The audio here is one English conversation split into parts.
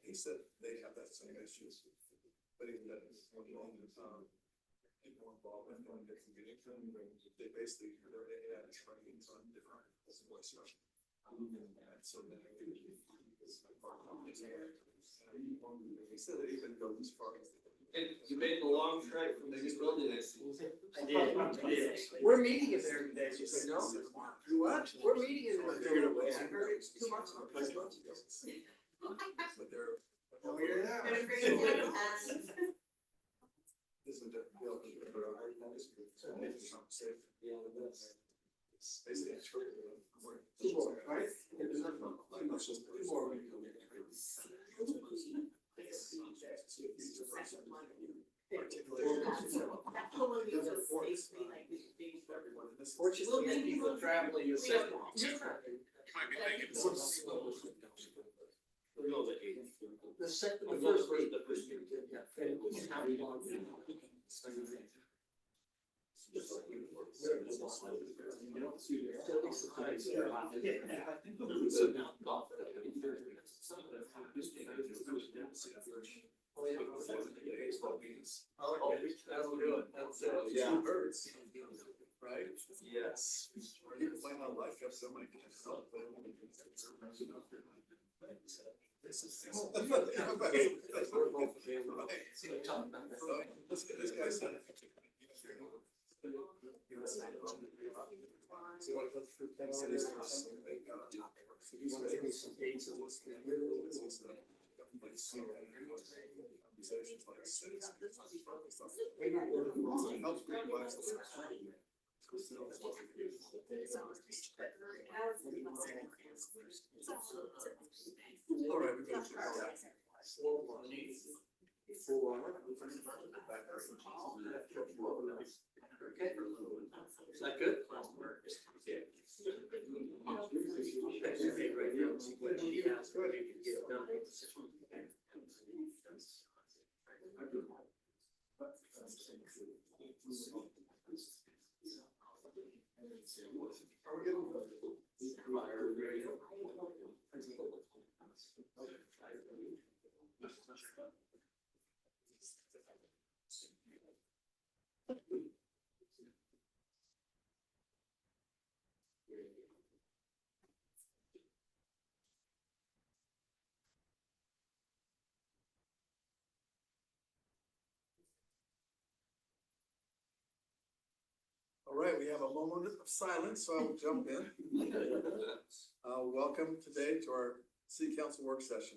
He said they have that same issue, but he said people involved in doing different meetings, they basically their AI is running on different voice structure. And so then he said it even goes as far as. Hey, you made the long trek from the new building. I did. We're meeting in there today. She said, no. What? We're meeting in there. I heard it 2 months ago. But they're. Oh, you're there. This is the it's basically a trigger. Two more, right? Fortunately, as people traveling, you said. The second, the first week. Oh, that'll do it. That's Yeah. Birds. Right? Yes. Or you can find out life, you have so many. This is. This guy said. All right, we're going to Okay. Is that good? All right, we have a moment of silence, so I will jump in. Welcome today to our city council work session.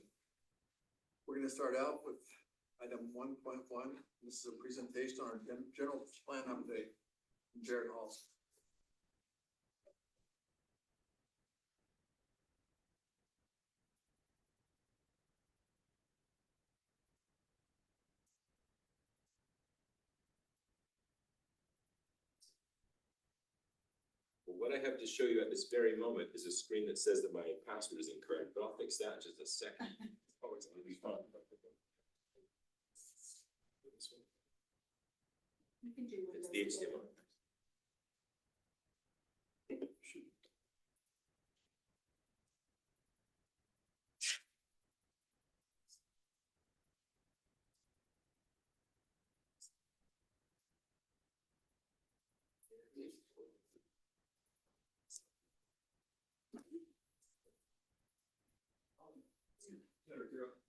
We're going to start out with item 1.1. This is a presentation on our general plan update from Jared Hall. What I have to show you at this very moment is a screen that says that my password is incorrect, but I'll fix that in just a second. Oh, it's gonna be fun. It's the HTML.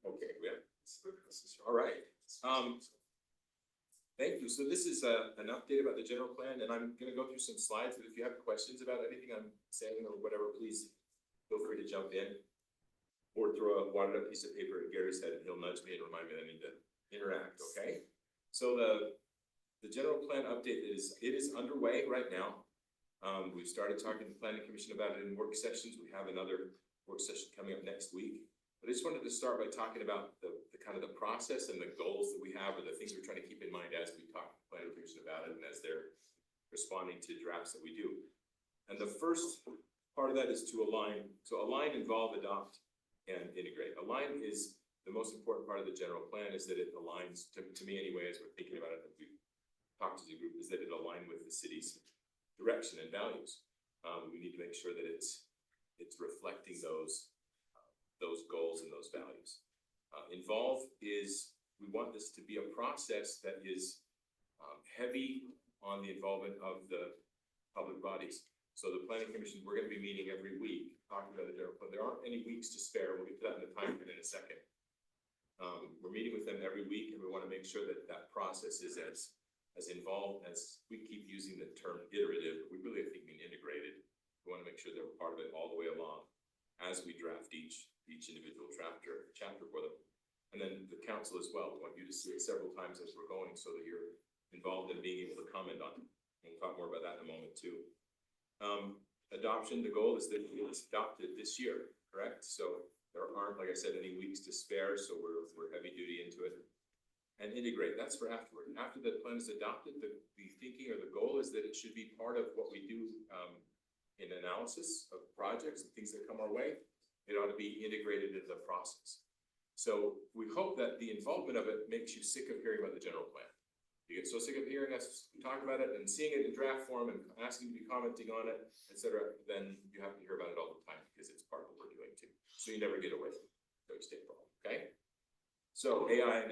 Okay, yeah. All right. Thank you. So this is an update about the general plan, and I'm going to go through some slides, but if you have questions about anything I'm saying or whatever, please feel free to jump in or throw a wadded up piece of paper at Gary's head and he'll nudge me and remind me that I need to interact, okay? So the general plan update is underway right now. We've started talking to the planning commission about it in work sessions. We have another work session coming up next week. But I just wanted to start by talking about the kind of the process and the goals that we have, or the things we're trying to keep in mind as we talk to the planning commission about it and as they're responding to drafts that we do. And the first part of that is to align. So align, involve, adopt, and integrate. Align is the most important part of the general plan is that it aligns, to me anyway, as we're thinking about it, as we talked as a group, is that it align with the city's direction and values. We need to make sure that it's reflecting those goals and those values. Involve is, we want this to be a process that is heavy on the involvement of the public bodies. So the planning commission, we're gonna be meeting every week, talking about the general plan. There aren't any weeks to spare. We'll get to that in the time in a second. We're meeting with them every week, and we wanna make sure that that process is as involved as, we keep using the term iterative, but we really, I think, mean integrated. We wanna make sure they're part of it all the way along as we draft each individual chapter for them. And then the council as well. We want you to see it several times as we're going so that you're involved in being able to comment on it. And we'll talk more about that in a moment too. Adoption, the goal is that it's adopted this year, correct? So there aren't, like I said, any weeks to spare, so we're heavy duty into it. And integrate, that's for afterward. After the plan is adopted, the thinking or the goal is that it should be part of what we do in analysis of projects and things that come our way. It ought to be integrated into the process. So we hope that the involvement of it makes you sick of hearing about the general plan. You get so sick of hearing us talk about it and seeing it in draft form and asking you to be commenting on it, etc., then you have to hear about it all the time because it's part of what we're doing too. So you never get away from it. So you stay involved, okay? So AI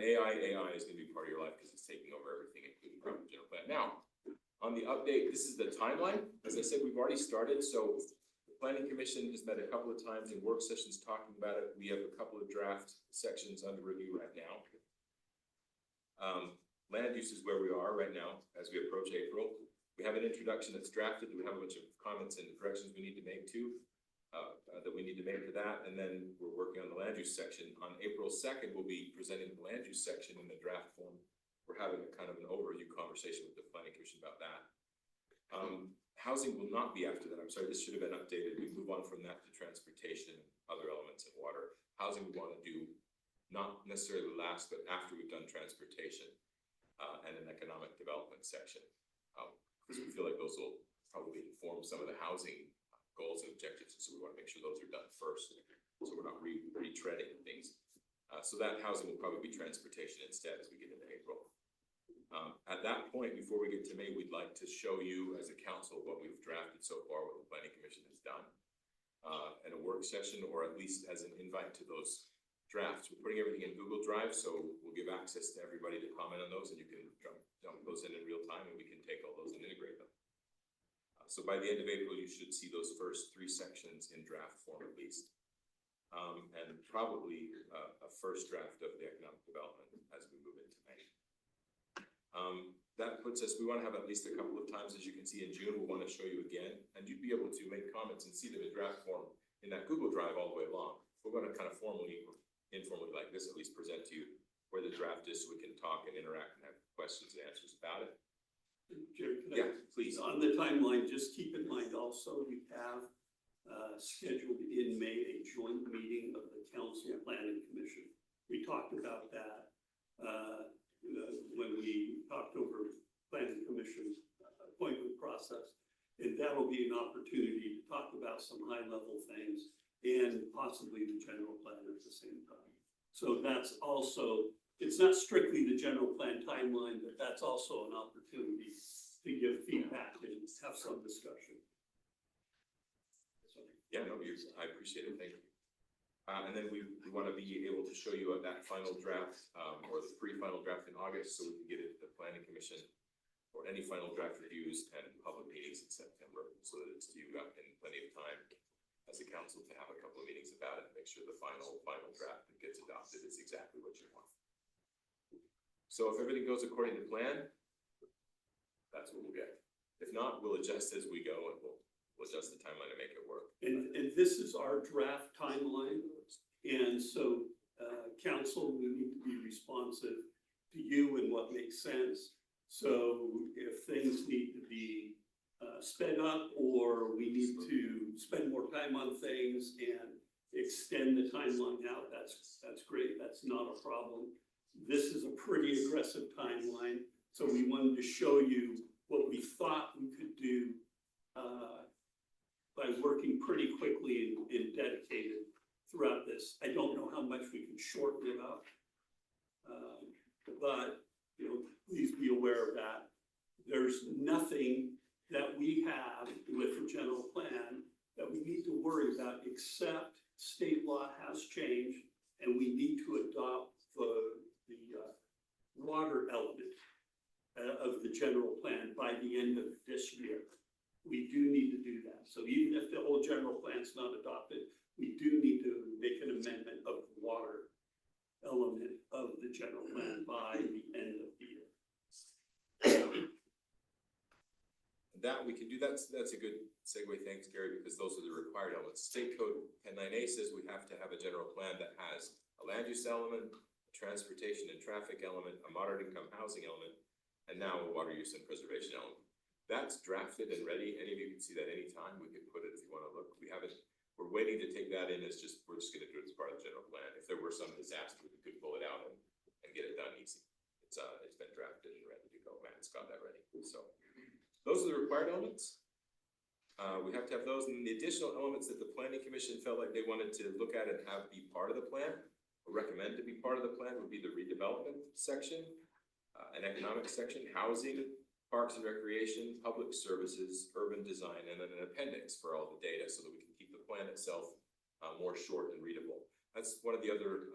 is gonna be part of your life because it's taking over everything, including the general plan. Now, on the update, this is the timeline. As I said, we've already started, so the planning commission has met a couple of times in work sessions talking about it. We have a couple of draft sections under review right now. Land use is where we are right now as we approach April. We have an introduction that's drafted. We have a bunch of comments and corrections we need to make too, to that. And then we're working on the land use section. On April 2nd, we'll be presenting the land use section in the draft form. We're having a kind of an overview conversation with the planning commission about that. Housing will not be after that. I'm sorry, this should have been updated. We move on from that to transportation, other elements of water. Housing we want to do not necessarily last, but after we've done transportation. And an economic development section, because we feel like those will probably inform some of the housing goals and objectives, so we want to make sure those are done first, so we're not retreading things. So that housing will probably be transportation instead as we get into April. At that point, before we get to May, we'd like to show you as a council what we've drafted so far, what the planning commission has done, in a work session, or at least as an invite to those drafts. We're putting everything in Google Drive, so we'll give access to everybody to comment on those, and you can dump those in real time, and we can take all those and integrate them. So by the end of April, you should see those first 3 sections in draft form at least. And probably a first draft of the economic development as we move into May. That puts us, we want to have at least a couple of times, as you can see in June, we'll want to show you again, and you'd be able to make comments and see them in draft form in that Google Drive all the way along. We're going to kind of informally like this, at least present to you where the draft is so we can talk and interact and have questions and answers about it. Jerry, Yeah, please. on the timeline, just keep in mind also, we have scheduled in May a joint meeting of the council planning commission. We talked about that when we talked over planning commission appointment process. And that will be an opportunity to talk about some high level things and possibly the general plan at the same time. So that's also, it's not strictly the general plan timeline, but that's also an opportunity to give feedback and have some discussion. Yeah, no, I appreciate it, thank you. And then we want to be able to show you that final draft, or the pre-final draft in August, so we can get it to the planning commission or any final draft reviews and public meetings in September, so that it's due up in plenty of time as a council to have a couple of meetings about it, and make sure the final draft that gets adopted is exactly what you want. So if everything goes according to plan, that's what we'll get. If not, we'll adjust as we go, and we'll adjust the timeline to make it work. And this is our draft timeline. And so, council, we need to be responsive to you and what makes sense. So if things need to be sped up, or we need to spend more time on things and extend the timeline out, that's great. That's not a problem. This is a pretty aggressive timeline. So we wanted to show you what we thought we could do by working pretty quickly and dedicated throughout this. I don't know how much we can shorten it up. But, you know, please be aware of that. There's nothing that we have with the general plan that we need to worry about, except state law has changed and we need to adopt the water element of the general plan by the end of this year. We do need to do that. So even if the whole general plan's not adopted, we do need to make an amendment of the water element of the general plan by the end of the year. That, we can do, that's a good segue, thanks Gary, because those are the required elements. State Code 109A says we have to have a general plan that has a land use element, a transportation and traffic element, a moderate income housing element, and now a water use and preservation element. That's drafted and ready. Any of you can see that anytime. We can put it if you want to look. We haven't, we're waiting to take that in as just, we're just gonna do it as part of the general plan. If there were some disaster, we could pull it out and get it done easy. It's been drafted and ready to go. Matt's got that ready, so. Those are the required elements. We have to have those, and the additional elements that the planning commission felt like they wanted to look at and have be part of the plan, or recommend to be part of the plan, would be the redevelopment section, an economic section, housing, parks and recreation, public services, urban design, and then an appendix for all the data so that we can keep the plan itself more short and readable. That's one of the other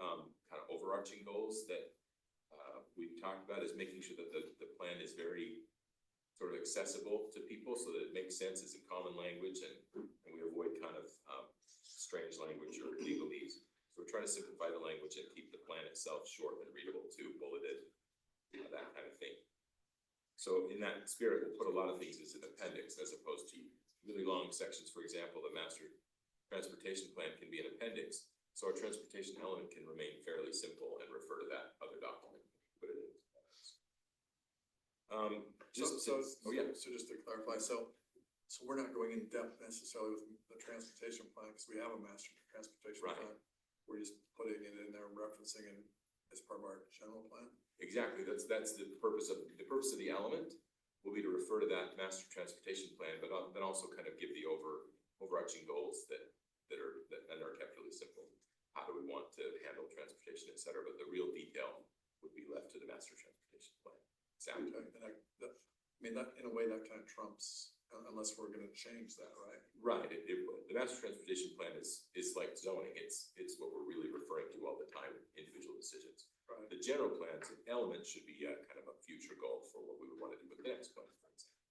kind of overarching goals that we've talked about, is making sure that the plan is very sort of accessible to people so that it makes sense, it's in common language, and we avoid kind of strange language or legalese. So we're trying to simplify the language and keep the plan itself short and readable too, bulleted, that kind of thing. So in that spirit, we'll put a lot of things as an appendix as opposed to really long sections. For example, the master transportation plan can be an appendix, so our transportation element can remain fairly simple and refer to that other document. Put it in. So just to clarify, so we're not going in depth necessarily with the transportation plan, because we have a master transportation Right. plan. We're just putting it in there, referencing it as part of our general plan. Exactly, that's the purpose of the element will be to refer to that master transportation plan, but then also kind of give the overarching goals that are kept really simple. How do we want to handle transportation, et cetera, but the real detail would be left to the master transportation plan. Sound? Okay, and I mean, that, in a way, that kind of trumps, unless we're gonna change that, right? Right, it would. The master transportation plan is like zoning, it's what we're really referring to all the time, individual decisions. Right. The general plan's element should be kind of a future goal for what we would want to do with the next plan, for example.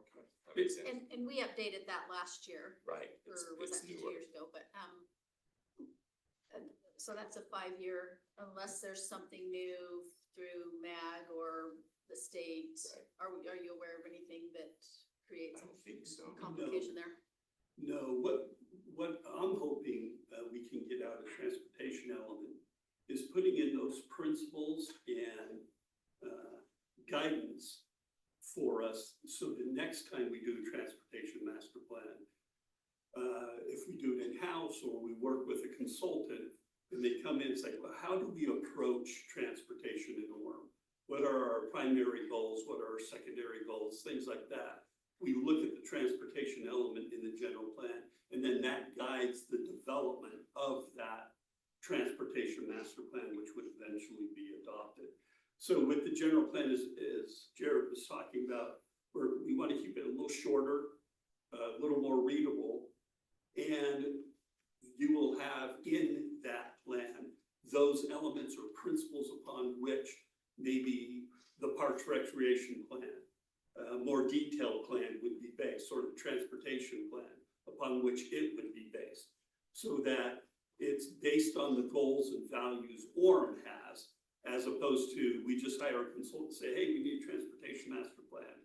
Okay. That makes sense, And we updated that last year, right? or It's was that 2 newer. years ago, but, and so that's a 5-year, unless there's something new through MAG or the state. Right. Are you aware of anything that I creates don't think so. complication there? No, what I'm hoping we can get out of the transportation element is putting in those principles and guidance for us, so the next time we do a transportation master plan, if we do it in-house or we work with a consultant, and they come in and say, well, how do we approach transportation in Orem? What are our primary goals? What are our secondary goals? Things like that. We look at the transportation element in the general plan, and then that guides the development of that transportation master plan, which would eventually be adopted. So with the general plan, as Jared was talking about, we want to keep it a little shorter, a little more readable, and you will have in that plan those elements or principles upon which maybe the Parks Recreation Plan, a more detailed plan would be based, or the transportation plan upon which it would be based, so that it's based on the goals and values Orem has, as opposed to we just hire a consultant and say, hey, we need a transportation master plan.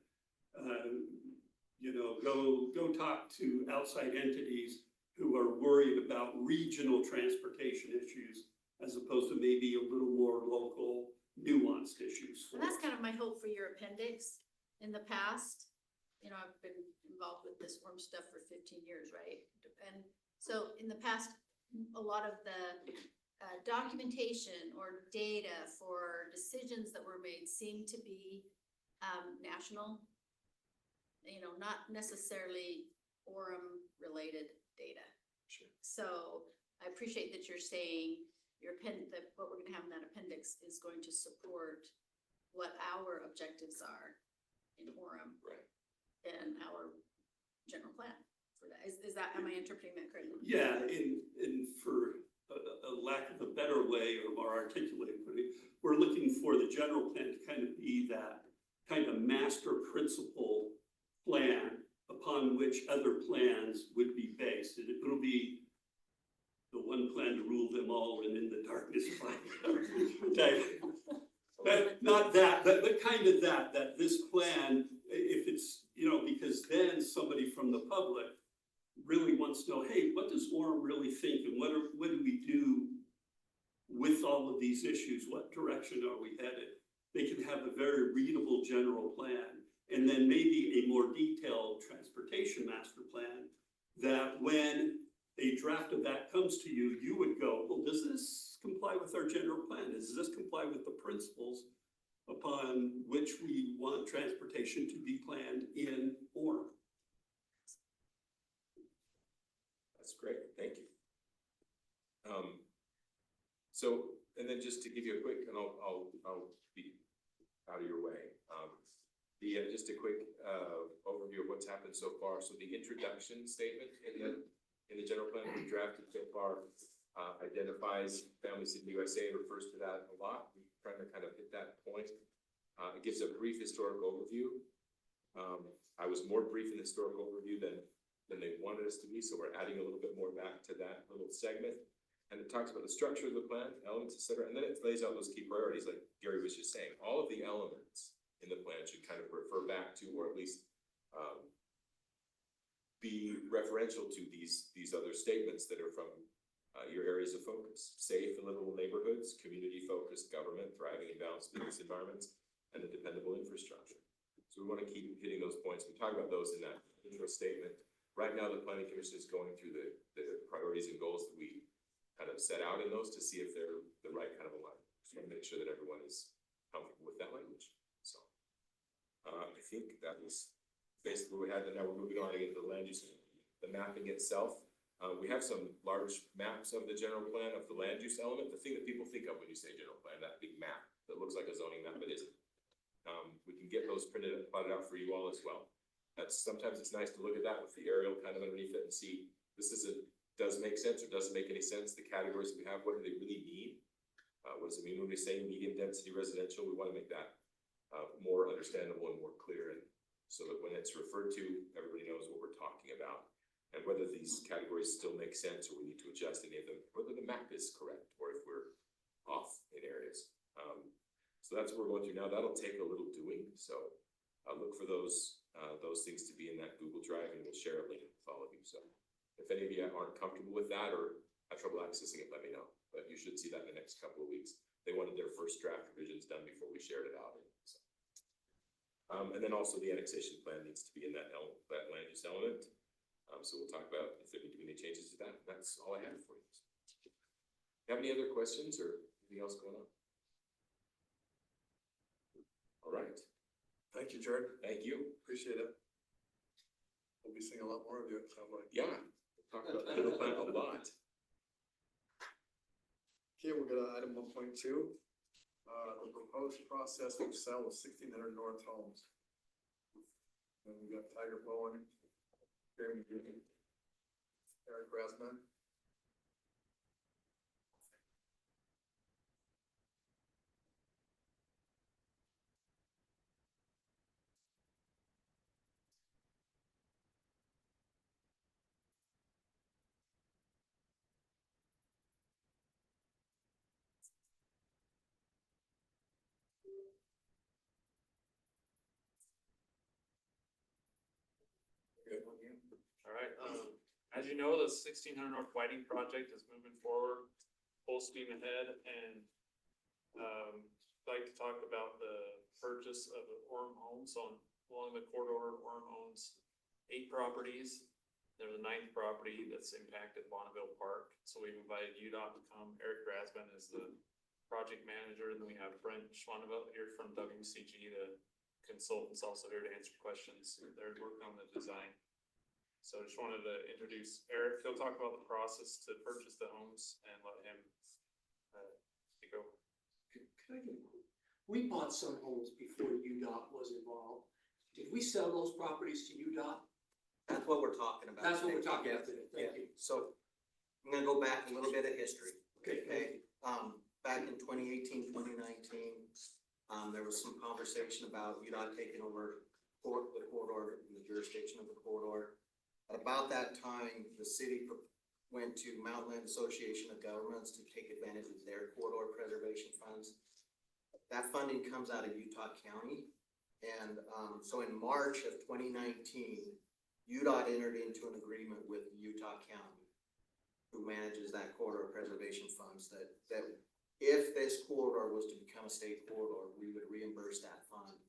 Go talk to outside entities who are worried about regional transportation issues, as opposed to maybe a little more local nuanced issues. And that's kind of my hope for your appendix. In the past, I've been involved with this worm stuff for 15 years, right? And so in the past, a lot of the documentation or data for decisions that were made seemed to be national, not necessarily Orem related data. Sure. So I appreciate that you're saying that what we're gonna have in that appendix is going to support what our objectives are in Orem. Right. And our general plan for that. Is that, am I interpreting that correctly? Yeah, and for a lack of a better way or more articulated, we're looking for the general plan to kind of be that kind of master principle plan upon which other plans would be based. And it'll be the one plan to rule them all and in the darkness find type. But not that, but kind of that this plan, if it's, because then somebody from the public really wants to know, hey, what does Orem really think, and what do we do with all of these issues? What direction are we headed? They can have a very readable general plan, and then maybe a more detailed transportation master plan that when a draft of that comes to you, you would go, well, does this comply with our general plan? Does this comply with the principles upon which we want transportation to be planned in Orem? That's great, thank you. So, and then just to give you a quick, and I'll be out of your way. Just a quick overview of what's happened so far. So the introduction statement in the general plan we drafted so far identifies Families in the USA, refers to that a lot. We're trying to kind of hit that point. It gives a brief historic overview. I was more brief in the historic overview than they wanted us to be, so we're adding a little bit more back to that little segment. And it talks about the structure of the plan, elements, et cetera, and then it lays out those key priorities, like Gary was just saying. All of the elements in the plan should kind of refer back to, or at least be referential to these other statements that are from your areas of focus. Safe and livable neighborhoods, community-focused government, thriving and balanced business environments, and the dependable infrastructure. So we want to keep hitting those points. We talk about those in that intro statement. Right now, the Planning Commission is going through the priorities and goals that we kind of set out in those to see if they're the right kind of alignment. Just want to make sure that everyone is comfortable with that language. So I think that was basically what we had, and now we're moving on to get to the land use, the mapping itself. We have some large maps of the general plan of the land use element, the thing that people think of when you say general plan, that big map that looks like a zoning map, but isn't. We can get those printed and plotted out for you all as well. Sometimes it's nice to look at that with the aerial kind of underneath it and see, does make sense or doesn't make any sense, the categories that we have, what do they really mean? What does it mean when we say medium density residential? We want to make that more understandable and more clear, and so that when it's referred to, everybody knows what we're talking about, and whether these categories still make sense or we need to adjust any of them, whether the map is correct or if we're off in areas. So that's what we're going through now. That'll take a little doing, so look for those things to be in that Google Drive, and we'll share a link with all of you. So if any of you aren't comfortable with that or have trouble accessing it, let me know. But you should see that in the next couple of weeks. They wanted their first draft revisions done before we shared it out. So. And then also the annexation plan needs to be in that land use element. So we'll talk about if there need to be any changes to that. That's all I have for you. You have any other questions or anything else going on? All right. Thank you, Jared. Thank you. Appreciate it. We'll be seeing a lot more of you, it sounds like. Yeah. We'll talk about the general plan a lot. Okay, we'll go to item 1.2. The proposed process for sale of 1600 North Homes. And we got Tiger Bowen, Jeremy Green, Eric Rasman. All right, as you know, the 1600 North Whiting project is moving forward, full steam ahead, and I'd like to talk about the purchase of the Orem homes along the corridor. Orem owns 8 properties. They're the 9th property that's impacted Bonneville Park. So we've invited UDOT to come. Eric Rasman is the project manager, and then we have Brent Schwanevelt here from WCG, the consultants, also here to answer questions. They're working on the design. So I just wanted to introduce Eric. He'll talk about the process to purchase the homes and let him take over. We bought some homes before UDOT was involved. Did we sell those properties to UDOT? That's what we're talking about. That's what we're today. talking about today, thank you. So, I'm gonna go back a little bit of history, Okay, okay? Back in 2018, 2019, there was some conversation about UDOT taking over the corridor and the jurisdiction of the corridor. At about that time, the city went to Mountain Land Association of Governments to take advantage of their corridor preservation funds. That funding comes out of Utah County. And, so in March of 2019, UDOT entered into an agreement with Utah County, who manages that corridor preservation funds, that if this corridor was to become a state corridor, we would reimburse that fund.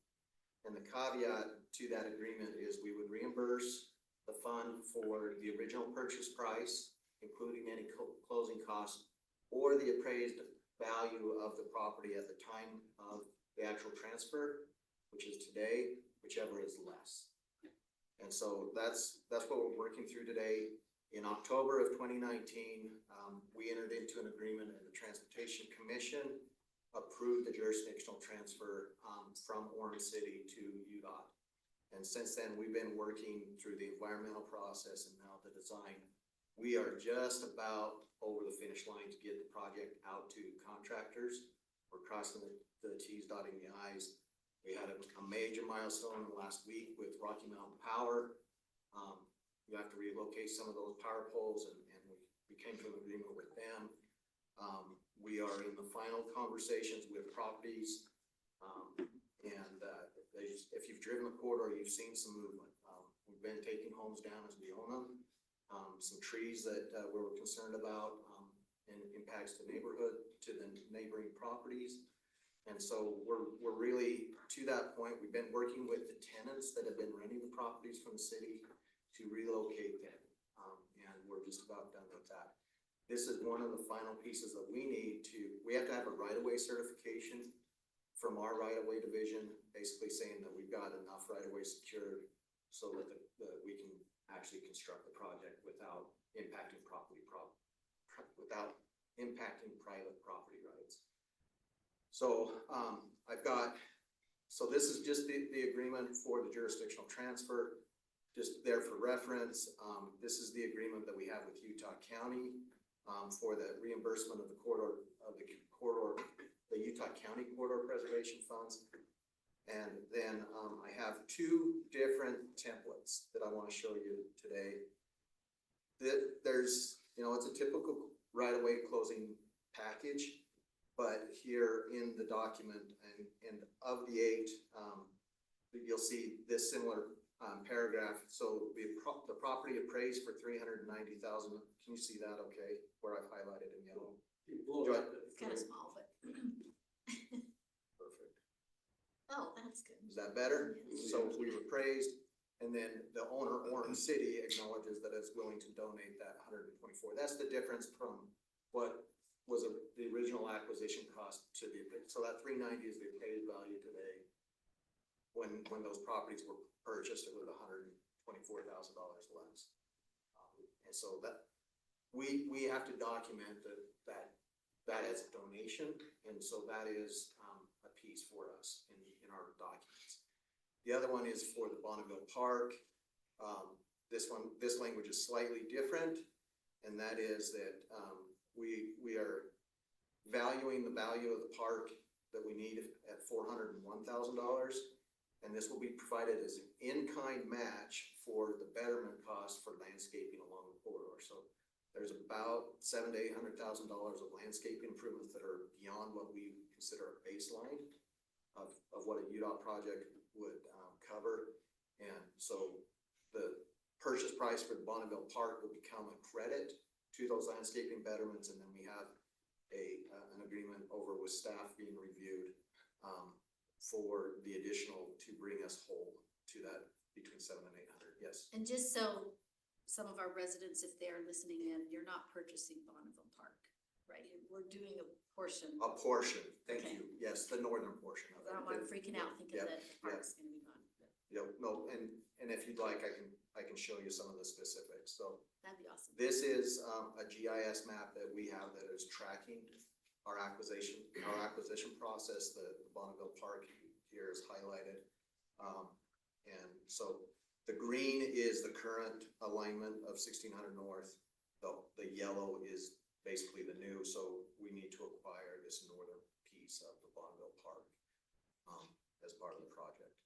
And the caveat to that agreement is we would reimburse the fund for the original purchase price, including any closing costs, or the appraised value of the property at the time of the actual transfer, which is today, whichever is less. And so that's what we're working through today. In October of 2019, we entered into an agreement, and the Transportation Commission approved the jurisdictional transfer from Orem City to UDOT. And since then, we've been working through the environmental process and now the design. We are just about over the finish line to get the project out to contractors. We're crossing the T's, dotting the I's. We had a major milestone last week with Rocky Mountain Power. You have to relocate some of those power poles, and we came to an agreement with them. We are in the final conversations with properties. If you've driven the corridor, you've seen some movement. We've been taking homes down as we own them. Some trees that we were concerned about, and impacts to neighborhood, to the neighboring properties. And so we're really to that point. We've been working with the tenants that have been renting the properties from the city to relocate them. And we're just about done with that. This is one of the final pieces that we need we have to have a right-of-way certification from our right-of-way division, basically saying that we've got enough right-of-way secured so that we can actually construct the project without impacting private property rights. So so this is just the agreement for the jurisdictional transfer, just there for reference. This is the agreement that we have with Utah County for the reimbursement of the Utah County corridor preservation funds. And then I have two different templates that I want to show you today. There's, it's a typical right-of-way closing package, but here in the document and of the 8, you'll see this similar paragraph. So the property appraised for $390,000. Can you see that? Okay, where I've highlighted in yellow. It's kind of small, but. Perfect. Oh, that's good. Is that better? Yes. So we've appraised, and then the owner, Orem City, acknowledges that it's willing to donate that 124. That's the difference from what was the original acquisition cost to the, so that 390 is the appraised value today. When those properties were purchased, it was $124,000 less. And so that we have to document that as a donation, and so that is a piece for us in our documents. The other one is for the Bonneville Park. This language is slightly different, and that is that we are valuing the value of the park that we need at $401,000, and this will be provided as an in-kind match for the betterment cost for landscaping along the corridor. So there's about $700,000 to $800,000 of landscape improvements that are beyond what we consider a baseline of what a UDOT project would cover. And so the purchase price for the Bonneville Park will become a credit to those landscaping betterments, and then we have an agreement over with staff being reviewed for the additional to bring us whole to that between 700 and 800. Yes. And just so some of our residents, if they're listening in, you're not purchasing Bonneville Park, right? We're doing a portion. A portion. Thank Okay. you. Yes, the northern portion of it. I don't want them freaking out thinking Yep, that the park's gonna be gone. no, and if you'd like, I can show you some of the specifics, so. That'd be awesome. This is a GIS map that we have that is tracking our acquisition process. The Bonneville Park here is highlighted. And so the green is the current alignment of 1600 North. The yellow is basically the new, so we need to acquire this northern piece of the Bonneville Park as part of the project.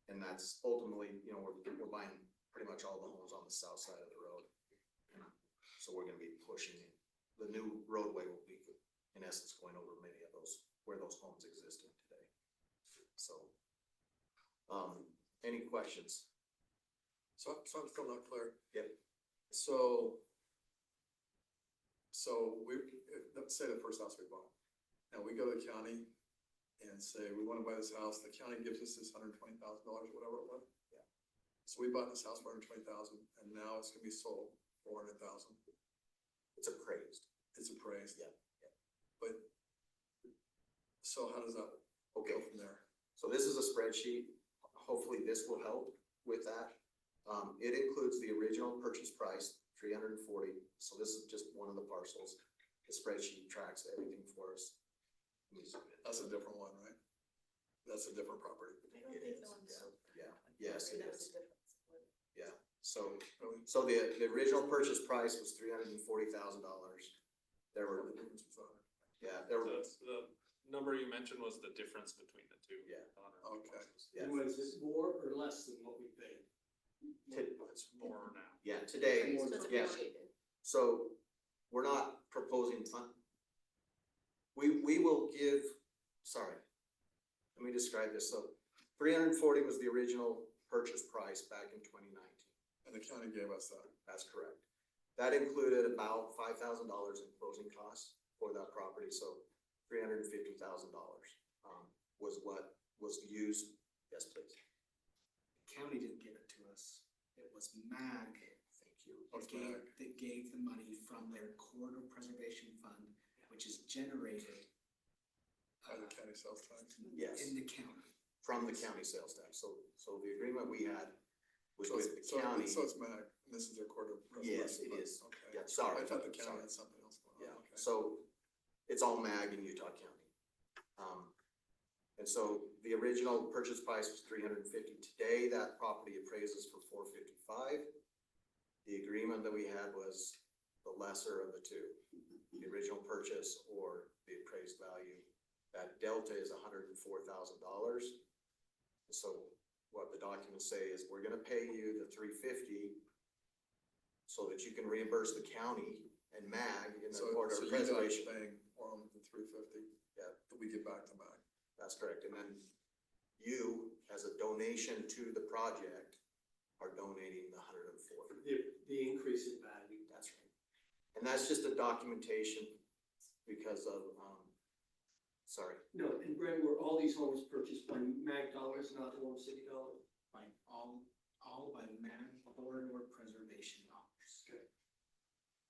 And that's ultimately, we're buying pretty much all the homes on the south side of the road. So we're gonna be pushing it. The new roadway will be, in essence, going over many of those, where those homes existed today. So, any questions? So I'm still not clear. Yep. So let's say the first house we bought, and we go to the county and say, we wanna buy this house, the county gives us this $120,000 or whatever it was. Yeah. So we bought this house for $120,000, and now it's gonna be sold for $400,000. It's appraised. It's appraised. Yeah. But, so how does that go from there? So this is a spreadsheet. Hopefully this will help with that. It includes the original purchase price, 340. So this is just one of the parcels. The spreadsheet tracks everything for us. That's a different one, right? That's a different property. I don't think the one's so. Yeah, yes, it That was is. a difference. Yeah, so, Really? so the original purchase price was $340,000. There were, The difference was $100. yeah, there were, The number you mentioned was the difference between the two. Yeah. Okay. yeah, And was it more or less than what we paid? It's more now. yeah, today, So it's yeah. appreciated. So we're not proposing we will give, sorry, let me describe this. So 340 was the original purchase price back in 2019. And the county gave us that. That's correct. That included about $5,000 in closing costs for that property. So $350,000 was what was used. Yes, please. County didn't give it to us. It was MAG Thank you. that gave the money from their corridor preservation fund, which is generated By the county sales tax. Yes, in the county. from the county sales tax. So the agreement we had was So with the it's, so county. so it's MAG, and this is their quarter. Yes, it is. Okay. Yeah, sorry. I thought the county sorry. had something else going Yeah, on. Okay. so it's all MAG in Utah County. And so the original purchase price was $350. Today, that property appraises for $455. The agreement that we had was the lesser of the two, the original purchase or the appraised value. That delta is $104,000. So what the documents say is we're gonna pay you the $350 so that you can reimburse the county and MAG in the So order of you guys preservation. paying Orem the $350. Yeah. That we get back to MAG. That's correct, and then you, as a donation to the project, are donating the $104. The increase in value. That's right. And that's just a documentation because of, sorry, No, and Brent, were all these homes purchased by MAG dollars, not Orem City dollars? By all by MAG corridor preservation dollars.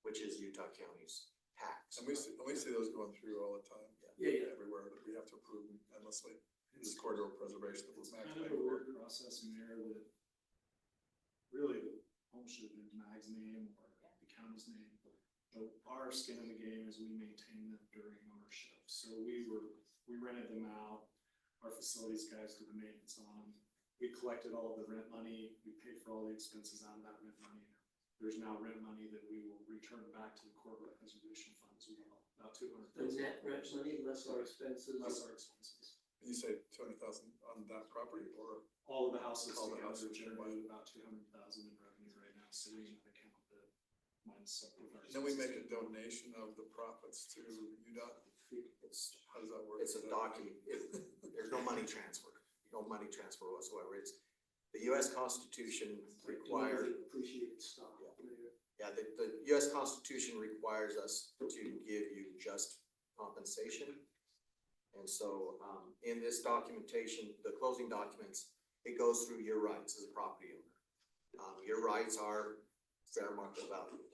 which is Utah County's tax. And we see those going through all the time. Yeah. Everywhere that we have to approve endlessly. This corridor preservation that was It's MAG. kind of a weird process in there that really the home should have been MAG's name or the county's name. But our skin in the game is we maintain them during ownership. So we rented them out. Our facilities guys did the maintenance on them. We collected all of the rent money. We paid for all the expenses out of that rent money. There's now rent money that we will return back to the corporate preservation fund as well, about The $200,000. net rent money, less our expenses. Less our expenses. And you say 200,000 on that property or? All of the houses All the together houses generate about 200,000 in revenue right now, sitting in that account that minus up with our. Then we make a expenses. donation of the profits to UDOT. It's, How does that work? it's a document, there's no money transfer, whatsoever. It's, the US Constitution requires, Appreciated stock. yeah, the US Constitution requires us to give you just compensation. And so, in this documentation, the closing documents, it goes through your rights as a property owner. Your rights are fair market value.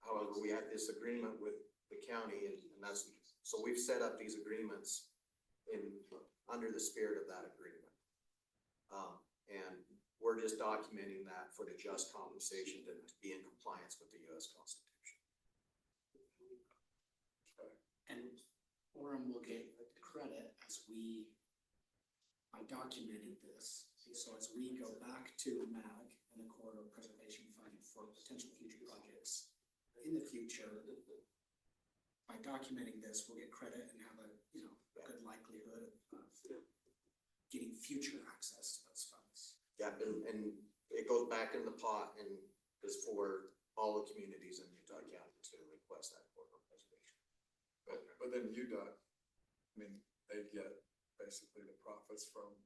However, we had this agreement with the county and that's, so we've set up these agreements under the spirit of that agreement. we're just documenting that for the just compensation to be in compliance with the US Constitution. And Orem will get credit as we, by documenting this, so as we go back to MAG and the Corridor Preservation Fund for potential future projects in the future, by documenting this, we'll get credit and have a, you know, good likelihood of getting future access to those funds. Yeah, and it goes back in the pot and is for all the communities in Utah County to request that corridor preservation. But then UDOT, I mean, they get basically the profits from,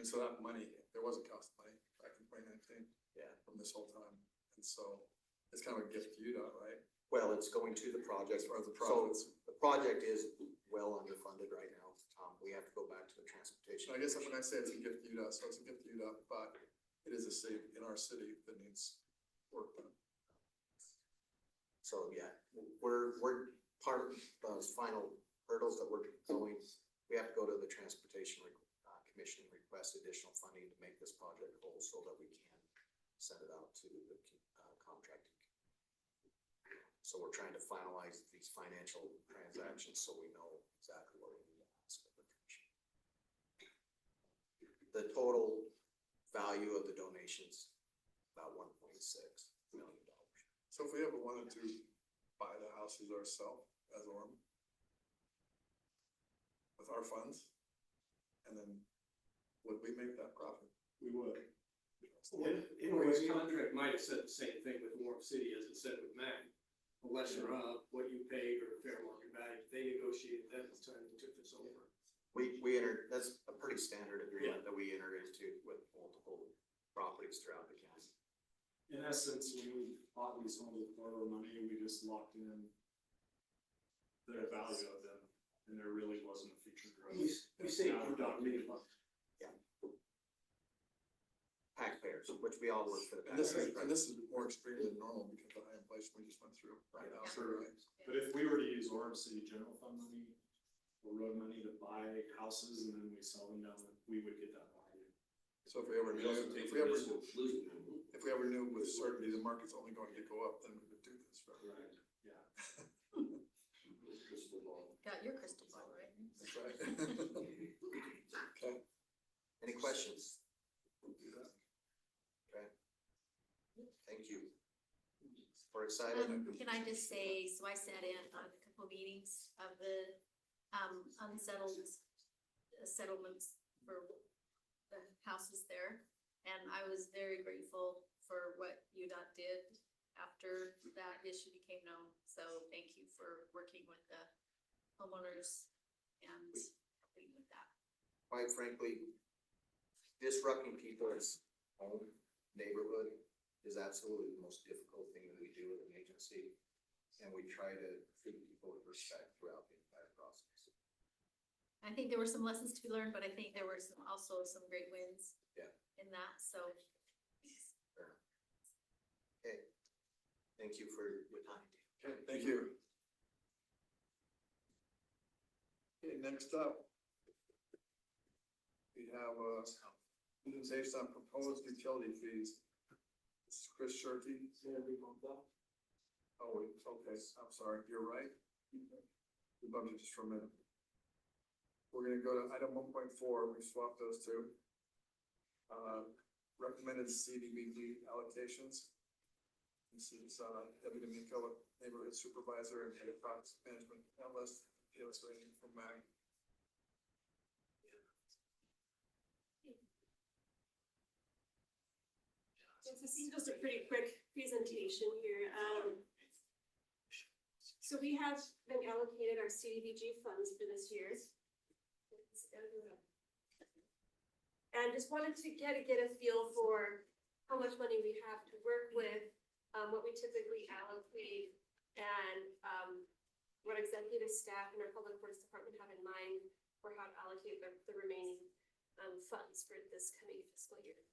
and so that money, there was a cost of money back in 2019. Yeah. From this whole time, and so it's kind of a gift to UDOT, right? Well, it's going to the project. As far as the So profits. the project is well underfunded right now. We have to go back to the transportation. I guess when I say it's a gift to UDOT, so it's a gift to UDOT, but it is a city in our city that needs work done. So, yeah, we're part of those final hurdles that we're going, we have to go to the Transportation Commission and request additional funding to make this project whole so that we can send it out to the contracting. So we're trying to finalize these financial transactions so we know exactly what we need to ask of the commission. The total value of the donations, about $1.6 million. So if we ever wanted to buy the houses ourselves as Orem, with our funds, and then would we make that profit? We would. In a way, the contract might have said the same thing with Warm City as it said with MAG. The lesser of what you paid or fair market value, they negotiated that at the time they took this over. We entered, that's a pretty standard agreement that we entered into with multiple properties throughout the county. In essence, when we bought these homes with borrower money, we just locked in the value of them, and there really wasn't a future growth. You say you don't need much. Taxpayers, which we all work for the And this taxpayers. is more extreme than normal because of the high inflation we just went through right now. Sure. Right? But if we were to use Orem City General Fund money or road money to buy houses and then we sell them down, we would get that value. So if we ever knew, if we ever knew with certainty the market's only going to go up, then we would do this, right? Right, yeah. Got your crystal ball, right? That's right. Okay. Any questions? Okay. Thank you. We're excited. Can I just say, so I sat in on a couple meetings of the, unsettled settlements for the houses there. And I was very grateful for what UDOT did after that issue became known. So thank you for working with the homeowners and helping with that. Quite frankly, disrupting people's home neighborhood is absolutely the most difficult thing that we do as an agency. And we try to treat people with respect throughout the entire process. I think there were some lessons to be learned, but I think there were also some great wins. Yeah. In that, so. Okay. Thank you for your time. Okay, thank you. Okay, next up. We have, presentation on proposed utility fees. This is Chris Shirky. Oh, wait, okay, I'm sorry, you're right. We bumped it just for a minute. We're gonna go to item 1.4, we swapped those two. Recommended CDBG allocations. This is, Debbie D'Amico, neighborhood supervisor and head of project management analyst, PLS rating from MAG. Yes, this is just a pretty quick presentation here. So we have been allocated our CDBG funds for this year. And just wanted to get a feel for how much money we have to work with, what we typically allocate, and what executive staff and our public works department have in mind for how to allocate the remaining funds for this coming fiscal year.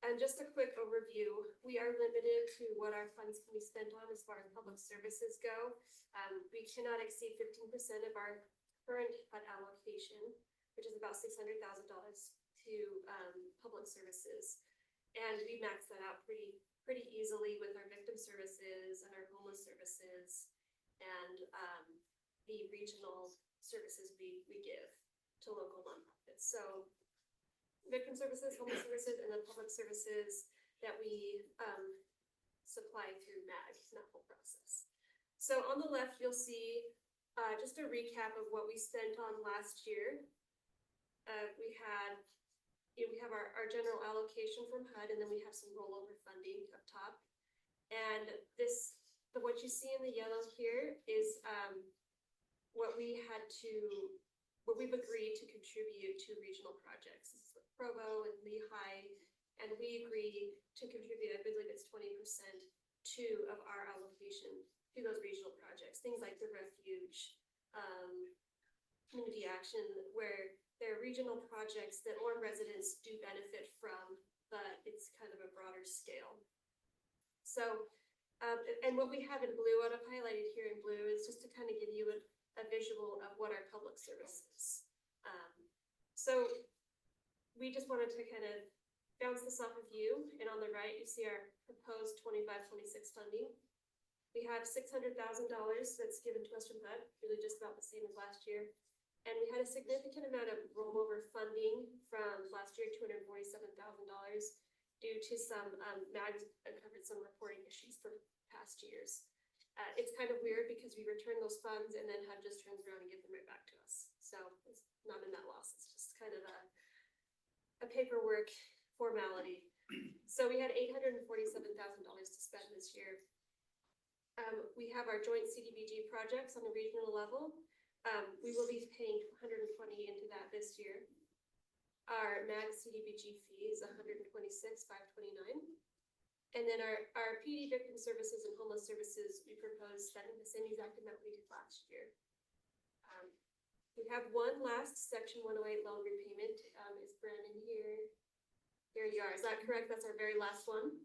And just a quick overview, we are limited to what our funds can be spent on as far as public services go. We cannot exceed 15% of our current HUD allocation, which is about $600,000 to public services. And we max that out pretty easily with our victim services and our homeless services and, the regional services we give to local nonprofits. So victim services, homeless services, and then public services that we, supply through MAG, in that whole process. So on the left, you'll see, just a recap of what we spent on last year. We have our general allocation from HUD, and then we have some rollover funding up top. And what you see in the yellow here is, what we've agreed to contribute to regional projects. This is with Provo and Lehigh, and we agree to contribute, I believe it's 20% of our allocation to those regional projects. Things like the refuge, community action, where there are regional projects that Orem residents do benefit from, but it's kind of a broader scale. So, and what we have in blue, what I've highlighted here in blue, is just to kind of give you a visual of what our public service is. So we just wanted to kind of bounce this off of you, and on the right, you see our proposed 25-26 funding. We have $600,000 that's given to us from HUD, really just about the same as last year. And we had a significant amount of rollover funding from last year, $247,000, due to some, MAG uncovered some reporting issues from past years. It's kind of weird because we return those funds and then HUD just turns around and gives them right back to us. So it's not a net loss, it's just kind of a paperwork formality. So we had $847,000 to spend this year. We have our joint CDBG projects on the regional level. We will be paying $120 into that this year. Our MAG CDBG fee is $126,529. And then our PD victim services and homeless services, we propose spending the same exact amount we did last year. We have one last Section 108 loan repayment. Is Brandon here? Here you are. Is that correct? That's our very last one.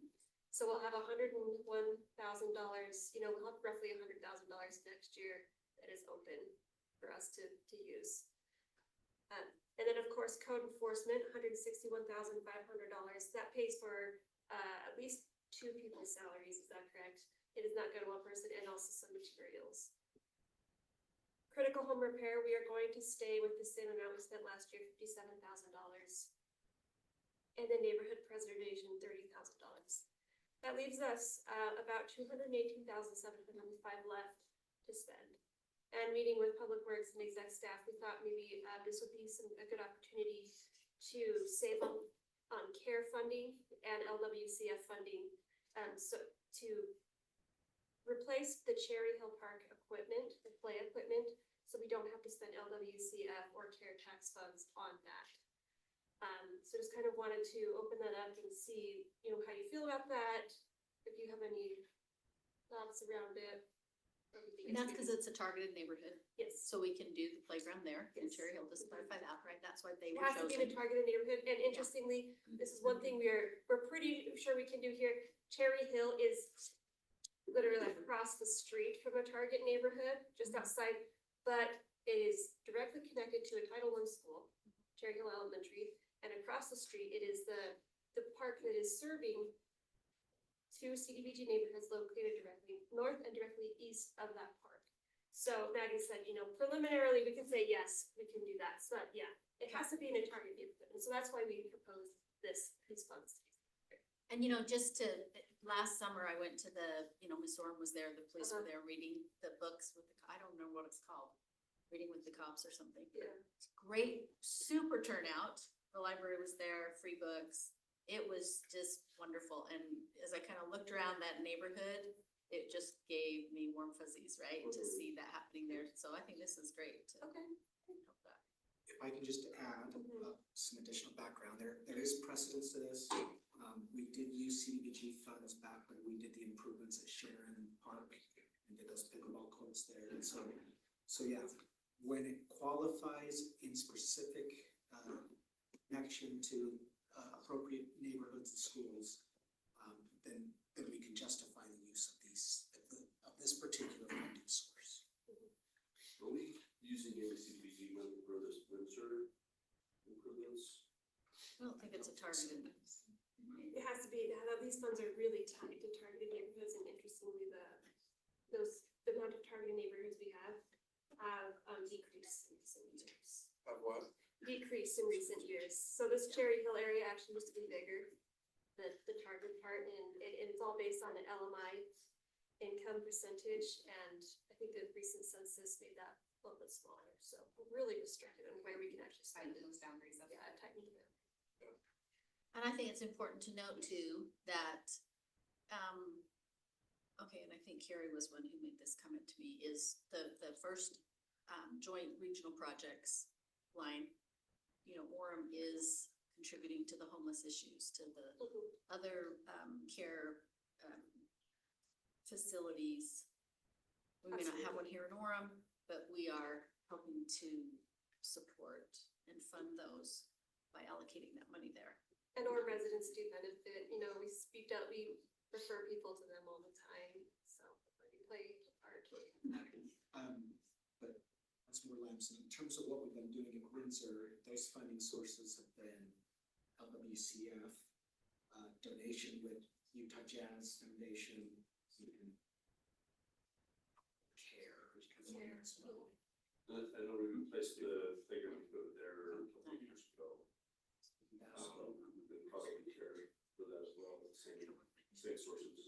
So we'll have $101,000, we'll have roughly $100,000 next year that is open for us to use. And then, of course, code enforcement, $161,500. That pays for at least 2 people's salaries, is that correct? It does not go to one person, and also some materials. Critical home repair, we are going to stay with the same amount we spent last year, $57,000. And then neighborhood preservation, $30,000. That leaves us about $218,705 left to spend. And meeting with Public Works and exec staff, we thought maybe this would be a good opportunity to save on care funding and LWCF funding. So to replace the Cherry Hill Park equipment, the play equipment, so we don't have to spend LWCF or care tax funds on that. So just kind of wanted to open that up and see, how you feel about that, if you have any thoughts around it. And that's because it's a targeted neighborhood, Yes. so we can do the playground there in Yes. Cherry Hill, just clarify that, right? That's why they It were has to be in a chosen. targeted neighborhood, and interestingly, this is one thing we're pretty sure we can do here. Cherry Hill is literally across the street from a target neighborhood, just outside, but it is directly connected to a Title I school, Cherry Hill Elementary, and across the street, it is the park that is serving 2 CDBG neighborhoods located directly north and directly east of that park. So Maggie said, preliminarily, we can say, yes, we can do that. So yeah, it has to be in a target neighborhood. And so that's why we proposed these funds. And last summer I went to Miss Orem was there, the police were there reading the books with I don't know what it's called, Reading with the Cops or something. Yeah. Great, super turnout. The library was there, free books. It was just wonderful. And as I kind of looked around that neighborhood, it just gave me warm fuzzies, right? To see that happening there. So I think this is great to Okay. help that. If I can just add some additional background, there is precedence to this. We did use CDBG funds back when we did the improvements at Sharon Park and did those pickleball courts there. And so yeah, when it qualifies in specific connection to appropriate neighborhoods and schools, then we can justify the use of this particular funding source. Are we using any CDBG money for this winter improvements? I don't think it's a targeted. it has to be, these funds are really tied to targeted neighborhoods, and interestingly, the amount of targeted neighborhoods we have decreased in recent years. Have what? Decreased in recent years. So this Cherry Hill area actually used to be bigger, the target part, and it's all based on an LMI income percentage, and I think the recent census made that a little bit smaller, so we're really restricted on where we can actually spend those boundaries up. Yeah, tighten them. And I think it's important to note too, that, okay, and I think Carrie was one who made this comment to me, is the first, joint regional projects line, you know, Orem is contributing to the homeless issues, to the other, care, facilities. We may not have one here in Orem, but we are helping to support and fund those by allocating that money there. And our residents do benefit, you know, we refer people to them all the time, so we play a part. But that's more Lamson, in terms of what we've been doing in Windsor, those funding sources have been LWCF, donation with Utah Jazz Foundation, and CARE, which comes in as well. I know we replaced the figure we put there a couple of years ago. Probably care for that as well, but same sources.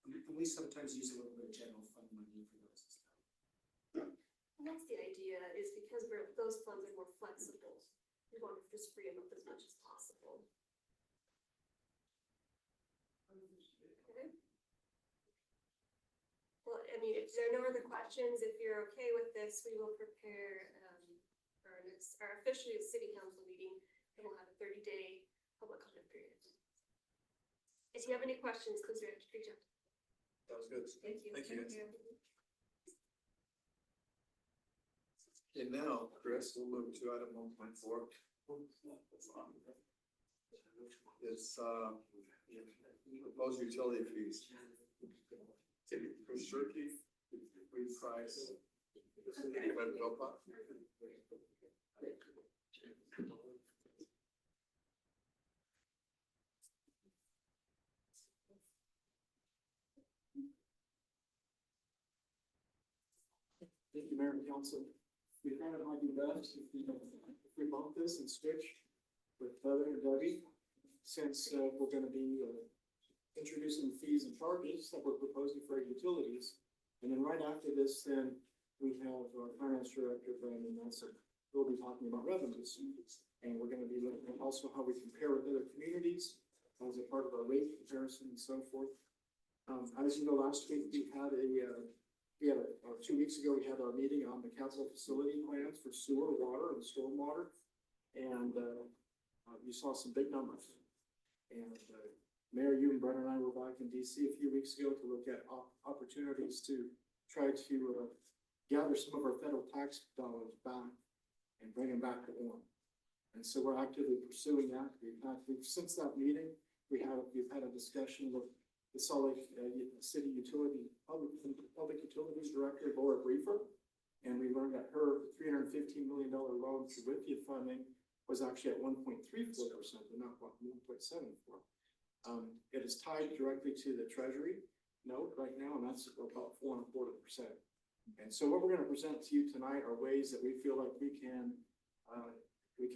And we sometimes use a little bit of general fund money for those as well. And that's the idea, is because those funds are more flexible, we want to just free them up as much as possible. Okay. Well, I mean, if there are no other questions, if you're okay with this, we will prepare, our officially city council meeting, and we'll have a 30-day public comment period. If you have any questions, please reach out. Sounds good. Thank you. Thank you. And now, Chris, we'll move to item 1.4. It's, proposed utility fees. Chris Shirky, free price. Fred Philpott. Thank you, Mayor and Council. We thought it might be best if we bump this and switch with Heather and Debbie, since we're gonna be introducing fees and charges that we're proposing for our utilities. And then right after this, then we have our finance director, Brandon Nelson, who will be talking about revenues. And we're gonna be looking at also how we compare with other communities as a part of our rate comparison and so forth. As you know, last week or 2 weeks ago, we had our meeting on the capital facility plans for sewer, water, and stormwater. And you saw some big numbers. And Mayor, you and Brennan and I were back in DC a few weeks ago to look at opportunities to try to gather some of our federal tax dollars back and bring them back to Orem. And so we're actively pursuing that. Since that meeting, we've had a discussion with the Salt Lake City Public Utilities Director, Laura Briefer. And we learned that her $315 million loan through WIPIA funding was actually at 1.34% and not 1.74%. It is tied directly to the Treasury note right now, and that's about 4.25%. And so what we're going to present to you tonight are ways that we feel like we can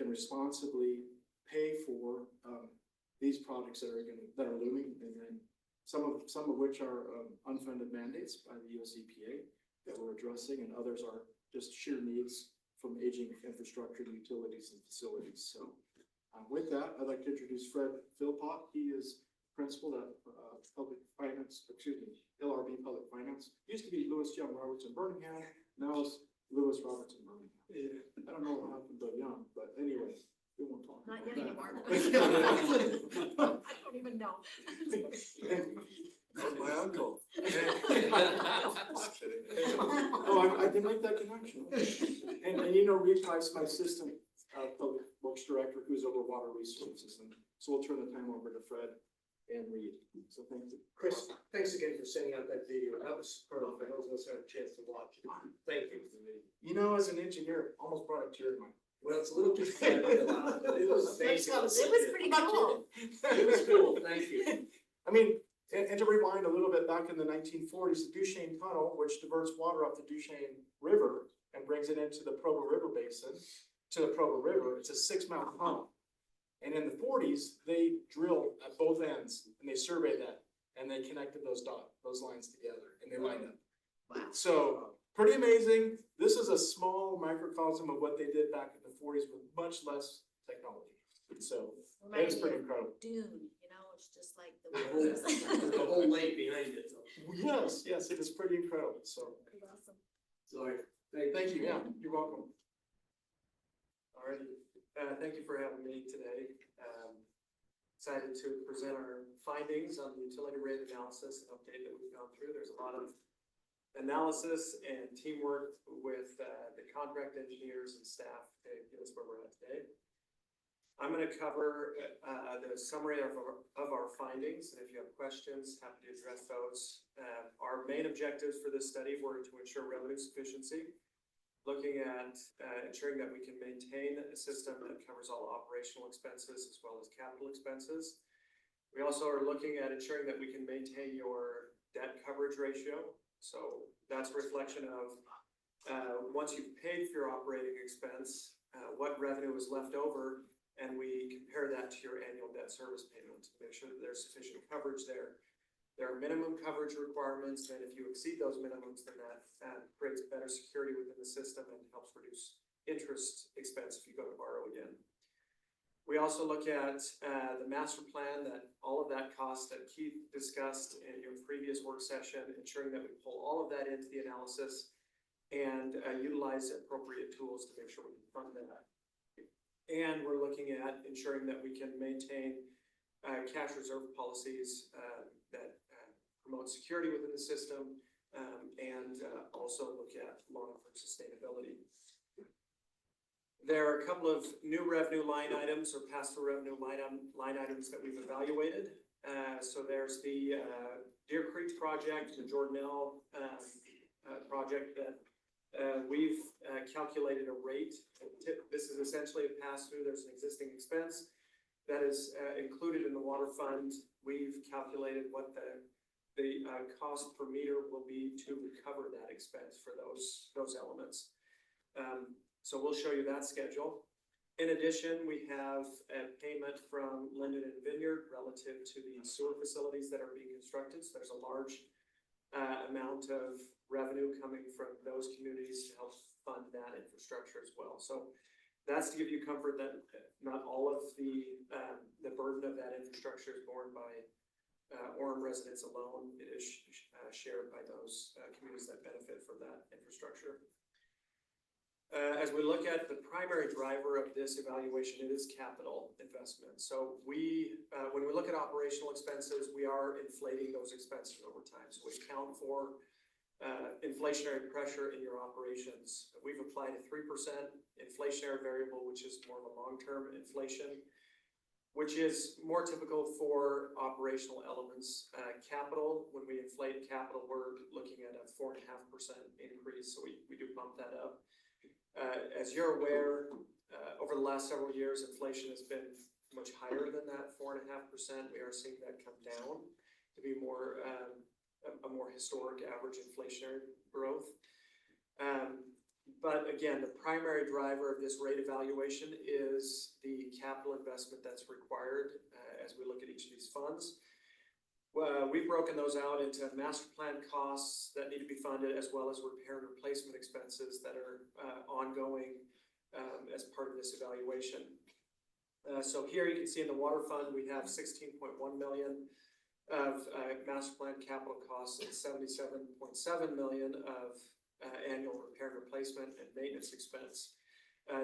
responsibly pay for these projects that are looming, and then some of which are unfunded mandates by the US EPA that we're addressing, and others are just sheer needs from aging infrastructure, utilities, and facilities. So with that, I'd like to introduce Fred Philpott. He is principal at LRB Public Finance. Used to be Lewis Young Roberts in Birmingham, now it's Lewis Roberts in Birmingham. I don't know what happened to Young, but anyway, we won't talk Not about yet that. anymore. I don't even know. That's my uncle. Just kidding. Oh, I can make that connection. And you know, Reed Price, my assistant public works director, who's over water resources, and so we'll turn the time over to Fred and Reed. So thank you. Chris, thanks again for sending out that video. That was part of it. I was also had a chance to watch it. Thank you. You know, as an engineer, almost brought a tear to my Well, it's a little too sad to fill out, but it was amazing. It was pretty cool. It was cool, thank you. I mean, and to rewind a little bit, back in the 1940s, the Duchesne Tunnel, which diverts water off the Duchesne River and brings it into the Provo River Basin, to the Provo River, it's a 6-mile tunnel. And in the 40s, they drilled at both ends and they surveyed that and they connected those lines together and they lined up. Wow. So pretty amazing. This is a small microcosm of what they did back in the 40s with much less technology. So it was pretty incredible. Dune, you know, it's just like the. The whole lake behind it, so. Yes, yes, it is pretty incredible. So Pretty awesome. So, thank you. Yeah, you're welcome. Alrighty, thank you for having me today. Excited to present our findings on the utility rate analysis and update that we've gone through. There's a lot of analysis and teamwork with the contract engineers and staff to get us where we're at today. I'm gonna cover the summary of our findings, and if you have questions, happy to address those. Our main objectives for this study were to ensure revenue sufficiency, looking at ensuring that we can maintain a system that covers all operational expenses as well as capital expenses. We also are looking at ensuring that we can maintain your debt coverage ratio. So that's a reflection of once you've paid for your operating expense, what revenue is left over, and we compare that to your annual debt service payment to make sure that there's sufficient coverage there. There are minimum coverage requirements, and if you exceed those minimums, then that creates better security within the system and helps reduce interest expense if you go to borrow again. We also look at the master plan, that all of that cost that Keith discussed in your previous work session, ensuring that we pull all of that into the analysis and utilize appropriate tools to make sure we can fund that. And we're looking at ensuring that we can maintain cash reserve policies that promote security within the system, and also look at long-term sustainability. There are a couple of new revenue line items or pass-through revenue line items that we've evaluated. So there's the Deer Creek project, the Jordanelle project that we've calculated a rate. This is essentially a pass-through. There's an existing expense that is included in the water fund. We've calculated what the cost per meter will be to recover that expense for those elements. So we'll show you that schedule. In addition, we have a payment from Linden and Vineyard relative to the sewer facilities that are being constructed. So there's a large amount of revenue coming from those communities to help fund that infrastructure as well. So that's to give you comfort that not all of the burden of that infrastructure is borne by Orem residents alone. It is shared by those communities that benefit from that infrastructure. As we look at the primary driver of this evaluation, it is capital investment. So when we look at operational expenses, we are inflating those expenses over time. So we account for inflationary pressure in your operations. We've applied a 3% inflationary variable, which is more of a long-term inflation, which is more typical for operational elements. Capital, when we inflate capital, we're looking at a 4.5% increase. So we do bump that up. As you're aware, over the last several years, inflation has been much higher than that 4.5%. We are seeing that come down to be more a more historic average inflationary growth. But again, the primary driver of this rate evaluation is the capital investment that's required as we look at each of these funds. We've broken those out into master plan costs that need to be funded, as well as repair and replacement expenses that are ongoing as part of this evaluation. So here you can see in the water fund, we have 16.1 million of master plan capital costs and 77.7 million of annual repair and replacement and maintenance expense.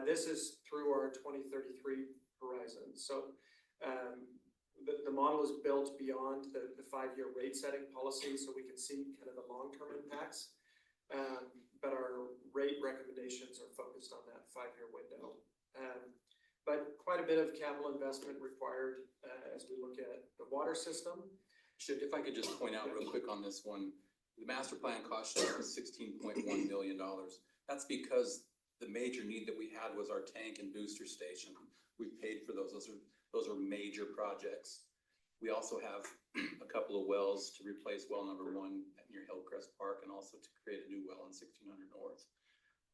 This is through our 2033 horizon. So the model is built beyond the 5-year rate setting policy, so we can see kind of the long-term impacts. But our rate recommendations are focused on that 5-year window. But quite a bit of capital investment required as we look at the water system. If I could just point out real quick on this one, the master plan cost is $16.1 million. That's because the major need that we had was our tank and booster station. We paid for those. Those are major projects. We also have a couple of wells to replace well number 1 near Hillcrest Park and also to create a new well in 1600 North.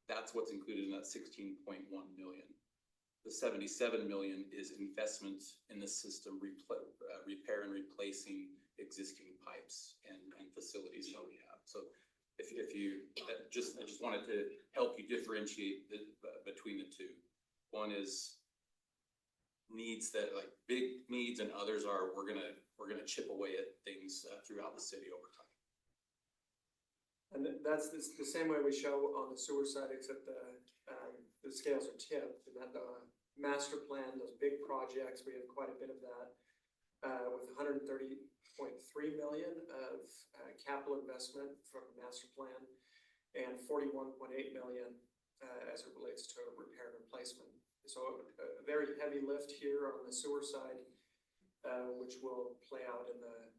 That's what's included in that 16.1 million. The 77 million is investment in the system, repair and replacing existing pipes and facilities that we have. So if you, I just wanted to help you differentiate between the two. One is needs that like big needs, and others are we're gonna chip away at things throughout the city over time. And that's the same way we show on the sewer side, except the scales are tipped, and that the master plan, those big projects, we have quite a bit of that, with 130.3 million of capital investment from the master plan, and 41.8 million as it relates to repair and replacement. So a very heavy lift here on the sewer side, which will play out in the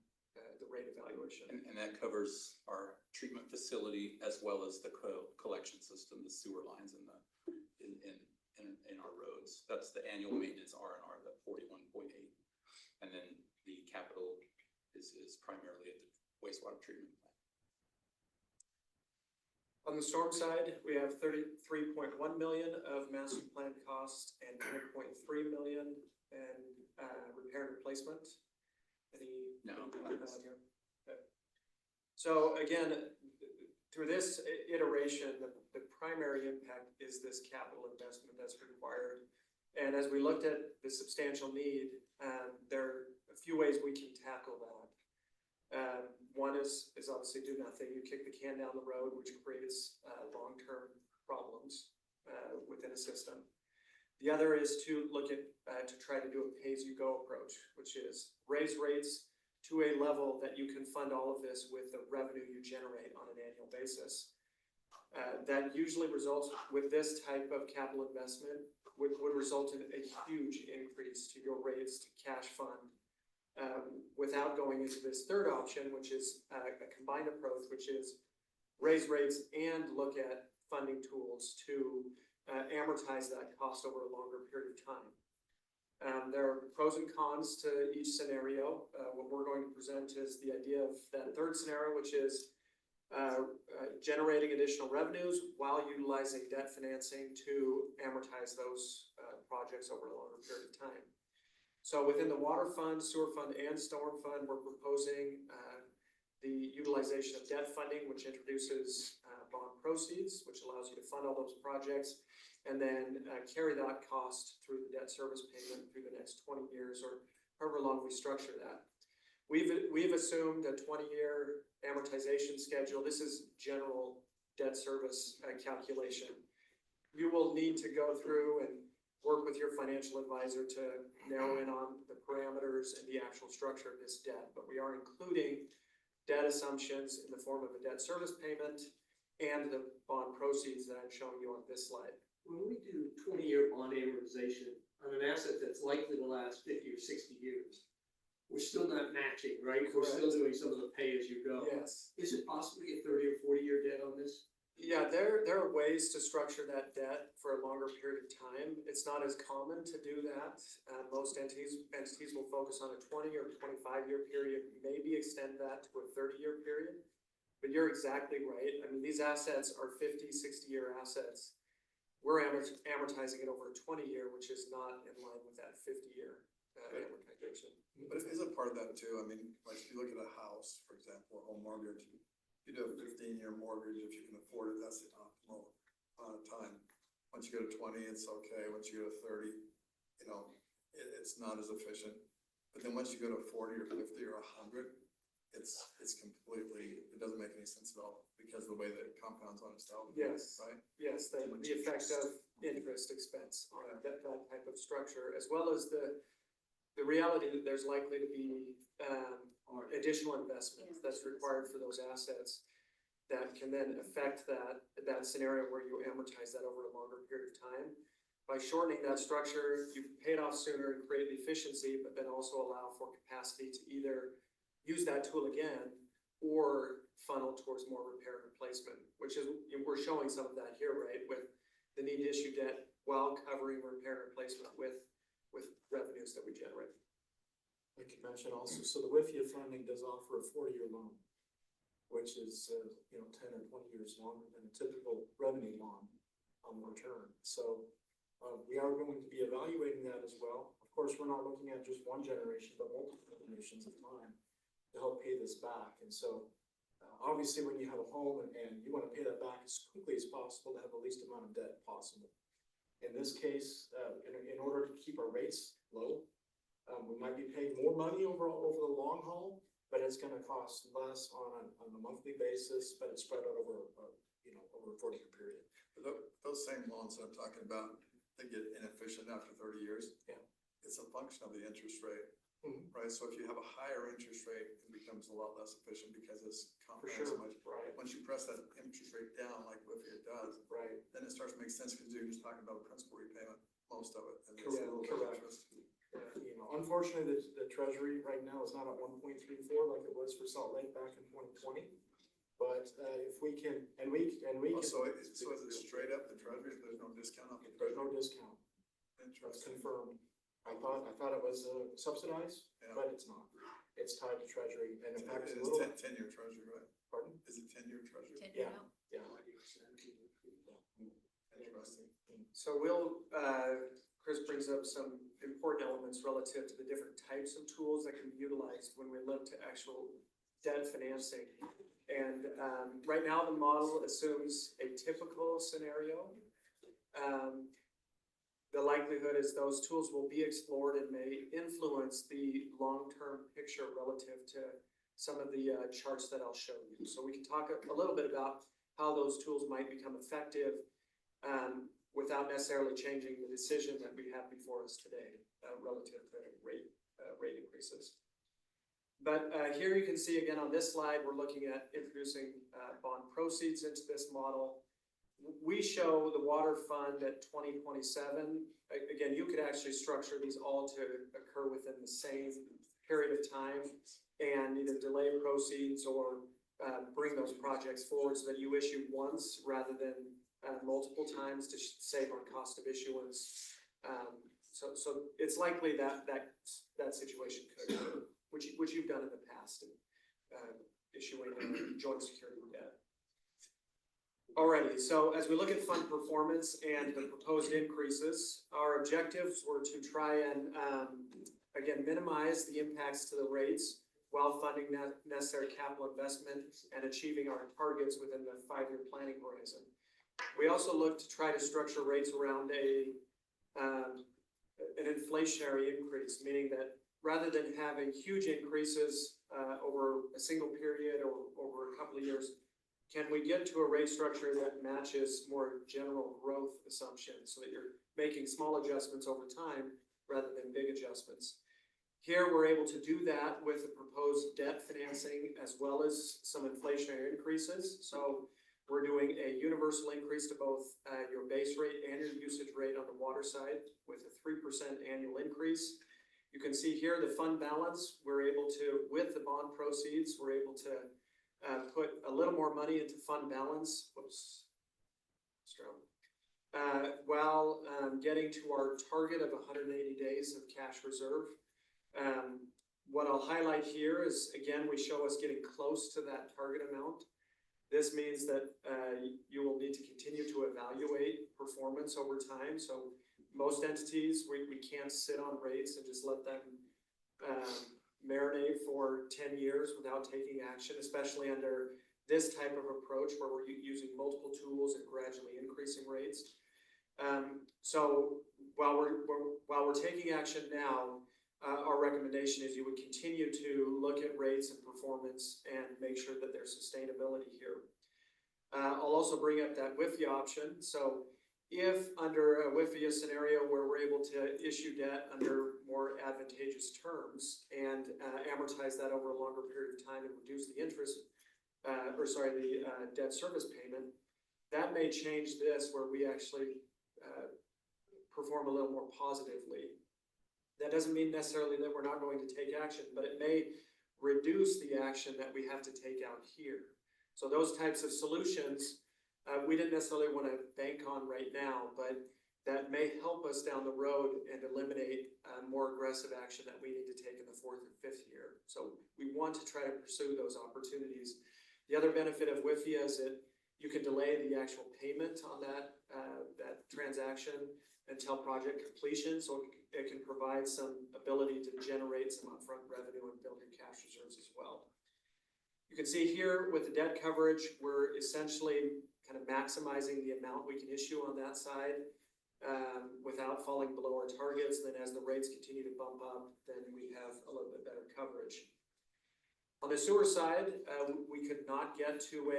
rate evaluation. And that covers our treatment facility as well as the collection system, the sewer lines in our roads. That's the annual maintenance R&R, the 41.8. And then the capital is primarily at the wastewater treatment plant. On the storm side, we have 33.1 million of master plan cost and 9.3 million in repair and replacement. No. Okay. So again, through this iteration, the primary impact is this capital investment that's required. And as we looked at the substantial need, there are a few ways we can tackle that. One is obviously do nothing. You kick the can down the road, which creates long-term problems within a system. The other is to look at, to try to do a pay-as-you-go approach, which is raise rates to a level that you can fund all of this with the revenue you generate on an annual basis. That usually results with this type of capital investment would result in a huge increase to your rates to cash fund. Without going into this third option, which is a combined approach, which is raise rates and look at funding tools to amortize that cost over a longer period of time. There are pros and cons to each scenario. What we're going to present is the idea of that third scenario, which is generating additional revenues while utilizing debt financing to amortize those projects over a longer period of time. So within the water fund, sewer fund, and storm fund, we're proposing the utilization of debt funding, which introduces bond proceeds, which allows you to fund all those projects, and then carry that cost through the debt service payment through the next 20 years or however long we structure that. We've assumed a 20-year amortization schedule. This is general debt service calculation. You will need to go through and work with your financial advisor to narrow in on the parameters and the actual structure of this debt, but we are including debt assumptions in the form of a debt service payment and the bond proceeds that I'm showing you on this slide. When we do 20-year bond amortization on an asset that's likely to last 50 or 60 years, we're still not matching, right? We're still doing some of the pay as you go. Yes. Is it possible to get 30 or 40-year debt on this? Yeah, there are ways to structure that debt for a longer period of time. It's not as common to do that. Most entities will focus on a 20 or 25-year period, maybe extend that to a 30-year period. But you're exactly right. I mean, these assets are 50, 60-year assets. We're amortizing it over a 20-year, which is not in line with that 50-year amortization. But isn't part of that too, I mean, like if you look at a house, for example, a home mortgage, you do a 15-year mortgage, if you can afford it, that's the optimal time. Once you go to 20, it's okay. Once you go to 30, you know, it's not as efficient. But then once you go to 40 or 50 or 100, it's completely, it doesn't make any sense at all because of the way that it compounds on itself. Yes. Right? Yes, the effect of interest expense on that type of structure, as well as the reality that there's likely to be additional investment that's required for those assets that can then affect that scenario where you amortize that over a longer period of time. By shortening that structure, you pay it off sooner and create the efficiency, but then also allow for capacity to either use that tool again or funnel towards more repair and replacement, which is, we're showing some of that here, right? With the need to issue debt while covering repair and replacement with revenues that we generate. I can mention also, so the WIFIA funding does offer a 4-year loan, which is, 10 or 20 years longer than a typical revenue loan on return. So, we are going to be evaluating that as well. Of course, we're not looking at just one generation, but multiple generations of time to help pay this back. And so, obviously, when you have a home and you want to pay that back as quickly as possible to have the least amount of debt possible. In this case, in order to keep our rates low, we might be paying more money over the long haul, but it's gonna cost less on a monthly basis, but it's spread out over a 4-year period. Those same loans that I'm talking about, they get inefficient after 30 years. Yeah. It's a function of the interest rate, Mhm. right? So if you have a higher interest rate, it becomes a lot less efficient because it's For compounded so sure, much. right, Once you press that interest rate down, like WIFIA does, right. then it starts to make sense because you're just talking about principal repayment, most of it. And there's a Correct, little bit of correct. interest. Unfortunately, the treasury right now is not at 1.34 like it was for Salt Lake back in 2020. But, if we can, and we Oh, can. so is it straight up the treasury? There's no discount on the There's treasury? no discount. That's Interesting. confirmed. I thought it was subsidized, Yeah. but it's not. It's tied to treasury, and in fact, It it's a is little. 10-year treasury, right? Pardon? Is it 10-year treasury? 10-year Yeah. note. Yeah. Interesting. So Chris brings up some important elements relative to the different types of tools that can be utilized when we look to actual debt financing. And, right now, the model assumes a typical scenario. The likelihood is those tools will be explored and may influence the long-term picture relative to some of the charts that I'll show you. So we can talk a little bit about how those tools might become effective without necessarily changing the decision that we have before us today relative to rate increases. But here you can see again on this slide, we're looking at introducing bond proceeds into this model. We show the water fund at 2027. Again, you could actually structure these all to occur within the same period of time and either delay proceeds or bring those projects forward so that you issue once rather than multiple times to save on cost of issuance. So it's likely that situation could occur, which you've done in the past, issuing joint security debt. Alrighty, so as we look at fund performance and the proposed increases, our objectives were to try and, again, minimize the impacts to the rates while funding necessary capital investment and achieving our targets within the 5-year planning horizon. We also looked to try to structure rates around an inflationary increase, meaning that rather than having huge increases over a single period or over a couple of years, can we get to a rate structure that matches more general growth assumptions so that you're making small adjustments over time rather than big adjustments? Here, we're able to do that with the proposed debt financing as well as some inflationary increases. So we're doing a universal increase to both your base rate and your usage rate on the water side with a 3% annual increase. You can see here the fund balance, we're able to, with the bond proceeds, we're able to put a little more money into fund balance, while getting to our target of 180 days of cash reserve. What I'll highlight here is, again, we show us getting close to that target amount. This means that you will need to continue to evaluate performance over time. So most entities, we can't sit on rates and just let them marinate for 10 years without taking action, especially under this type of approach where we're using multiple tools and gradually increasing rates. So while we're taking action now, our recommendation is you would continue to look at rates and performance and make sure that there's sustainability here. I'll also bring up that WIFIA option. So if under a WIFIA scenario where we're able to issue debt under more advantageous terms and amortize that over a longer period of time and reduce the interest, the debt service payment, that may change this where we actually perform a little more positively. That doesn't mean necessarily that we're not going to take action, but it may reduce the action that we have to take out here. So those types of solutions we didn't necessarily want to bank on right now, but that may help us down the road and eliminate more aggressive action that we need to take in the 4th or 5th year. So we want to try to pursue those opportunities. The other benefit of WIFIA is that you can delay the actual payment on that transaction until project completion, so it can provide some ability to generate some upfront revenue and build your cash reserves as well. You can see here with the debt coverage, we're essentially kind of maximizing the amount we can issue on that side without falling below our targets. And then as the rates continue to bump up, then we have a little bit better coverage. On the sewer side, we could not get to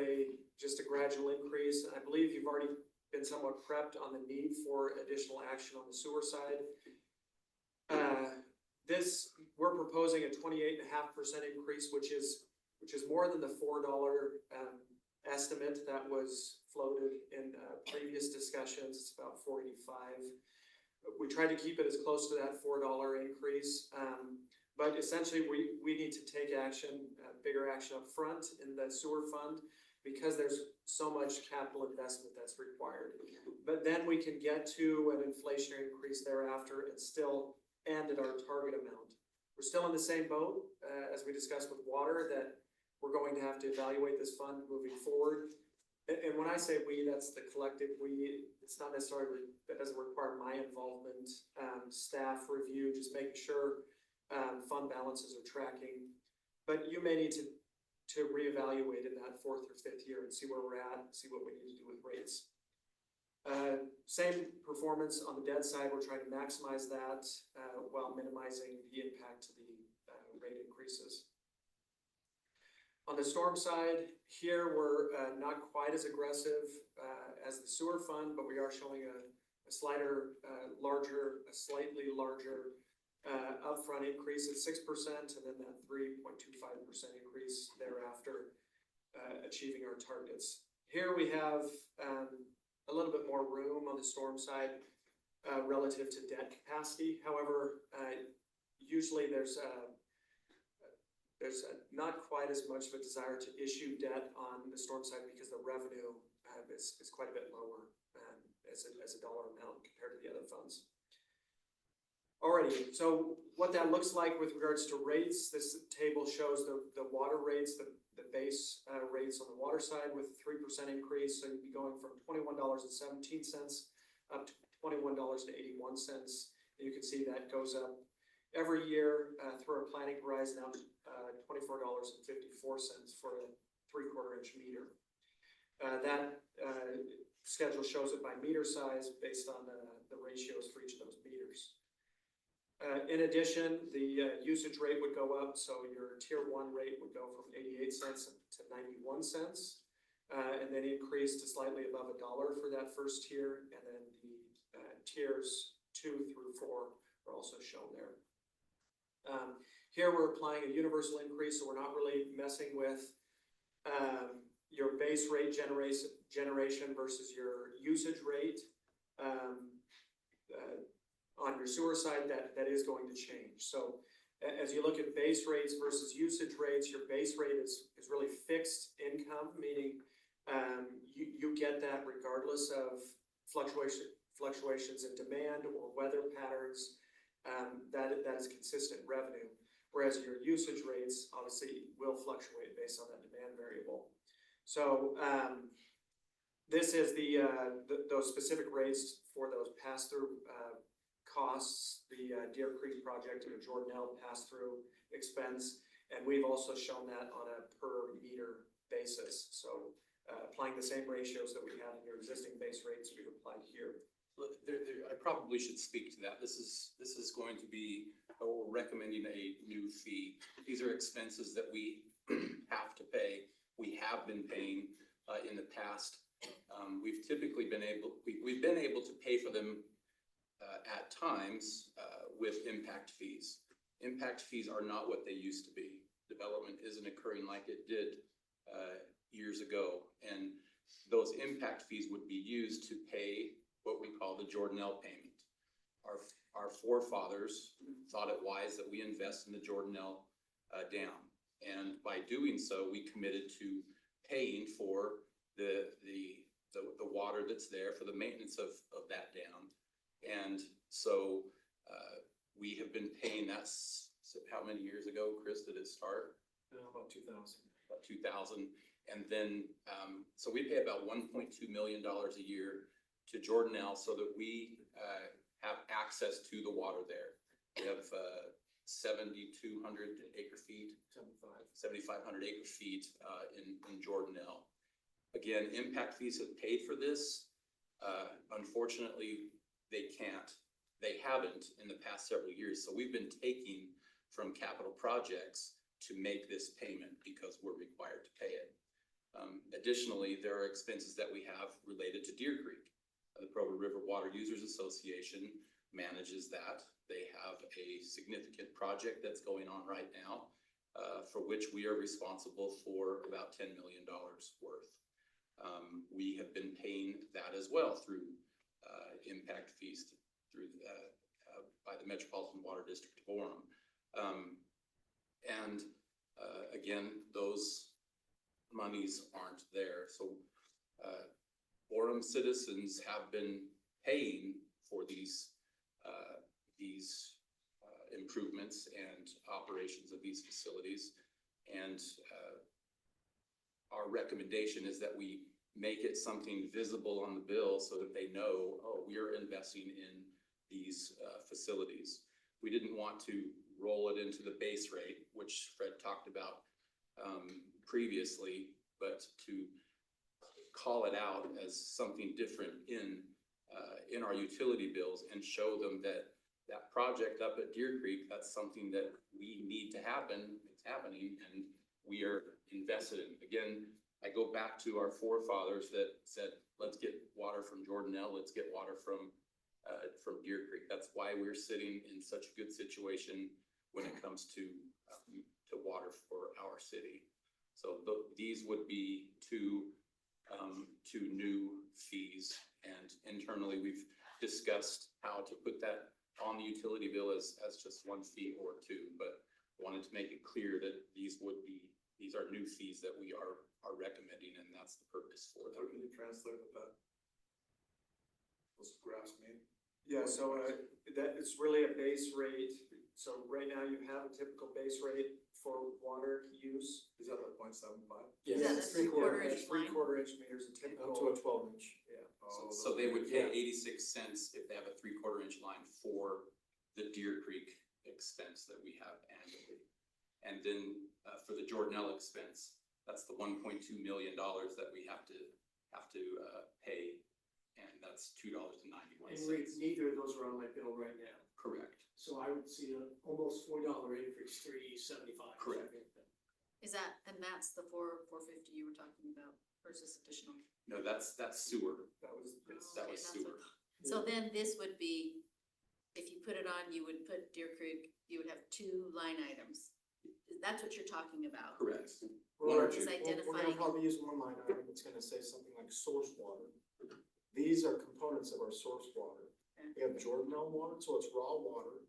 just a gradual increase. I believe you've already been somewhat prepped on the need for additional action on the sewer side. We're proposing a 28.5% increase, which is more than the $4 estimate that was floated in previous discussions. It's about $4.85. We tried to keep it as close to that $4 increase. But essentially, we need to take action, bigger action up front in the sewer fund because there's so much capital investment that's required. But then we can get to an inflationary increase thereafter and still end at our target amount. We're still in the same boat as we discussed with water, that we're going to have to evaluate this fund moving forward. And when I say we, that's the collective we. It's not necessarily, that doesn't require my involvement, staff review, just making sure fund balances are tracking. But you may need to reevaluate in that 4th or 5th year and see where we're at, see what we need to do with rates. Same performance on the debt side. We're trying to maximize that while minimizing the impact to the rate increases. On the storm side, here we're not quite as aggressive as the sewer fund, but we are showing a slightly larger upfront increase at 6%, and then that 3.25% increase thereafter, achieving our targets. Here we have a little bit more room on the storm side relative to debt capacity. However, usually there's not quite as much of a desire to issue debt on the storm side because the revenue is quite a bit lower as a dollar amount compared to the other funds. Alrighty, so what that looks like with regards to rates, this table shows the water rates, the base rates on the water side with a 3% increase. So you'd be going from $21.17 up to $21.81. And you can see that goes up every year through our planning horizon out to $24.54 for a 3/4 inch meter. That schedule shows it by meter size based on the ratios for each of those meters. In addition, the usage rate would go up, so your tier 1 rate would go from 88 cents to 91 cents, and then increase to slightly above $1 for that first tier, and then the tiers 2 through 4 are also shown there. Here we're applying a universal increase, so we're not really messing with your base rate generation versus your usage rate. On your sewer side, that is going to change. So as you look at base rates versus usage rates, your base rate is really fixed income, meaning you get that regardless of fluctuations in demand or weather patterns. That is consistent revenue. Whereas your usage rates obviously will fluctuate based on that demand variable. So this is those specific rates for those pass-through costs, the Deer Creek project and the Jordanelle pass-through expense, and we've also shown that on a per meter basis. So applying the same ratios that we have in your existing base rates, we've applied here. I probably should speak to that. This is going to be, we're recommending a new fee. These are expenses that we have to pay. We have been paying in the past. We've typically been able to pay for them at times with impact fees. Impact fees are not what they used to be. Development isn't occurring like it did years ago, and those impact fees would be used to pay what we call the Jordanelle payment. Our forefathers thought it wise that we invest in the Jordanelle dam, and by doing so, we committed to paying for the the water that's there for the maintenance of that dam. And so, we have been paying that, so how many years ago, Chris, did it start? About 2,000. About 2,000. And then, so we pay about $1.2 million a year to Jordanelle so that we have access to the water there. We have 7,200 acre feet, 7,500 acre feet in Jordanelle. Again, impact fees have paid for this. Unfortunately, they haven't in the past several years. So we've been taking from capital projects to make this payment because we're required to pay it. Additionally, there are expenses that we have related to Deer Creek. The Provo River Water Users Association manages that. They have a significant project that's going on right now, for which we are responsible for about $10 million worth. We have been paying that as well through impact fees through by the Metropolitan Water District of Orem. And again, those monies aren't there. So Orem citizens have been paying for these improvements and operations of these facilities. And our recommendation is that we make it something visible on the bill so that they know, oh, we are investing in these facilities. We didn't want to roll it into the base rate, which Fred talked about previously, but to call it out as something different in our utility bills and show them that that project up at Deer Creek, that's something that we need to happen. It's happening and we are invested in. Again, I go back to our forefathers that said, let's get water from Jordanelle, let's get water from Deer Creek. That's why we're sitting in such a good situation when it comes to water for our city. So these would be two new fees, and internally we've discussed how to put that on the utility bill as just one fee or two, but wanted to make it clear that these are new fees that we are recommending, and that's the purpose for How them. can you translate what that? Those graphs mean? Yeah, so that it's really a base rate. So right now you have a typical base rate for water use. Is that like 0.75? Is that a 3/4 inch line? 3/4 inch meters, a typical. Up to a 12-inch. Yeah. So they would pay Yeah. 86 cents if they have a 3/4 inch line for the Deer Creek expense that we have annually. And then for the Jordanelle expense, that's the $1.2 million that we have to pay, and that's $2.91. And neither of those are on my bill right now. Correct. So I would see an almost $4 increase, $3.75. Correct. Is that, and that's the 450 you were talking about versus additional? No, that's sewer. That was, Okay, That was that's sewer. So then this would be, if you put it on, you would put Deer Creek, you would have two line items. That's what you're talking about. Correct. One or Is two. We're identifying- gonna probably use one line item. It's gonna say something like source water. These are components of our source water. Okay. We have Jordanelle water, so it's raw water,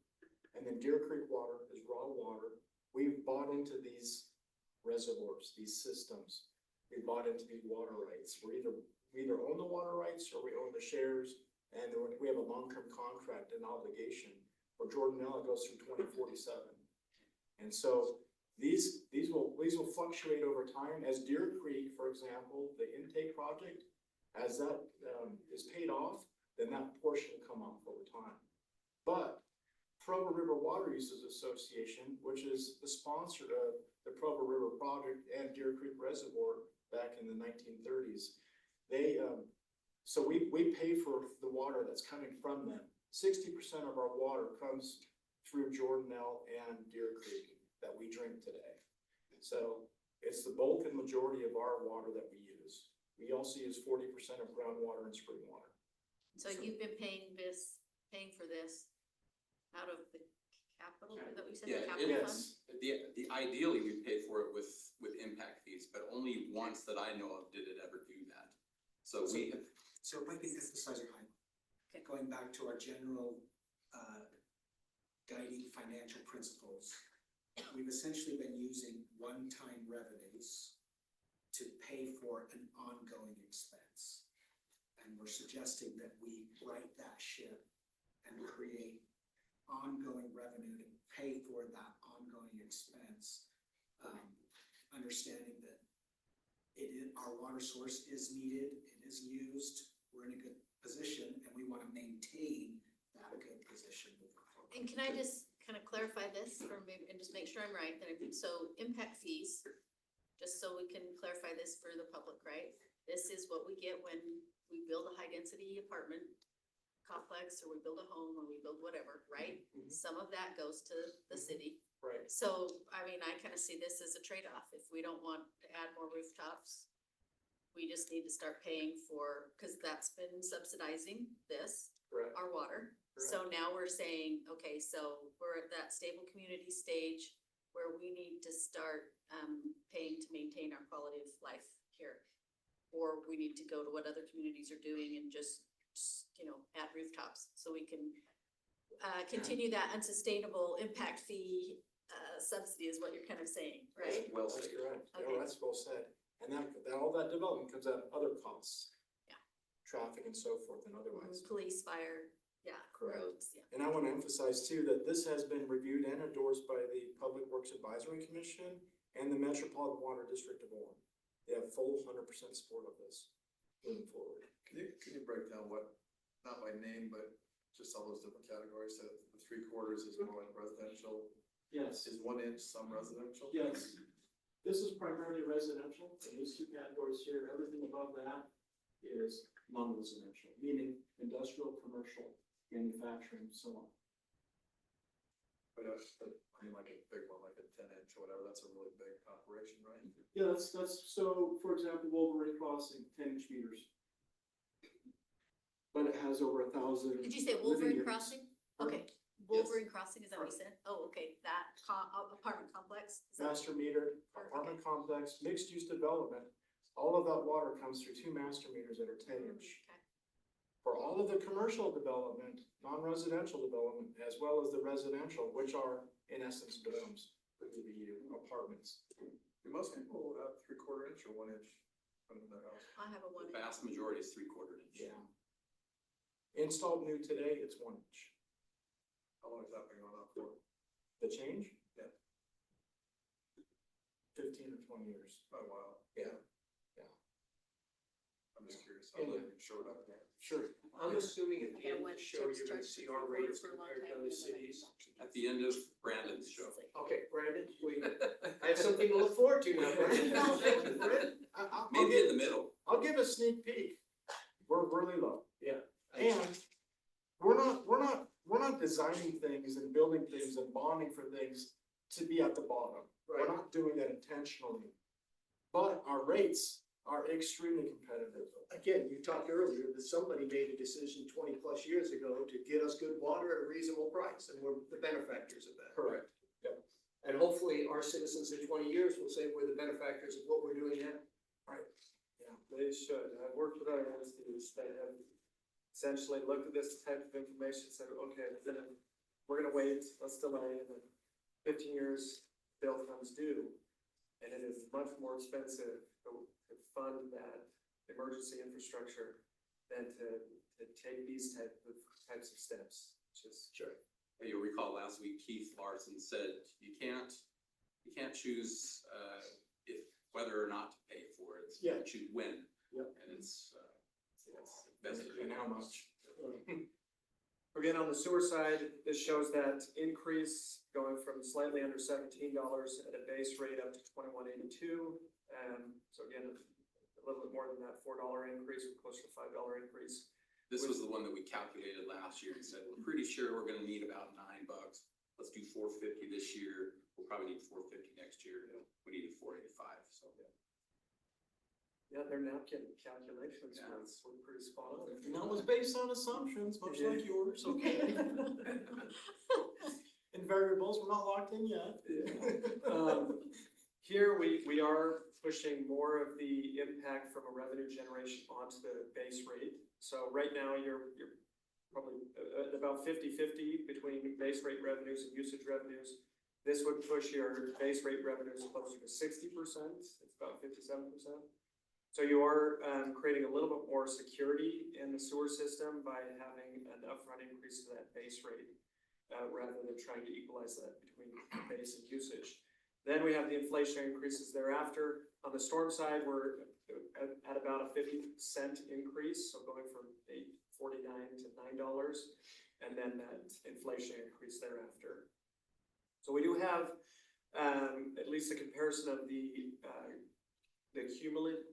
and then Deer Creek water is raw water. We've bought into these reservoirs, these systems. We bought into these water rights. We either own the water rights or we own the shares, and then we have a long-term contract and obligation. For Jordanelle, it goes through 2047. And so these will fluctuate over time. As Deer Creek, for example, the intake project, as that is paid off, then that portion will come off over time. But Provo River Water Users Association, which is the sponsor of the Provo River project and Deer Creek Reservoir back in the 1930s, so we pay for the water that's coming from them. 60% of our water comes through Jordanelle and Deer Creek that we drink today. So it's the bulk and majority of our water that we use. We also use 40% of groundwater and spring water. So you've been paying for this out of the capital, that we said, the Yeah, capital fund? the ideally we pay for it with impact fees, but only once that I know of did it ever do that. So we have. So if I can emphasize your point, Okay. going back to our general guiding financial principles, we've essentially been using one-time revenues to pay for an ongoing expense. And we're suggesting that we right that ship and create ongoing revenue to pay for that ongoing expense. Understanding that our water source is needed, it is used, we're in a good position, and we wanna maintain that good position. And can I just kind of clarify this, or maybe, and just make sure I'm right, so impact fees, just so we can clarify this for the public, right? This is what we get when we build a high-density apartment complex, or we build a home, or we build whatever, right? Mhm. Some of that goes to the city. Right. So, I mean, I kind of see this as a trade-off. If we don't want to add more rooftops, we just need to start paying for, because that's been subsidizing this, Correct. our water. So now we're saying, okay, so we're at that stable community stage where we need to start paying to maintain our quality of life here. Or we need to go to what other communities are doing and just, add rooftops, so we can continue that unsustainable impact fee subsidy is what you're kind of saying, right? Well That's stated. correct. Okay. Yeah, that's well said. And that all that development comes out of other costs. Yeah. Traffic and so forth and otherwise. Police, fire, yeah, Correct. roads, yeah. And I want to emphasize too, that this has been reviewed and endorsed by the Public Works Advisory Commission and the Metropolitan Water District of Orem. They have full 100% support of this moving forward. Can you break down what, not by name, but just all those different categories, so the 3/4 is more like residential, Yes, is 1 inch some residential? yes. This is primarily residential, and these two categories here, everything above that is non-residential, meaning industrial, commercial, manufacturing, so on. But I mean, like a big one, like a 10 inch or whatever, that's a really big operation, right? Yeah, that's, so, for example, Wolverine Crossing, 10-inch meters. But it has over 1,000. Did you say living Wolverine units. Crossing? Okay, Wolverine Crossing, is that what you said? Oh, okay, that apartment complex? Is that- Master metered apartment complex, mixed use development, all of that water comes through 2 master meters that are 10 inch. Okay. For all of the commercial development, non-residential development, as well as the residential, which are in essence dorms, for the apartments. Do most people have 3/4 inch or 1 inch under their house? I have a one. The vast majority is 3/4 inch. Yeah. Installed new today, it's 1 inch. How long has that been going on for? The change? Yeah. 15 or 20 years. Oh, wow. Yeah. Yeah. I'm just curious. How long it showed up there? Sure. I'm assuming at the Yeah, end when of the show, chips you're gonna charge see 3/4 our rates for a long compared to time, other and then I- cities. At the end of Brandon's show. It's like- Okay, Brandon, I have something to look forward to now, Brandon. No, thank you, Fred. I'll Maybe give- in the middle. I'll give a sneak peek. We're really low. Yeah. And we're not designing things and building things and bonding for things to be at the bottom. We're not doing that intentionally. But our rates are extremely competitive. Again, you talked earlier that somebody made a decision 20+ years ago to get us good water at a reasonable price, and we're the benefactors of that. Correct. Yep. And hopefully, our citizens in 20 years will say we're the benefactors of what we're doing now. Yeah, they should. I've worked with other entities that have essentially looked at this type of information, said, okay, then we're gonna wait, let's delay, and then 15 years, bill comes due. And it is much more expensive to fund that emergency infrastructure than to take these types of steps, which is. Sure. You'll recall last week Keith Larson said, you can't choose, if, whether or not to pay for it. Yeah. You choose when. Yep. And it's best. And how much? Again, on the sewer side, this shows that increase going from slightly under $17 at a base rate up to $21.82. So again, a little bit more than that $4 increase, or close to $5 increase. This was the one that we calculated last year and said, we're pretty sure we're gonna need about $9. Let's do $4.50 this year. We'll probably need $4.50 next year. We needed $4.85, so. Yeah, their napkin calculations Yeah. were pretty spot on. And that was based on assumptions, much like yours, okay? And variables, we're not locked in yet. Here, we are pushing more of the impact from a revenue generation onto the base rate. So right now, you're probably at about 50-50 between base rate revenues and usage revenues. This would push your base rate revenues closer to 60%, it's about 57%. So you are, creating a little bit more security in the sewer system by having an upfront increase to that base rate, rather than trying to equalize that between base and usage. Then we have the inflation increases thereafter. On the storm side, we're at about a 50-cent increase, so going from $8.49 to $9, and then that inflation increase thereafter. So we do have, at least a comparison of the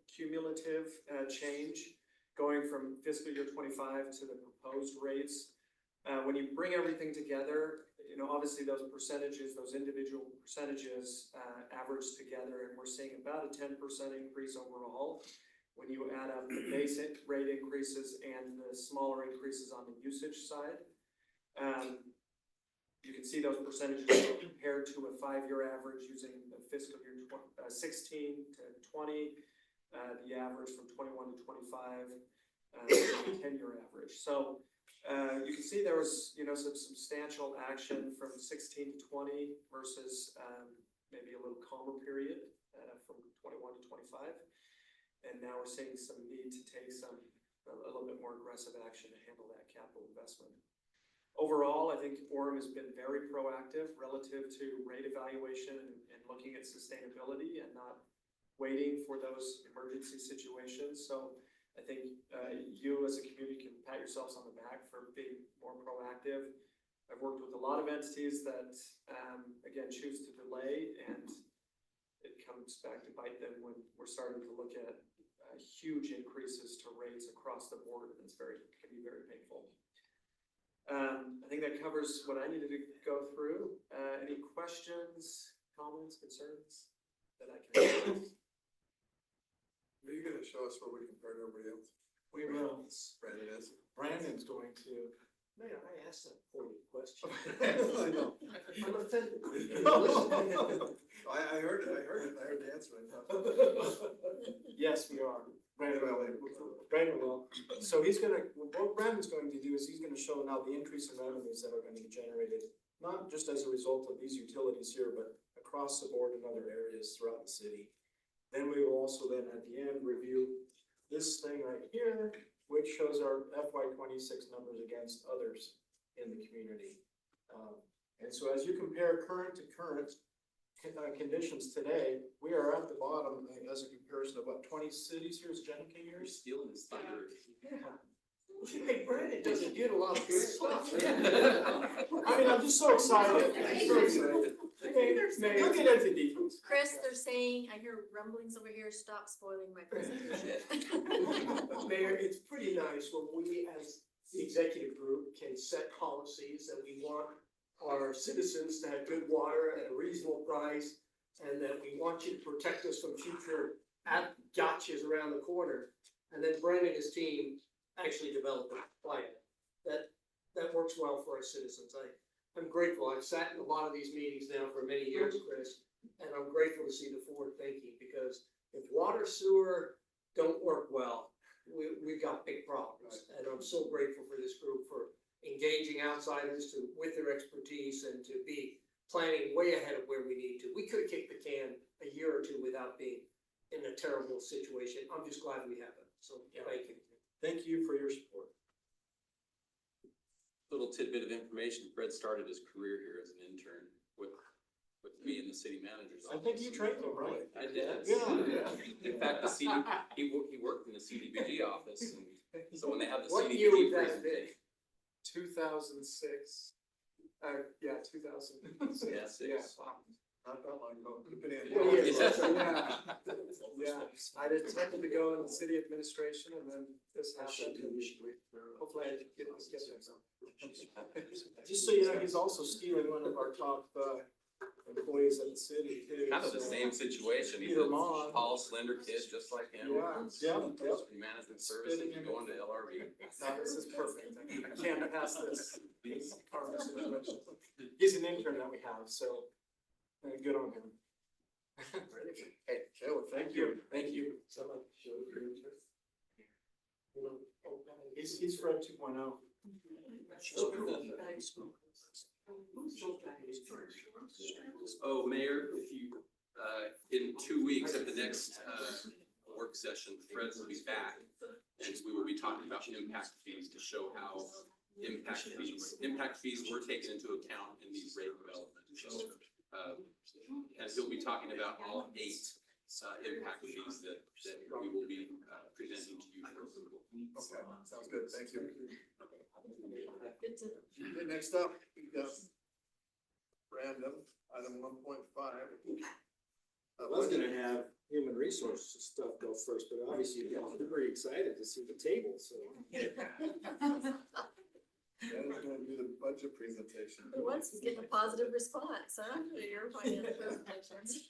cumulative change going from fiscal year 25 to the proposed rates. When you bring everything together, you know, obviously those percentages, those individual percentages average together, and we're seeing about a 10% increase overall. When you add up the basic rate increases and the smaller increases on the usage side, you can see those percentages compared to a 5-year average using the fiscal year 16 to 20, the average from 21 to 25, the 10-year average. So you can see there was, you know, some substantial action from 16 to 20 versus maybe a little calmer period from 21 to 25. And now we're seeing some need to take a little bit more aggressive action to handle that capital investment. Overall, I think Orem has been very proactive relative to rate evaluation and looking at sustainability and not waiting for those emergency situations. So I think you as a community can pat yourselves on the back for being more proactive. I've worked with a lot of entities that, again, choose to delay, and it comes back to bite them when we're starting to look at huge increases to rates across the board, and it's can be very painful. I think that covers what I needed to go through. Any questions, comments, concerns that I can address? Are you gonna show us where we compare to everybody else? We will. Brandon is. Brandon's going to. Man, I asked that poor question. I know. I'm offended. I heard it, I heard the answer. Yes, we are. Brandon will. So what Brandon's going to do is he's gonna show now the increase in revenues that are gonna be generated, not just as a result of these utilities here, but across the board in other areas throughout the city. Then we will also then at the end review this thing right here, which shows our FY 26 numbers against others in the community. And so as you compare current to current conditions today, we are at the bottom as a comparison of what, 20 cities here, is Jen came here? You're stealing his thunder. Hey, Brandon doesn't get a lot of good stuff. I mean, I'm just so excited. I'm so excited. Okay, you'll get into details. Chris, they're saying, I hear rumblings over here, stop spoiling my presentation. Mayor, it's pretty nice when we, as the executive group, can set policies that we want our citizens to have good water at a reasonable price, and that we want you to protect us from future gotchas around the corner. And then Brandon and his team actually develop a plan that works well for our citizens. I'm grateful. I've sat in a lot of these meetings now for many years, Chris, and I'm grateful to see the forward thinking, because if water, sewer don't work well, we've got big problems. And I'm so grateful for this group for engaging outsiders with their expertise and to be planning way ahead of where we need to. We could have kicked the can a year or two without being in a terrible situation. I'm just glad we have it. So thank you. Thank you for your support. Little tidbit of information, Fred started his career here as an intern with me in the city manager's office. I think you trained him, right? I did. Yeah. In fact, he worked in the CDBG office, and so when they have the What year was CDBG that? presentation. 2006. Yeah, 2006. Yeah, six. Wow. Not that long ago. Could've been in. Yeah, I attempted to go in the city administration, and then this happened. Hopefully I get there. Just so you know, he's also stealing one of our top employees at the city too. Kind of the so- same situation. He's Peter a Mon. tall, slender kid, just like him. Yeah. Management services, going to LRB. This is perfect. I can't pass this. He's an intern that we have, so good on him. Hey, well, Thank you. Thank you. He's Fred 2.0. Oh, Mayor, if you, in 2 weeks at the next, work work session, Fred will be back. And we will be talking about impact fees to show how impact fees were taken into account in these rate developments. So, and he'll be talking about all 8 impact fees that we will be presenting to you for approval. Okay, sounds good, thank you. Good to Okay, next up, we got random, item 1.5. I was gonna have human resources stuff go first, but obviously you're very excited to see the table, so. And we're gonna do the budget presentation. For once, he's getting a positive response, huh, to your finance presentations.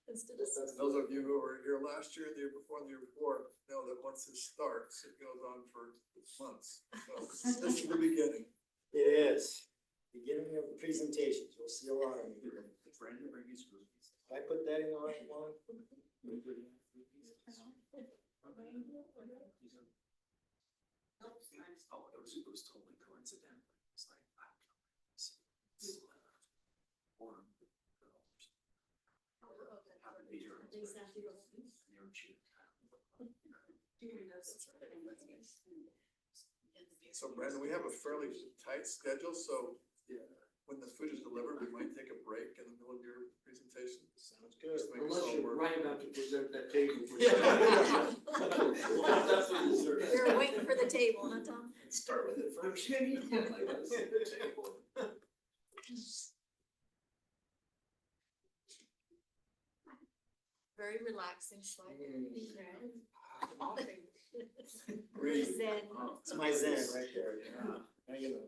Instead of. Those of you who were here last year, the year before, and the year before, know that once it starts, it goes on for months. So this is the beginning. It is, beginning of the presentations, we'll see a lot of them. Brandon, bring his groupies. I put that in the right one. Oh, it was totally coincidental. It's like, I don't know. Orem. So Brandon, we have a fairly tight schedule, so when the food is delivered, we might take a break in the middle of your presentation. Sounds good. Just make us Unless all you're work. right about to present that table. You're waiting for the table, huh, Tom? Start with it first. Very relaxing, slide. Breathe. Zen. It's my zen right there. Now you know.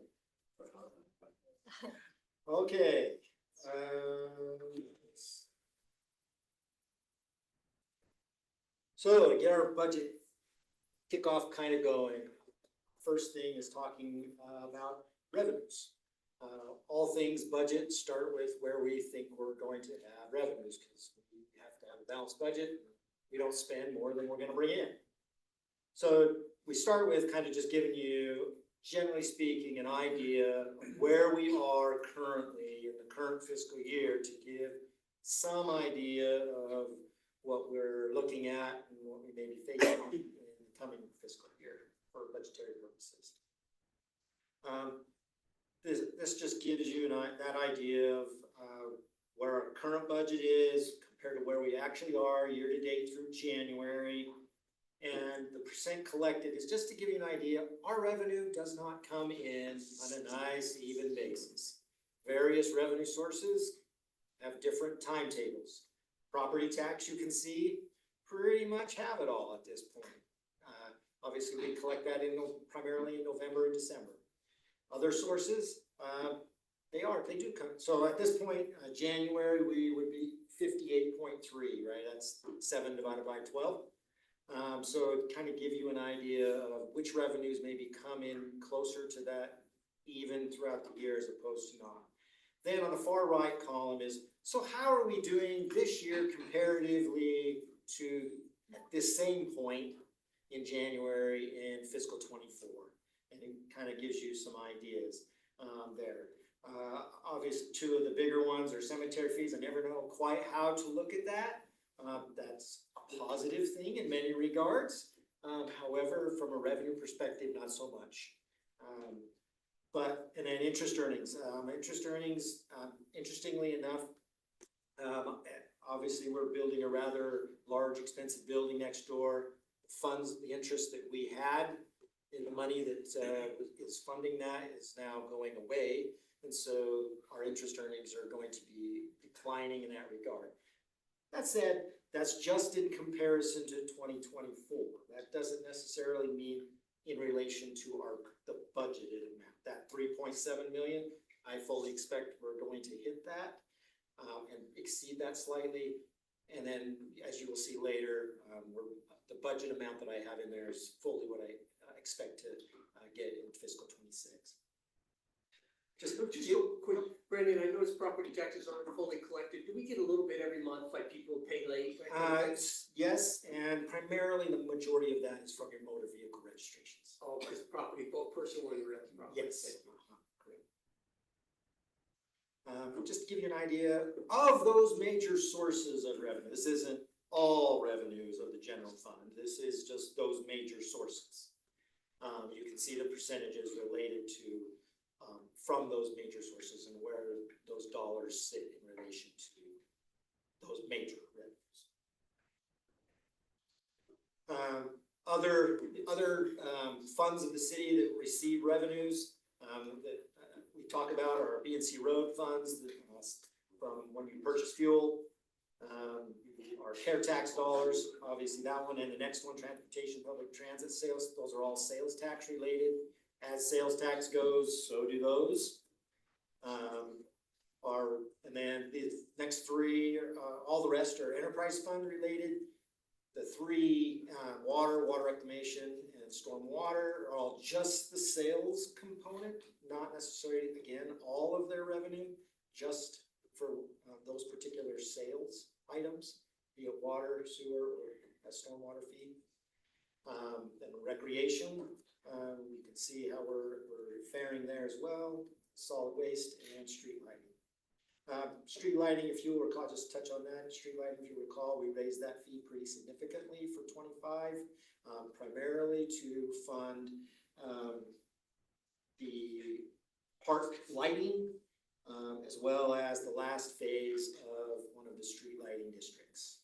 Okay. So to get our budget kickoff kind of going, first thing is talking about revenues. All things budget start with where we think we're going to have revenues, because we have to have a balanced budget. We don't spend more than we're gonna bring in. So we start with kind of just giving you, generally speaking, an idea of where we are currently in the current fiscal year, to give some idea of what we're looking at and what we may be facing in the coming fiscal year for budgetary purposes. This just gives you that idea of where our current budget is compared to where we actually are year to date through January. And the percent collected is just to give you an idea, our revenue does not come in on a nice even basis. Various revenue sources have different timetables. Property tax, you can see, pretty much have it all at this point. Obviously, we collect that primarily in November and December. Other sources, they do come. So at this point, January, we would be 58.3, right? That's 7 divided by 12. So it kind of give you an idea of which revenues maybe come in closer to that even throughout the year as opposed to not. Then on the far right column is, so how are we doing this year comparatively to at this same point in January in fiscal 24? And it kind of gives you some ideas there. Obviously, 2 of the bigger ones are cemetery fees. I never know quite how to look at that. That's a positive thing in many regards. However, from a revenue perspective, not so much. And then interest earnings. Interestingly enough, obviously we're building a rather large, expensive building next door. Funds, the interest that we had in the money that is funding that is now going away. And so our interest earnings are going to be declining in that regard. That said, that's just in comparison to 2024. That doesn't necessarily mean in relation to the budgeted amount. That 3.7 million, I fully expect we're going to hit that and exceed that slightly. And then, as you will see later, the budget amount that I have in there is fully what I expect to get in fiscal 26. Just real quick, Brandon, I noticed property taxes aren't fully collected. Do we get a little bit every month, like people pay late? Yes, and primarily the majority of that is from your motor vehicle registrations. Oh, because property, both personal or your property. Yes. Correct. Just to give you an idea of those major sources of revenue, this isn't all revenues of the general fund. This is just those major sources. You can see the percentages related to, from those major sources and where those dollars sit in relation to those major revenues. Other funds of the city that receive revenues, that we talk about are B&C road funds, that, from when you purchase fuel, our care tax dollars, obviously that one, and the next one, transportation, public transit sales, those are all sales tax related. As sales tax goes, so do those. And then the next three, all the rest are enterprise fund related. The three, water reclamation, and stormwater are all just the sales component, not necessarily, again, all of their revenue, just for those particular sales items, be it water, sewer, or a stormwater fee. And recreation, you can see how we're faring there as well, solid waste and street lighting. Street lighting, if you recall, just touch on that, street lighting, if you recall, we raised that fee pretty significantly for 25, primarily to fund the park lighting, as well as the last phase of one of the street lighting districts.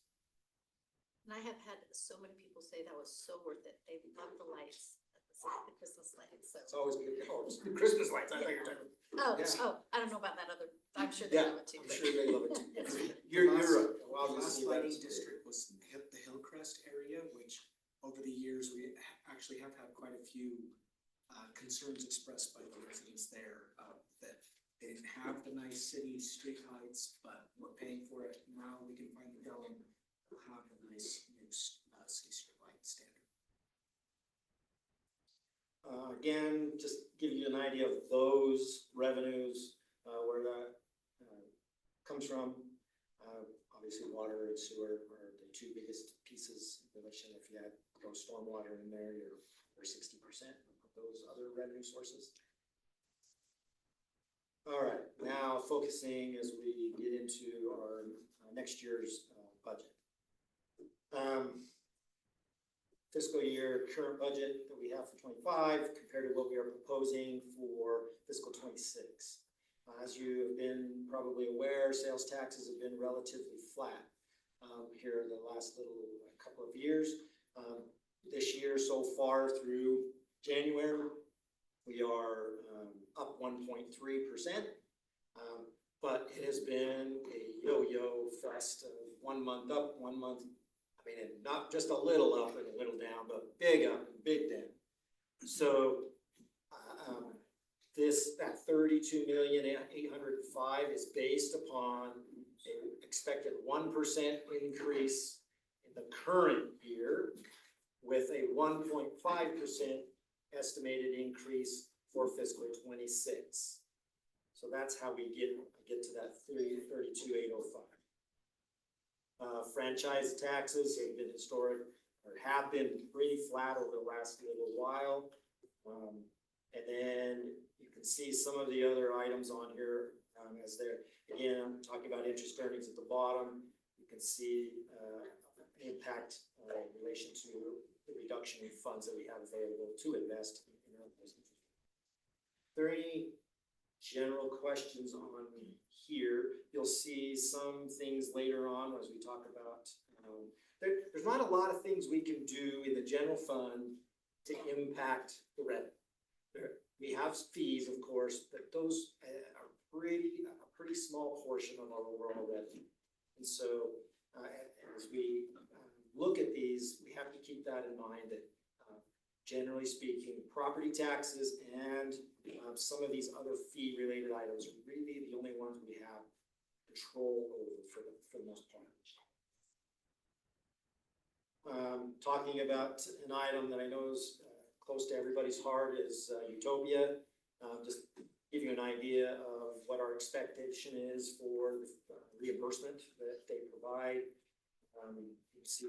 And I have had so many people say that was so worth it. They love the lights, the Christmas lights, so. It's always good, oh, it's the Christmas lights, I think you're talking. Oh, Yeah. I don't know about that other, I'm sure they Yeah, love it too. I'm but- sure they love it too. You're right. Well, The last obviously lighting that's- district was the Hillcrest area, which over the years, we actually have had quite a few concerns expressed by the residents there, that they didn't have the nice city streetlights, but we're paying for it. Now we can finally go and have a nice new city streetlight standard. Again, just give you an idea of those revenues, where that comes from. Obviously, water and sewer are the two biggest pieces in relation. If you had throw stormwater in there, you're 60% of those other revenue sources. All right, now focusing as we get into our next year's budget. Fiscal year current budget that we have for 25 compared to what we are proposing for fiscal 26. As you have been probably aware, sales taxes have been relatively flat here the last couple of years. This year so far through January, we are up 1.3%, but it has been a yo-yo fest of 1 month up, 1 month. I mean, and not just a little up and a little down, but big up and big down. So that 32,805,000 is based upon an expected 1% increase in the current year, with a 1.5% estimated increase for fiscal 26. So that's how we get to that 32,805. Franchise taxes have been historic, or have been pretty flat over the last little while. And then you can see some of the other items on here, as they're, again, I'm talking about interest earnings at the bottom. You can see impact in relation to the reduction in funds that we have available to invest in our business. Are there any general questions on here? You'll see some things later on as we talk about, there's not a lot of things we can do in the general fund to impact the revenue. We have fees, of course, but those are a pretty small portion of our overall revenue. And so as we look at these, we have to keep that in mind that generally speaking, property taxes and some of these other fee related items are really the only ones we have control over for the most part. Talking about an item that I know is close to everybody's heart is Utopia. Just give you an idea of what our expectation is for the reimbursement that they provide. You can see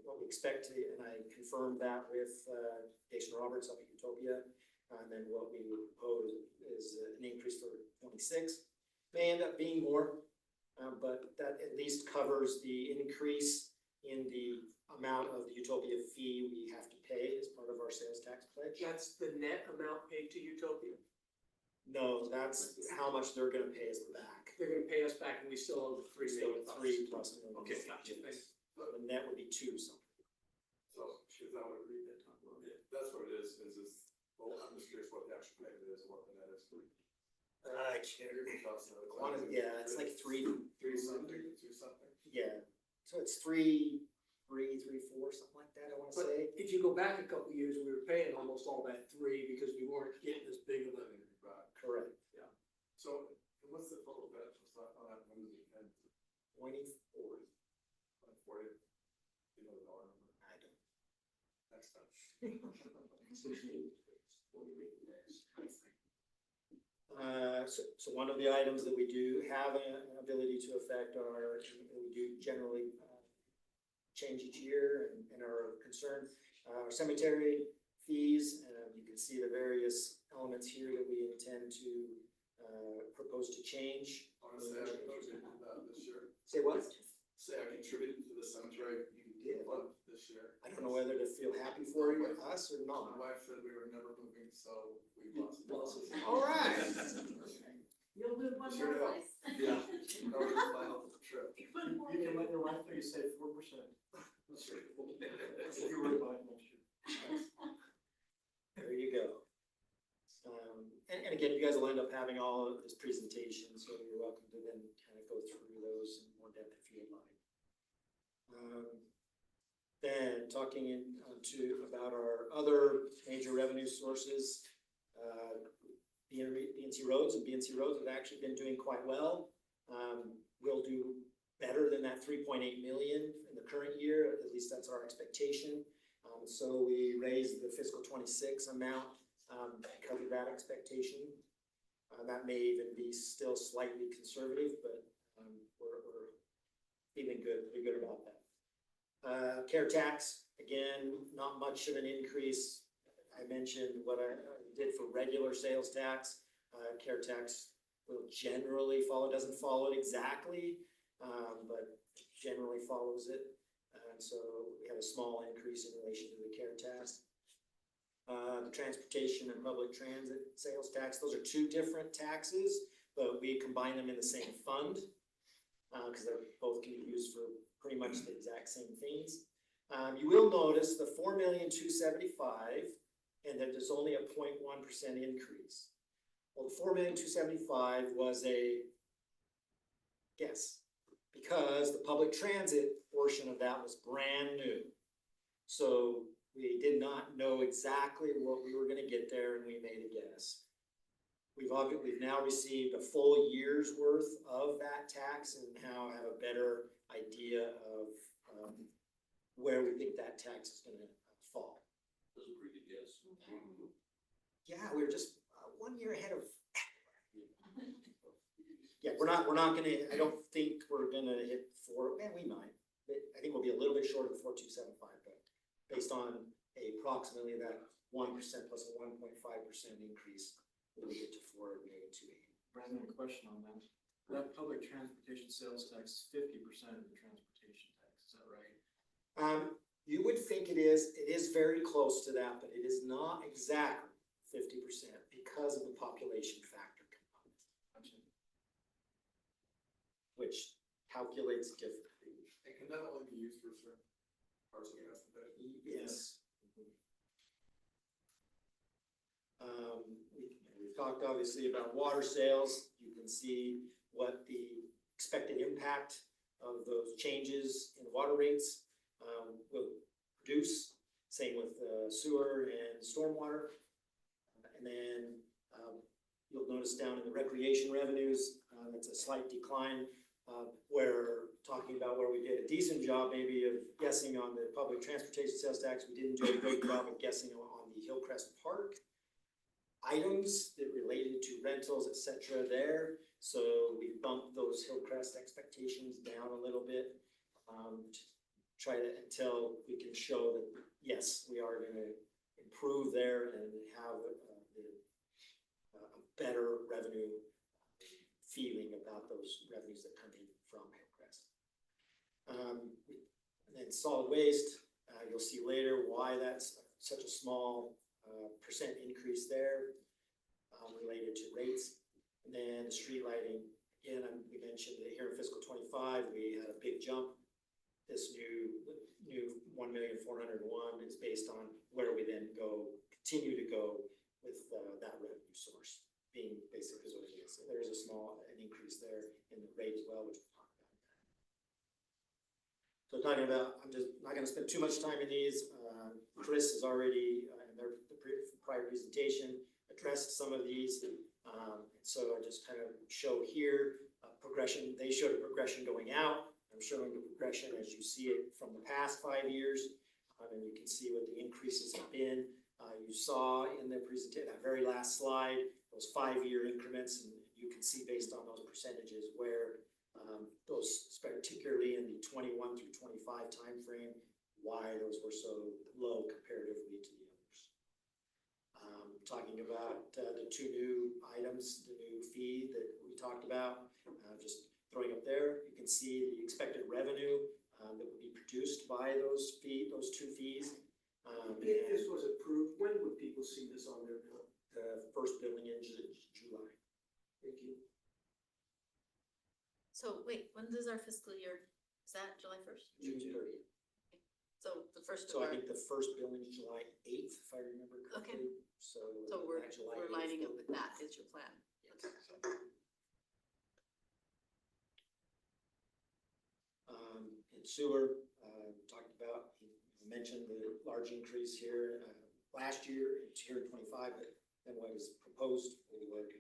what we expect to, and I confirmed that with Jason Roberts up at Utopia. And then what we would propose is an increase for 26. May end up being more, but that at least covers the increase in the amount of the Utopia fee we have to pay as part of our sales tax pledge. That's the net amount paid to Utopia. No, that's how much they're gonna pay us back. They're gonna pay us back and we still owe the $3 So million. 3 plus $1 million. Okay, gotcha, thanks. The net would be 2 something. So, should that would read that time? That's what it is well, I'm just curious what the actual payment is and what the net is. I can't. Yeah, it's like three something, two something. Yeah, so it's 3, 4, something like that, I wanna But say. if you go back a couple of years, we were paying almost all that 3 because we weren't getting as big of a. Correct. So, what's the total debt? It's not on that one, and 24. 40. You know the dollar number. I don't. Next time. So one of the items that we do have an ability to affect are, we do generally change each year and are concerned, our cemetery fees. You can see the various elements here that we intend to propose to change. I want to say I contributed to that this year. Say what? Say I contributed to the cemetery. You did. Fund this year. I don't know whether to feel happy for you, us or My not. wife said we were never moving, so we lost. All right. You'll move one Sure more will. place. Yeah. That was the final trip. One more You can let place. your wife know you saved 4%. If you were to buy it next year. There you go. And again, you guys will end up having all of this presentation, so you're welcome to then kind of go through those in more depth if you'd like. Then talking about our other major revenue sources, BNC Roads have actually been doing quite well. We'll do better than that 3.8 million in the current year, at least that's our expectation. So we raised the fiscal 26 amount to cover that expectation. That may even be still slightly conservative, but we're feeling pretty good about that. Care tax, again, not much of an increase. I mentioned what I did for regular sales tax. Care tax will generally follow, doesn't follow it exactly, but generally follows it. And so we have a small increase in relation to the care tax. The transportation and public transit sales tax, those are two different taxes, but we combine them in the same fund, because they're both can be used for pretty much the exact same things. You will notice the 4,275,000, and that there's only a 0.1% increase. Well, the 4,275,000 was a guess, because the public transit portion of that was brand new. So we did not know exactly what we were gonna get there, and we made a guess. We've now received a full year's worth of that tax and now have a better idea of where we think that tax is gonna fall. That's a pretty good guess. Yeah, we're just 1 year ahead of. Yeah, we're not gonna, I don't think we're gonna hit 4, we might. I think we'll be a little bit short of the 4,275, but based on approximately that 1% plus a 1.5% increase, we'll get to 4,280,000. Brandon, a question on that. That public transportation sales tax is 50% of the transportation tax, is that right? You would think it is very close to that, but it is not exactly 50% because of the population factor component, which calculates differently. And can that only be used for certain parts of the transportation? Yes. We've talked obviously about water sales. You can see what the expected impact of those changes in water rates will produce. Same with sewer and stormwater. And then you'll notice down in the recreation revenues, it's a slight decline. We're talking about where we did a decent job maybe of guessing on the public transportation sales tax. We didn't do a great job of guessing on the Hillcrest Park items that related to rentals, etc. there. So we bumped those Hillcrest expectations down a little bit to try to, until we can show that, yes, we are going to improve there and have a better revenue feeling about those revenues that come in from Hillcrest. And then and solid waste, you'll see later why that's such a small, percent increase there, related to rates. And then the street lighting, again, we mentioned that here in fiscal '25, we had a big jump. This new 1,401,000 is based on where we then continue to go with, that revenue source being basically what it is. So there's an increase there in the rate as well, which we'll talk about. So talking about, I'm just not gonna spend too much time in these. Chris has already, in the prior presentation, addressed some of these. So I just kind of show here a progression. They showed a progression going out. I'm showing the progression as you see it from the past 5 years. And you can see what the increases have been. You saw in the presentation, that very last slide, those 5-year increments, and you can see based on those percentages where those, particularly in the 21 through 25 timeframe, why those were so low comparatively to the others. Talking about the two new items, the new fee that we talked about, just throwing up there, you can see the expected revenue that would be produced by those two fees. If this was approved, when would people see this on their bill? The first billing in July. Thank you. So wait, when does our fiscal year, is that July 1st? June 30th. So the first So of I our, think the first billing is July 8th, if I remember correctly. So we're July 8th lining up bill. with that is your plan. Yes. In sewer, talked about, you mentioned the large increase here, last year, it's here in '25, but then what was proposed for the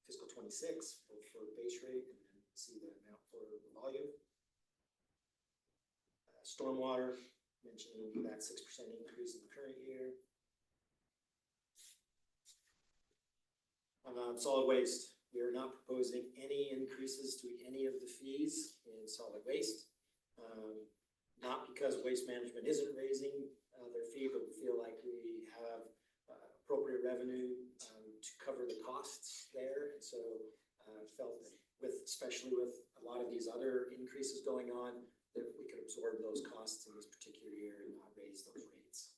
fiscal '26 for base rate, and then see the amount for the volume. Stormwater, mentioning that 6% increase in the current year. Solid waste, we are not proposing any increases to any of the fees in solid waste. Not because waste management isn't raising their fee, but we feel like we have appropriate revenue to cover the costs there. And so felt that especially with a lot of these other increases going on, that we could absorb those costs in this particular year and not raise those rates.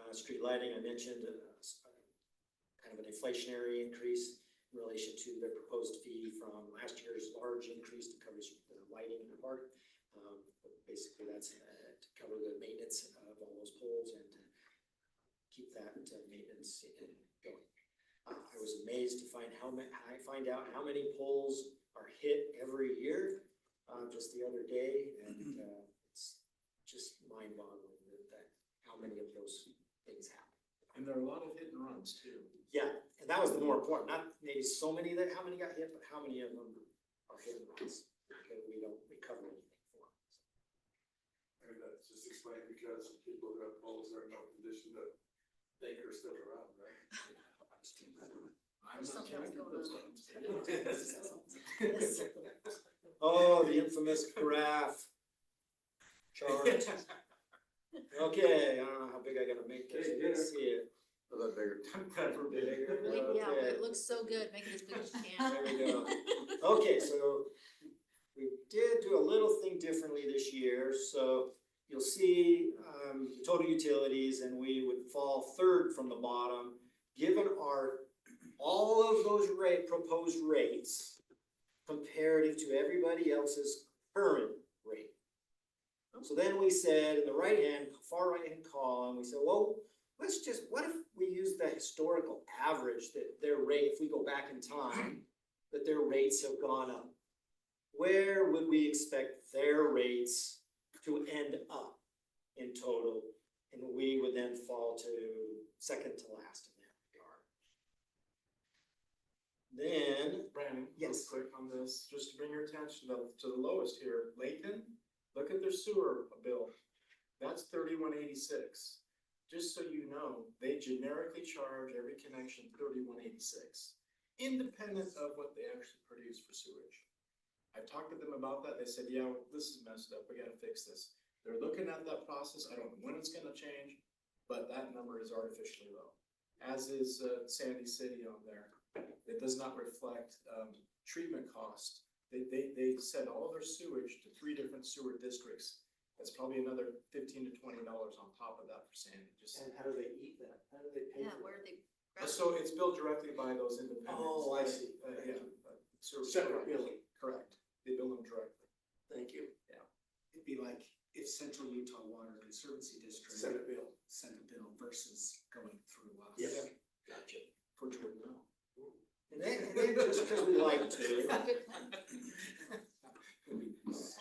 Street lighting, I mentioned, kind of an inflationary increase in relation to the proposed fee from last year's large increase to cover the lighting in the park. Basically, that's to cover the maintenance of all those poles and to keep that maintenance going. I was amazed to find out how many poles are hit every year, just the other day, and it's just mind-boggling that how many of those things happen. And there are a lot of hit and runs too. Yeah, and that was the more important, not maybe so many how many got hit, but how many of them are hit and runs, because we don't recover anything for. Maybe that's just explained because people who have poles are in no condition to think are still around, right? I'm not Something else counting going those on. times. Oh, the infamous graph chart. Okay, I don't know how big I gotta make this, you can see it. A little bigger. Bigger, Yeah, okay. it looks so good, make it as big as you can. There we go. Okay, so we did do a little thing differently this year, so you'll see total utilities, and we would fall third from the bottom, given all of those proposed rates comparative to everybody else's current rate. So then we said in the far right-hand column, we said, well, what if we use the historical average that their rate, if we go back in time, that their rates have gone up? Where would we expect their rates to end up in total? And we would then fall to second to last in that regard. Then, Brandon, yes, real quick on this, just to bring your attention to the lowest here, Layton, look at their sewer bill. That's 3186. Just so you know, they generically charge every connection 3186, independent of what they actually produce for sewage. I talked to them about that. They said, yeah, this is messed up. We gotta fix this. They're looking at that process. I don't know when it's gonna change, but that number is artificially low. As is Sandy City on there. It does not reflect treatment cost they send all of their sewage to 3 different sewer districts. That's probably another $15 to $20 on top of that percentage. Just, And how do they eat that? How do they pay Yeah, for where it? are they? so it's billed directly by those independents. Oh, I see. Yeah. Sewer Separate providers. billing. Correct. They bill them directly. Thank you. It'd be like if Central Utah Water Conservancy District Senate bill. sent a bill versus going through us. Yes. Gotcha. For Jordan now. And then just because we like to. Good plan.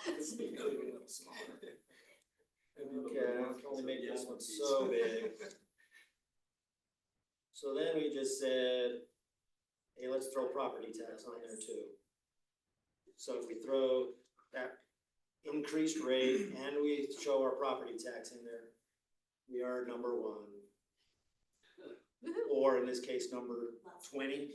It's a little smaller. Okay, I can only make this one so big. So then we just said, hey, let's throw property tax on there too. So if we throw that increased rate and we show our property tax in there, we are number 1. Woohoo. Or in this case, number 20.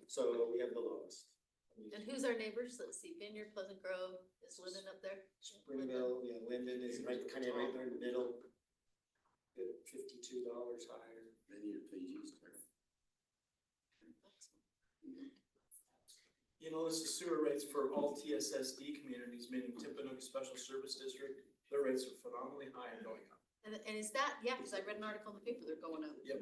So we have the lowest. And who's our neighbors? Let's see, Vineyard, Pleasant Grove, is Linden up there? Springville, yeah, Linden is right, kind of right there in the middle. Good $52 higher. You know, this is sewer rates for all TSSD communities, meaning Tippanook Special Service District. Their rates are phenomenally high and going up. And is that, yeah, because I read an article in the paper, they're going up. Yep.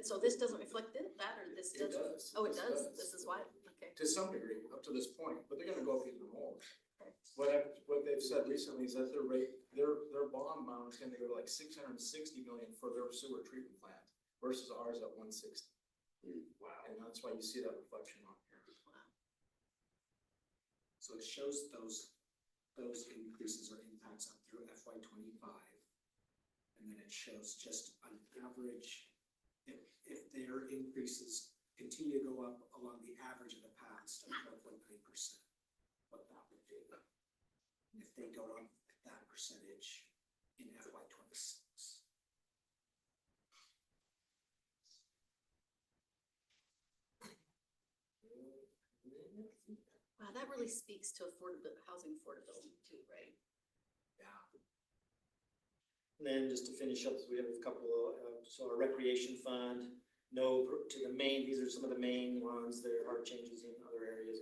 So this doesn't reflect that, or this It does? does. Oh, it This does? does. This is why, okay. To some degree, up to this point, but they're gonna go up even more. What they've said recently is that their rate, their bond amount is gonna go to like 660 million for their sewer treatment plant versus ours at 160. Wow. And that's why you see that reflection on here. So it shows those increases or impacts up through FY 25. And then it shows just an average, if their increases continue to go up along the average of the past of 12.9%, what that would do. If they go up that percentage in FY 26. Wow, that really speaks to housing affordability too, right? And then just to finish up, we have a couple of, so our recreation fund, no, to the main, these are some of the main ones. There are changes in other areas,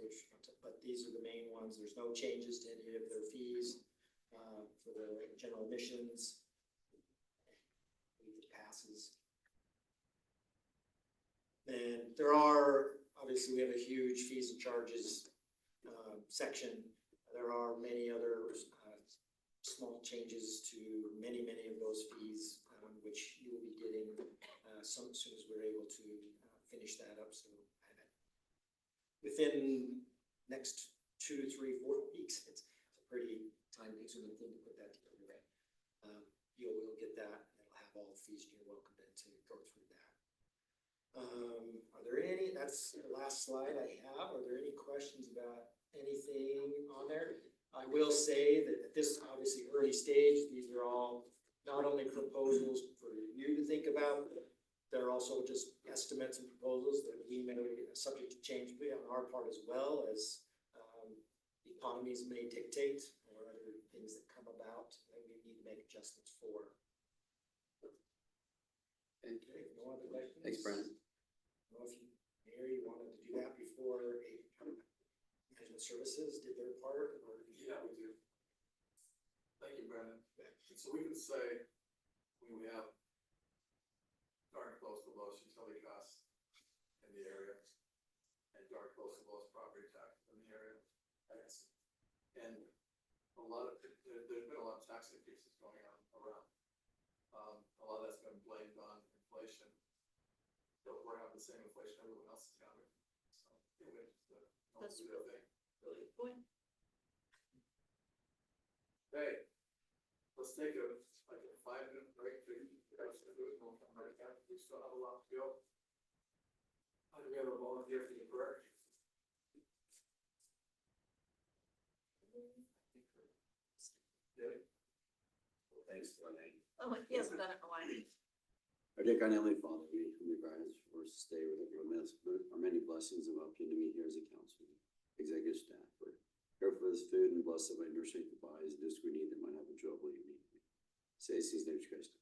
but these are the main ones. There's no changes to any of their fees, for the general admissions. It passes. And there are, obviously, we have a huge fees and charges, section. There are many other, small changes to many of those fees, which you will be getting as soon as we're able to finish that up. So within next 2, 3, 4 weeks, it's a pretty time-consuming thing to put that together. You'll get that. It'll have all the fees, and you're welcome to go through that. Are there any? That's the last slide I have. Are there any questions about anything on there? I will say that at this obviously early stage, these are all not only proposals for you to think about, they're also just estimates and proposals that we may, subject to change on our part as well as economies may dictate or other things that come about that we need to make adjustments for. Okay, no other questions? Thanks, Brandon. I don't know if you, Mary, you wanted to do that before management services did their part, or? Yeah, we do. Thank you, Brandon. So we can say we have darn close to lowest utility costs in the area and darn close to lowest property tax in the area. And a lot of, there's been a lot of tax increases going on around. A lot of that's been blamed on inflation. But we're having the same inflation everyone else is having. So That's do their thing. really good point. Hey, let's take a 5-minute break to guys to do it, and we'll come right back. We still have a lot to go. Do we have a volunteer for the prayer? Thanks, Renee. Oh, he hasn't done it in a while. Our dear God, Heavenly Father, we humbly rise for us to stay with our many blessings and welcome to meet here as a council, executive staff. We're here for this food and bless it by nourishing the bodies and just we need that might have a enjoyable evening. Say these names, Christ.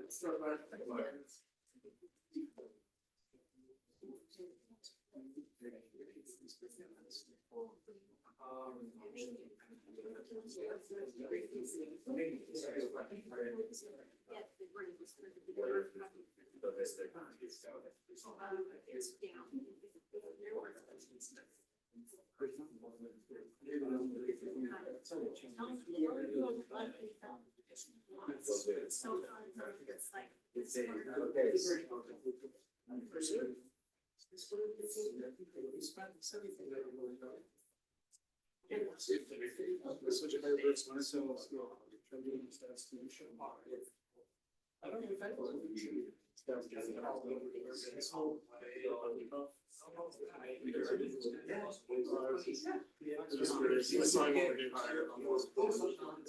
Start back.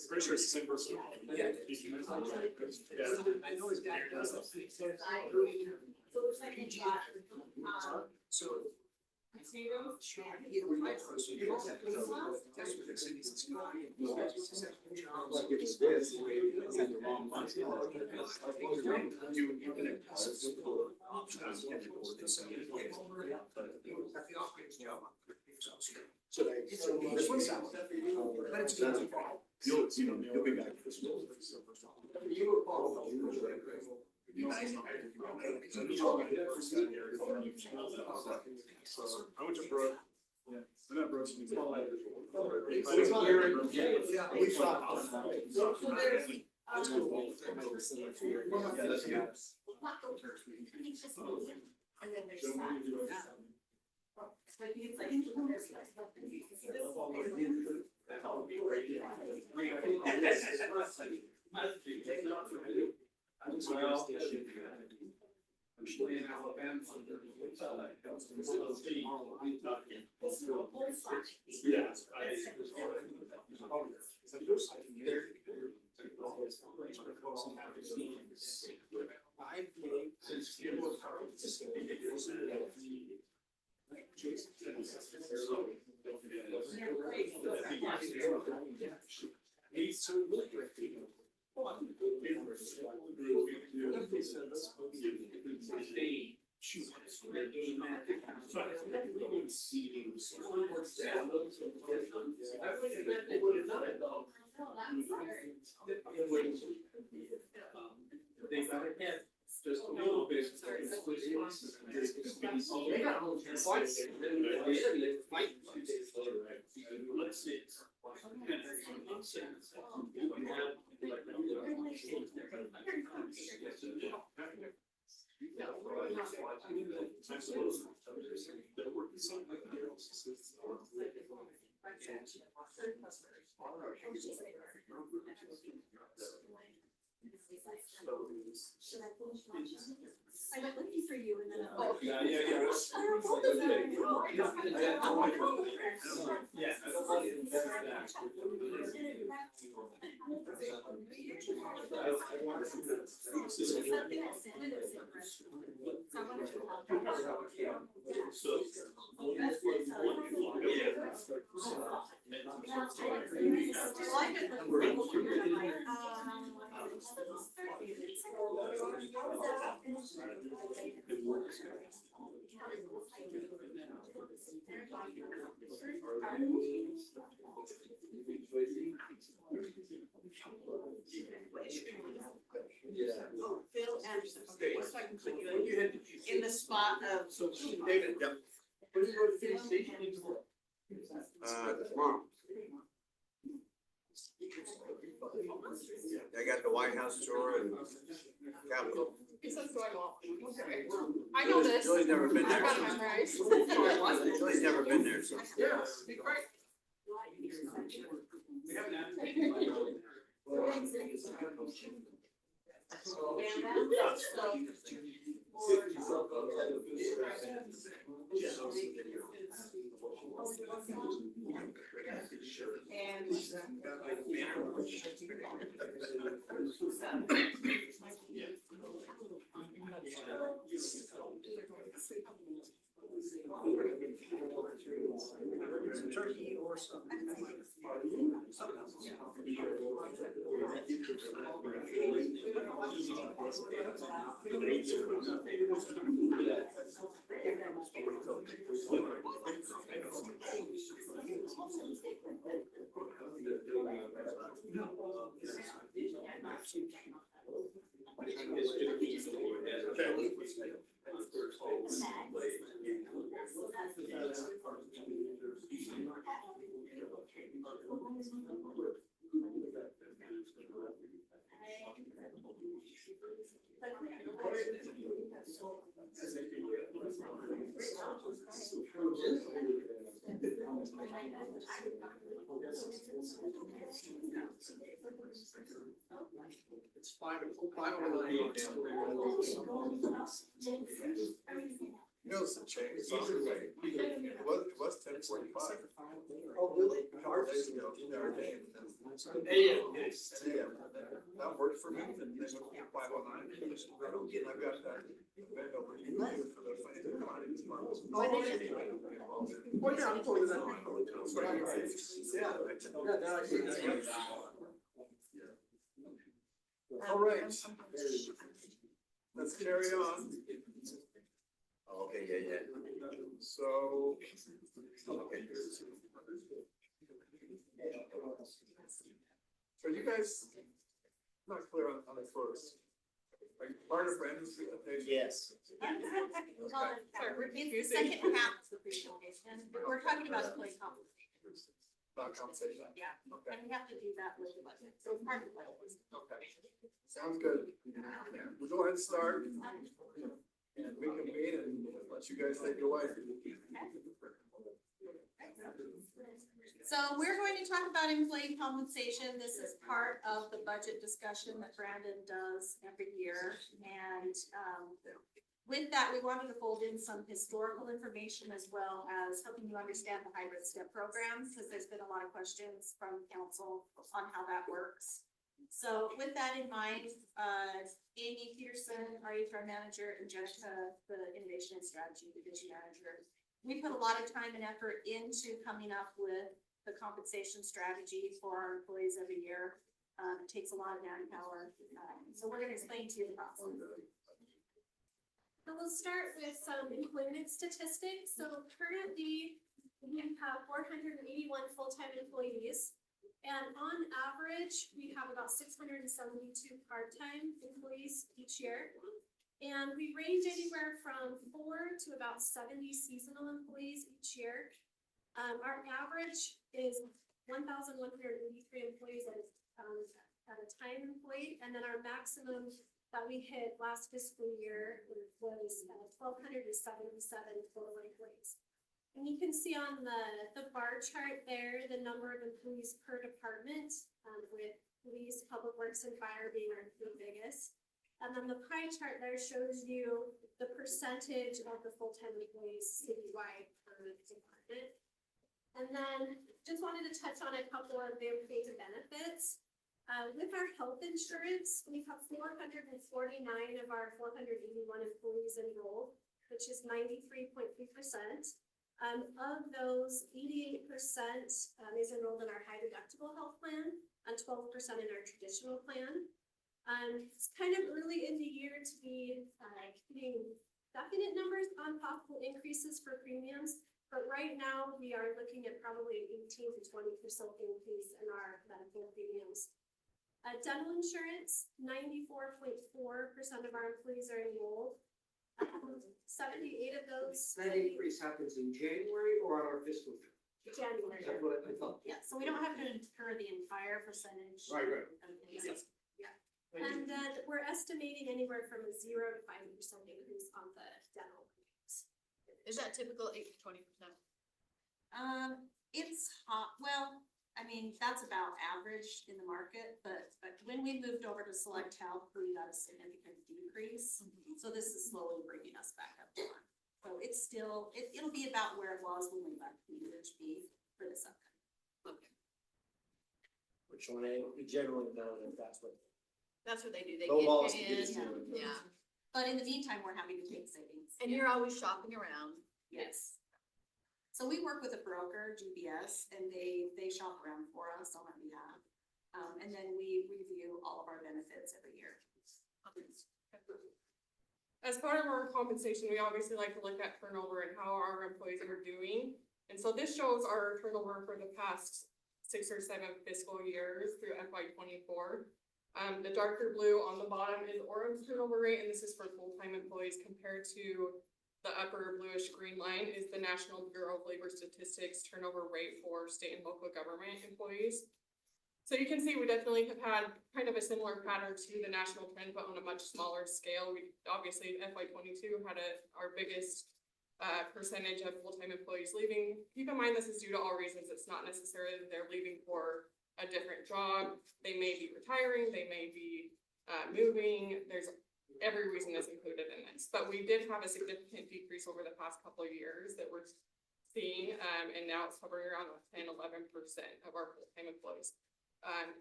Pretty sure it's the same person. You'll be back. I went to Brook. Yeah. I'm at Brooks. And then there's that. So I think it's Just a little bit. Let's see. I went looking for you and then. Yeah. Phil Anderson, okay, so I can put you in the spot of. David, yep. When you go to finish station, Tomorrow. I got the White House tour and Capitol. He says going off. Okay. I know this. Julie's never been I there. got it memorized. Julie's never been there, so. Yeah, be great. turkey or something. It's five oh nine. You know, some change, it's on the way. It was 10:45. Oh, really? Our days ago, our game. Yes. That worked for me, and they went 5:09. I've got that event over here for the financial planning tomorrow. Oh, yeah, I'm going to that. Yeah, now I see. All right. Let's carry on. Okay, yeah. So. So you guys, not clear on the first. Are you part of Brandon's presentation? Yes. Sorry, it's the second half of the presentation, we're talking about employee compensation. About compensation? Yeah, Okay, and we have to do that with the budget, so it's part of the budget. okay. Sounds good. We'll go ahead and start. And we can meet and let you guys take it away. So we're going to talk about employee compensation. This is part of the budget discussion that Brandon does every year. And with that, we wanted to fold in some historical information as well as helping you understand the hybrid step program, because there's been a lot of questions from council on how that works. So with that in mind, Amy Peterson, our HR manager, and Jenica, the innovation and strategy division manager, we put a lot of time and effort into coming up with the compensation strategy for our employees every year. It takes a lot of manpower. So we're going to explain to you the process. So we'll start with some employment statistics. So currently, we have 481 full-time employees. And on average, we have about 672 part-time employees each year. And we range anywhere from 4 to about 70 seasonal employees each year. Our average is 1,183 employees at a time employed. And then our maximum that we hit last fiscal year was 1,277 total employees. And you can see on the bar chart there, the number of employees per department, with police, public works, and fire being our two biggest. And then the pie chart there shows you the percentage of the full-time employees citywide per department. And then just wanted to touch on a couple of the employee benefits. With our health insurance, we have 449 of our 481 employees enrolled, which is 93.3%. Of those, 88% is enrolled in our high deductible health plan and 12% in our traditional plan. It's kind of early in the year to be getting definite numbers on possible increases for premiums, but right now we are looking at probably 18 to 20% increase in our medical premiums. Dental insurance, 94.4% of our employees are enrolled. 78 of those. That increase happens in January or on our fiscal year? January. That's what I thought. Yeah, so we don't have to incur the entire percentage. Right. Yeah. And then we're estimating anywhere from a 0 to 5% increase on the dental premiums. Is that typical 8 to 20%? It's well, I mean, that's about average in the market, but when we moved over to Select Health, we got a significant decrease. So this is slowly bringing us back up to one. So it's still, it'll be about where it was when we left the UHB for this upcoming. Okay. Which we generally know that that's what. That's what they do. They Lowballs get get us in, doing. yeah. But in the meantime, we're happy to take savings. And you're always shopping around. Yes. So we work with a broker, GPS, and they shop around for us on our behalf. And then we review all of our benefits every year. As part of our compensation, we obviously like to look at turnover and how our employees are doing. And so this shows our turnover for the past 6 or 7 fiscal years through FY '24. The darker blue on the bottom is Orem's turnover rate, and this is for full-time employees compared to the upper bluish green line is the National Bureau of Labor Statistics turnover rate for state and local government employees. So you can see we definitely have had kind of a similar pattern to the national trend, but on a much smaller scale. We obviously FY '22 had our biggest percentage of full-time employees leaving. Keep in mind, this is due to all reasons. It's not necessarily that they're leaving for a different job. They may be retiring, they may be moving. There's every reason is included in this, but we did have a significant decrease over the past couple of years that we're seeing, and now it's hovering around 10–11% of our full-time employees.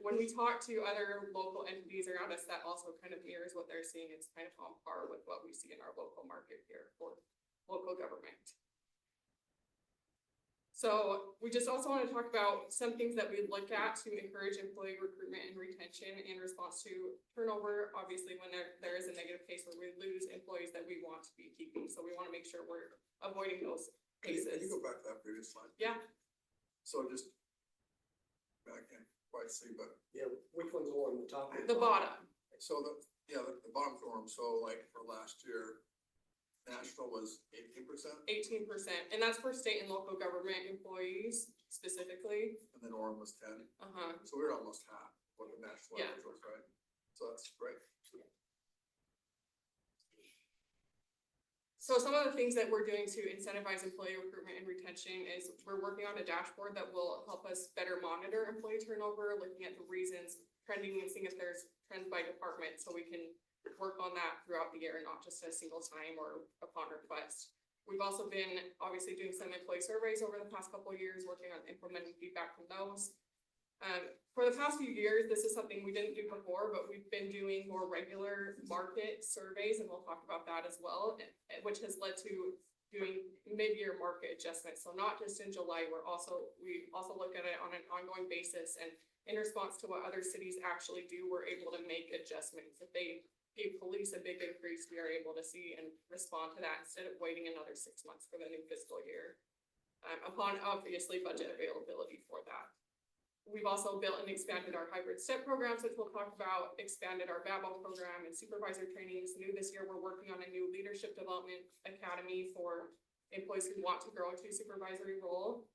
When we talk to other local entities around us, that also kind of mirrors what they're seeing. It's kind of on par with what we see in our local market here for local government. So we just also want to talk about some things that we look at to encourage employee recruitment and retention in response to turnover. Obviously, when there is a negative case where we lose employees that we want to be keeping. So we want to make sure we're avoiding those Can cases. you go back to that previous slide? Yeah. So just, I can't quite see, but, Yeah, which one's on the top? The bottom. so the bottom form, so like for last year, national was 18%, 18%, and that's for state and local government employees specifically. and then Orem was 10. Uh-huh. So we're almost half what the national Yeah. average was, right? So that's great. So some of the things that we're doing to incentivize employee recruitment and retention is we're working on a dashboard that will help us better monitor employee turnover, looking at the reasons, trending and seeing if there's trends by department, so we can work on that throughout the year, not just a single time or upon request. We've also been obviously doing some employee surveys over the past couple of years, working on implementing feedback from those. For the past few years, this is something we didn't do before, but we've been doing more regular market surveys, and we'll talk about that as well, which has led to doing mid-year market adjustments. So not just in July, we also look at it on an ongoing basis, and in response to what other cities actually do, we're able to make adjustments. If they gave police a big increase, we are able to see and respond to that instead of waiting another 6 months for the new fiscal year. Upon obviously budget availability for that. We've also built and expanded our hybrid STEP programs, which we'll talk about, expanded our BABO program and supervisor trainings. New this year, we're working on a new leadership development academy for employees who want to grow into a supervisory role.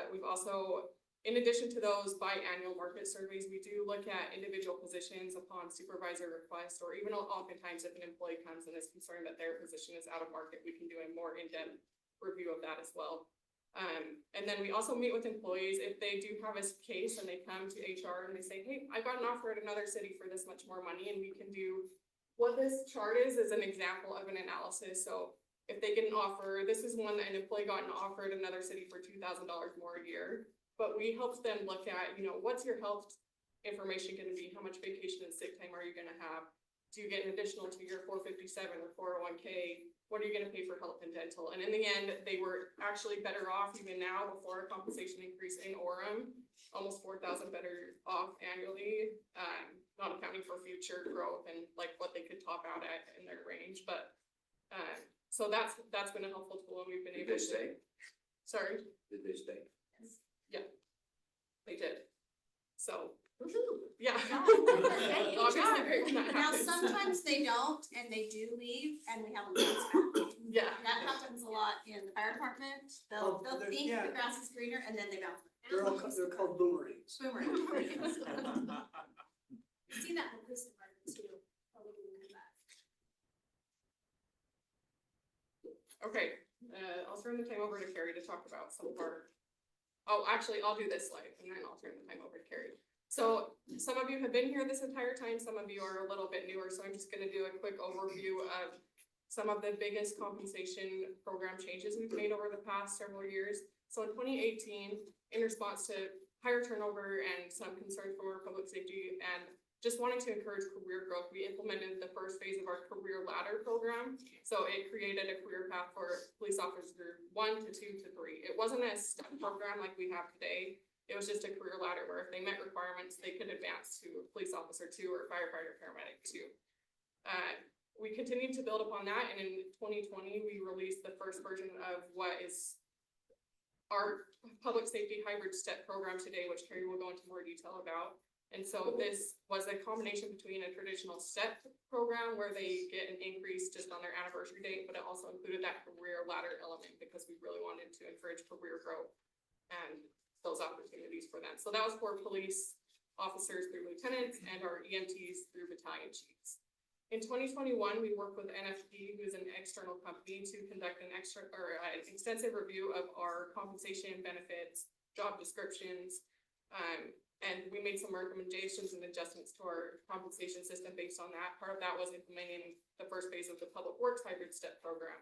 We've also, in addition to those biannual market surveys, we do look at individual positions upon supervisor request, or even oftentimes if an employee comes and is concerned that their position is out of market, we can do a more in-depth review of that as well. And then we also meet with employees if they do have a case and they come to HR and they say, hey, I got an offer at another city for this much more money, and we can do, what this chart is an example of an analysis. So if they get an offer, this is one that an employee got an offer at another city for $2,000 more a year. But we help them look at, what's your health information gonna be? How much vacation and sick time are you gonna have? Do you get an additional to your 457 or 401k? What are you gonna pay for health and dental? And in the end, they were actually better off even now before a compensation increase in Orem, almost 4,000 better off annually, not accounting for future growth and like what they could top out at in their range. But so that's been a helpful tool, and we've been able to. Did they stay? Sorry? Did they stay? Yeah, they did. So, Woohoo. yeah. Hey, Obviously, HR. great when that Now, happens. sometimes they don't, and they do leave, and we have them bounce back. Yeah. That happens a lot in the fire department. They'll think the grass is greener, and then they bounce back. They're called boomerangs. Boomerang. We've seen that in the police department too. Probably when we come back. Okay, I'll turn the time over to Carrie to talk about some of our, actually, I'll do this slide and then I'll turn the time over to Carrie. So some of you have been here this entire time, some of you are a little bit newer, so I'm just gonna do a quick overview of some of the biggest compensation program changes we've made over the past several years. So in 2018, in response to higher turnover and some concerns from our public safety and just wanting to encourage career growth, we implemented the first phase of our career ladder program. So it created a career path for police officer 1 to 2 to 3. It wasn't a step program like we have today. It was just a career ladder where if they met requirements, they could advance to police officer 2 or firefighter paramedic 2. We continued to build upon that, and in 2020, we released the first version of what is our public safety hybrid step program today, which Carrie will go into more detail about. And so this was a combination between a traditional step program where they get an increase just on their anniversary date, but it also included that career ladder element because we really wanted to encourage career growth and those opportunities for them. So that was for police officers through lieutenants and our EMTs through battalion chiefs. In 2021, we worked with NFP, who's an external company, to conduct an extensive review of our compensation, benefits, job descriptions, and we made some recommendations and adjustments to our compensation system based on that. Part of that was implementing the first phase of the Public Works Hybrid Step Program,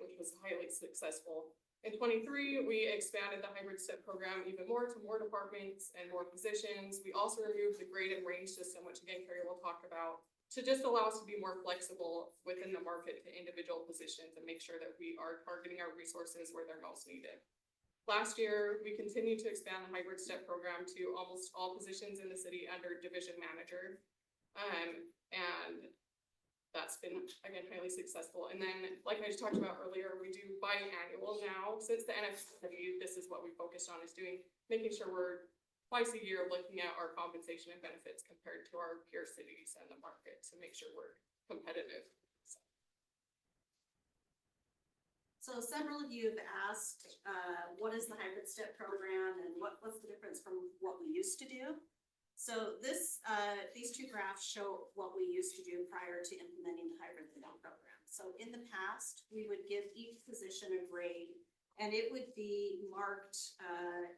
which was highly successful. In 23, we expanded the Hybrid Step Program even more to more departments and more positions. We also removed the grade and range system, which again, Carrie will talk about, to just allow us to be more flexible within the market to individual positions and make sure that we are targeting our resources where they're most needed. Last year, we continued to expand the hybrid step program to almost all positions in the city under division manager. And that's been, again, highly successful. And then, like I just talked about earlier, we do biannual now. Since the NFP, this is what we focused on, is making sure we're twice a year looking at our compensation and benefits compared to our peer cities and the market to make sure we're competitive. So several of you have asked, what is the hybrid step program and what's the difference from what we used to do? So these two graphs show what we used to do prior to implementing the hybrid step program. So in the past, we would give each position a grade, and it would be marked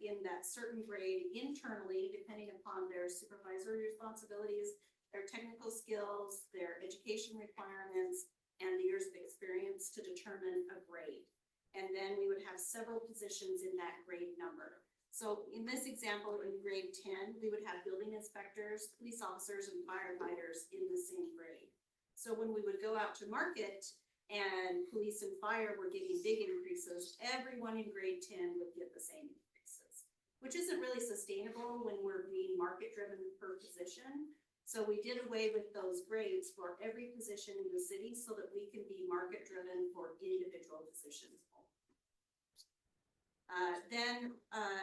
in that certain grade internally, depending upon their supervisory responsibilities, their technical skills, their education requirements, and the years of experience to determine a grade. And then we would have several positions in that grade number. So in this example, in grade 10, we would have building inspectors, police officers, and firefighters in the same grade. So when we would go out to market and police and fire were getting big increases, everyone in grade 10 would get the same increases, which isn't really sustainable when we're being market driven per position. So we did away with those grades for every position in the city so that we can be market driven for individual positions.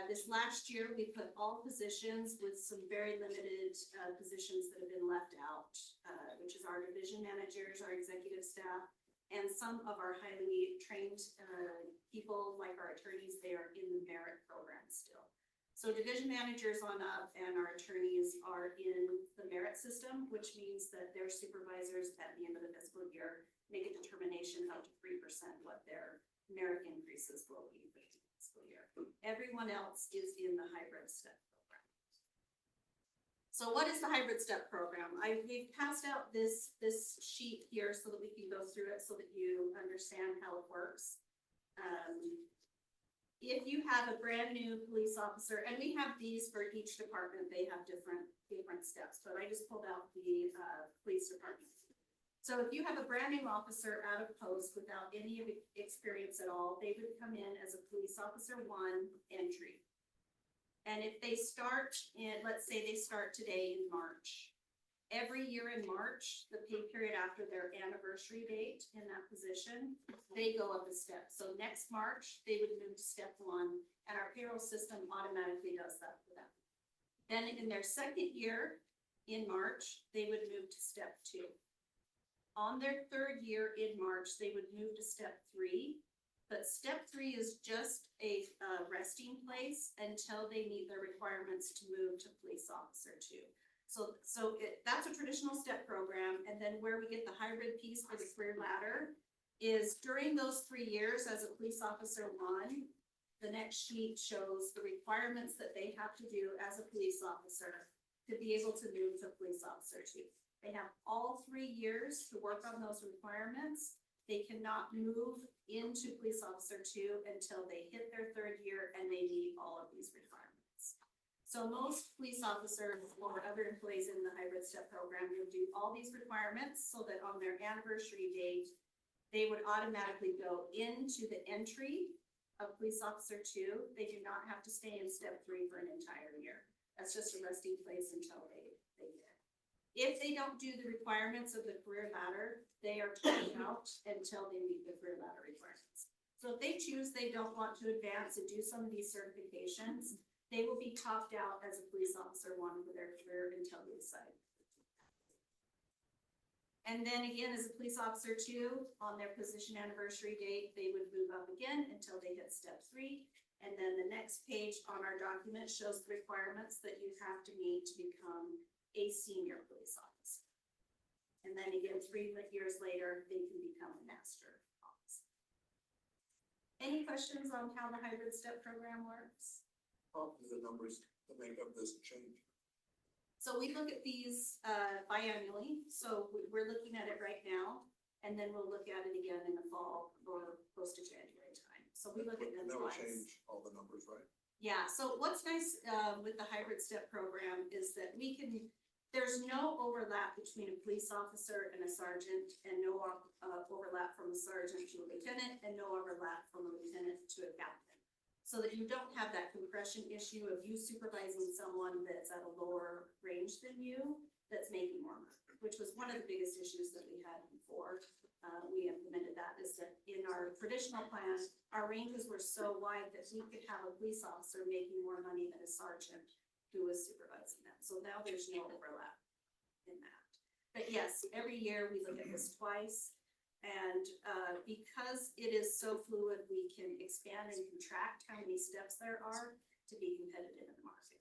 This last year, we put all positions with some very limited positions that have been left out, which is our division managers, our executive staff, and some of our highly trained people like our attorneys. They are in the merit program still. So division managers on up and our attorneys are in the merit system, which means that their supervisors at the end of the fiscal year make a determination up to 3% what their merit increases will be for the fiscal year. Everyone else is in the hybrid step program. So what is the hybrid step program? We've passed out this sheet here so that we can go through it so that you understand how it works. If you have a brand new police officer, and we have these for each department, they have different steps, but I just pulled out the police department. So if you have a brand new officer out of post without any experience at all, they would come in as a police officer 1 entry. And if they start in, let's say they start today in March, every year in March, the pay period after their anniversary date in that position, they go up a step. So next March, they would move to step 1, and our payroll system automatically does that for them. Then in their second year in March, they would move to step 2. On their third year in March, they would move to step 3. But step 3 is just a resting place until they meet their requirements to move to police officer 2. That's a traditional step program, and then where we get the hybrid piece for the career ladder is during those 3 years as a police officer 1, the next sheet shows the requirements that they have to do as a police officer to be able to move to police officer 2. They have all 3 years to work on those requirements. They cannot move into police officer 2 until they hit their third year and they meet all of these requirements. So most police officers or other employees in the hybrid step program will do all these requirements so that on their anniversary date, they would automatically go into the entry of police officer 2. They do not have to stay in step 3 for an entire year. That's just a resting place until they get it. If they don't do the requirements of the career ladder, they are taken out until they meet the career ladder requirements. So So if they choose they don't want to advance and do some of these certifications, they will be topped out as a police officer one for their career until they decide. And then again, as a police officer too, on their position anniversary date, they would move up again until they hit step 3. And then the next page on our document shows the requirements that you have to meet to become a senior police officer. And then again, 3 years later, they can become a master officer. Any questions on how the hybrid step program works? How do the numbers that make up this change? So we look at these biannually, so we're looking at it right now, and then we'll look at it again in the fall or close to January time. So we look at them That would twice. change all the numbers, right? Yeah, so what's nice with the hybrid step program is that we can, there's no overlap between a police officer and a sergeant, and no overlap from a sergeant to a lieutenant, and no overlap from a lieutenant to a captain. So that you don't have that compression issue of you supervising someone that's at a lower range than you, that's making more money, which was one of the biggest issues that we had before we implemented that, is that in our traditional plan, our ranges were so wide that we could have a police officer making more money than a sergeant who was supervising them. So now there's no overlap in that. But yes, every year we look at this twice. And because it is so fluid, we can expand and contract how many steps there are to be competitive in the market.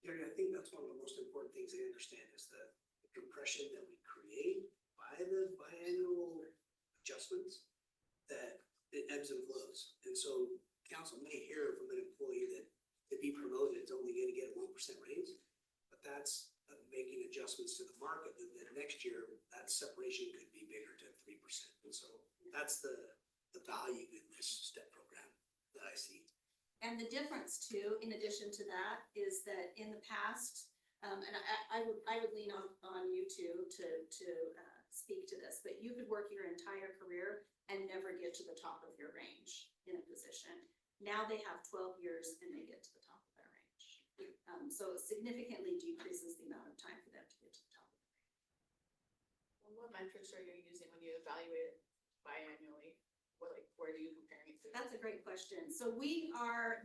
Gary, I think that's one of the most important things they understand is the compression that we create by the biannual adjustments, that it ebbs and flows. And so council may hear from an employee that to be promoted, it's only gonna get a 1% raise, but that's making adjustments to the market, and then next year, that separation could be bigger to 3%. And so that's the value in this step program that I see. And the difference too, in addition to that, is that in the past, and I would lean on you two to speak to this, but you could work your entire career and never get to the top of your range in a position. Now they have 12 years and they get to the top of their range. So it significantly decreases the amount of time for them to get to the top of the range. Well, what metrics are you using when you evaluate it biannually? Where do you compare it to? That's a great question. So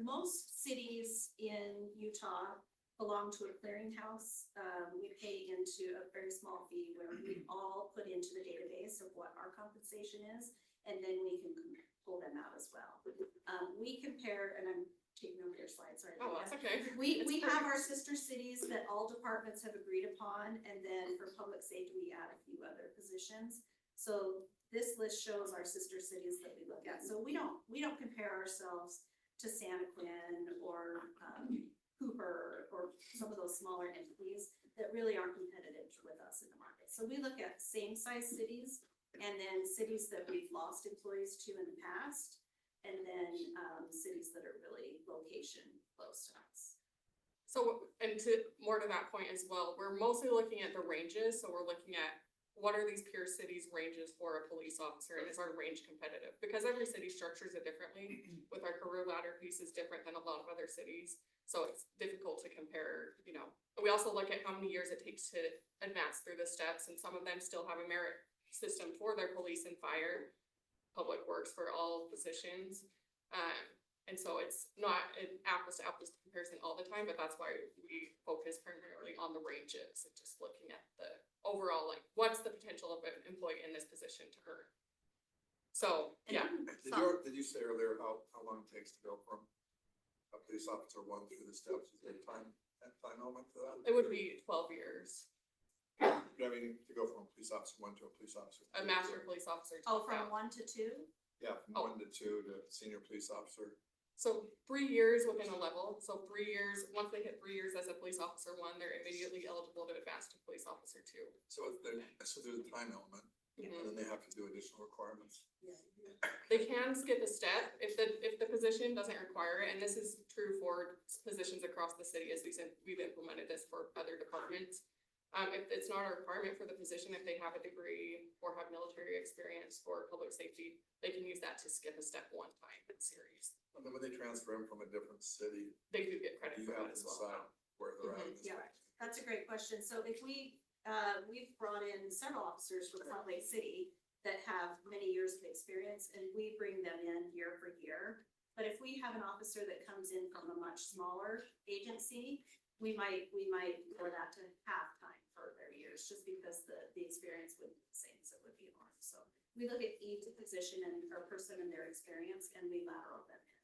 most cities in Utah belong to a clearinghouse. We pay into a very small fee where we all put into the database of what our compensation is, and then we can pull them out as well. We compare, and I'm taking over your slide, sorry. Oh, that's okay. We have our sister cities that all departments have agreed upon, and then for public safety, we add a few other positions. So this list shows our sister cities that we look at. So we don't compare ourselves to Santa Quin or Cooper or some of those smaller entities that really aren't competitive with us in the market. So we look at same size cities, and then cities that we've lost employees to in the past, and then cities that are really location close to us. So, and more to that point as well, we're mostly looking at the ranges, so we're looking at what are these peer cities' ranges for a police officer, and is our range competitive? Because every city structures it differently, with our career ladder piece is different than a lot of other cities, so it's difficult to compare, you know. We also look at how many years it takes to advance through the steps, and some of them still have a merit system for their police and fire, public works for all positions. And so it's not an apples to apples comparison all the time, but that's why we focus primarily on the ranges and just looking at the overall, like, what's the potential of an employee in this position to earn? So, yeah. Did you say earlier how long it takes to go from a police officer 1 through the steps? Is there a time element to that? It would be 12 years. I mean, to go from a police officer 1 to a police officer. A master police officer. Oh, from 1 to 2? Yeah, from 1 to 2 to senior police officer. So 3 years within a level, so 3 years, once they hit 3 years as a police officer 1, they're immediately eligible to advance to police officer 2. So there's a time element, and then they have to do additional requirements. They can skip a step if the position doesn't require it, and this is true for positions across the city as we've implemented this for other departments. If it's not a requirement for the position, if they have a degree or have military experience for public safety, they can use that to skip a step 1 time in series. And then when they transfer in from a different city, They do get credit you for have that to as well. decide where they're at. in this Yeah. range. That's a great question. So if we've brought in several officers from Salt Lake City that have many years of experience, and we bring them in year for year. But if we have an officer that comes in from a much smaller agency, we might lower that to half-time for their years, just because the experience would be the same as it would be in Orem. So we look at each position and or person and their experience, and we lateral them in.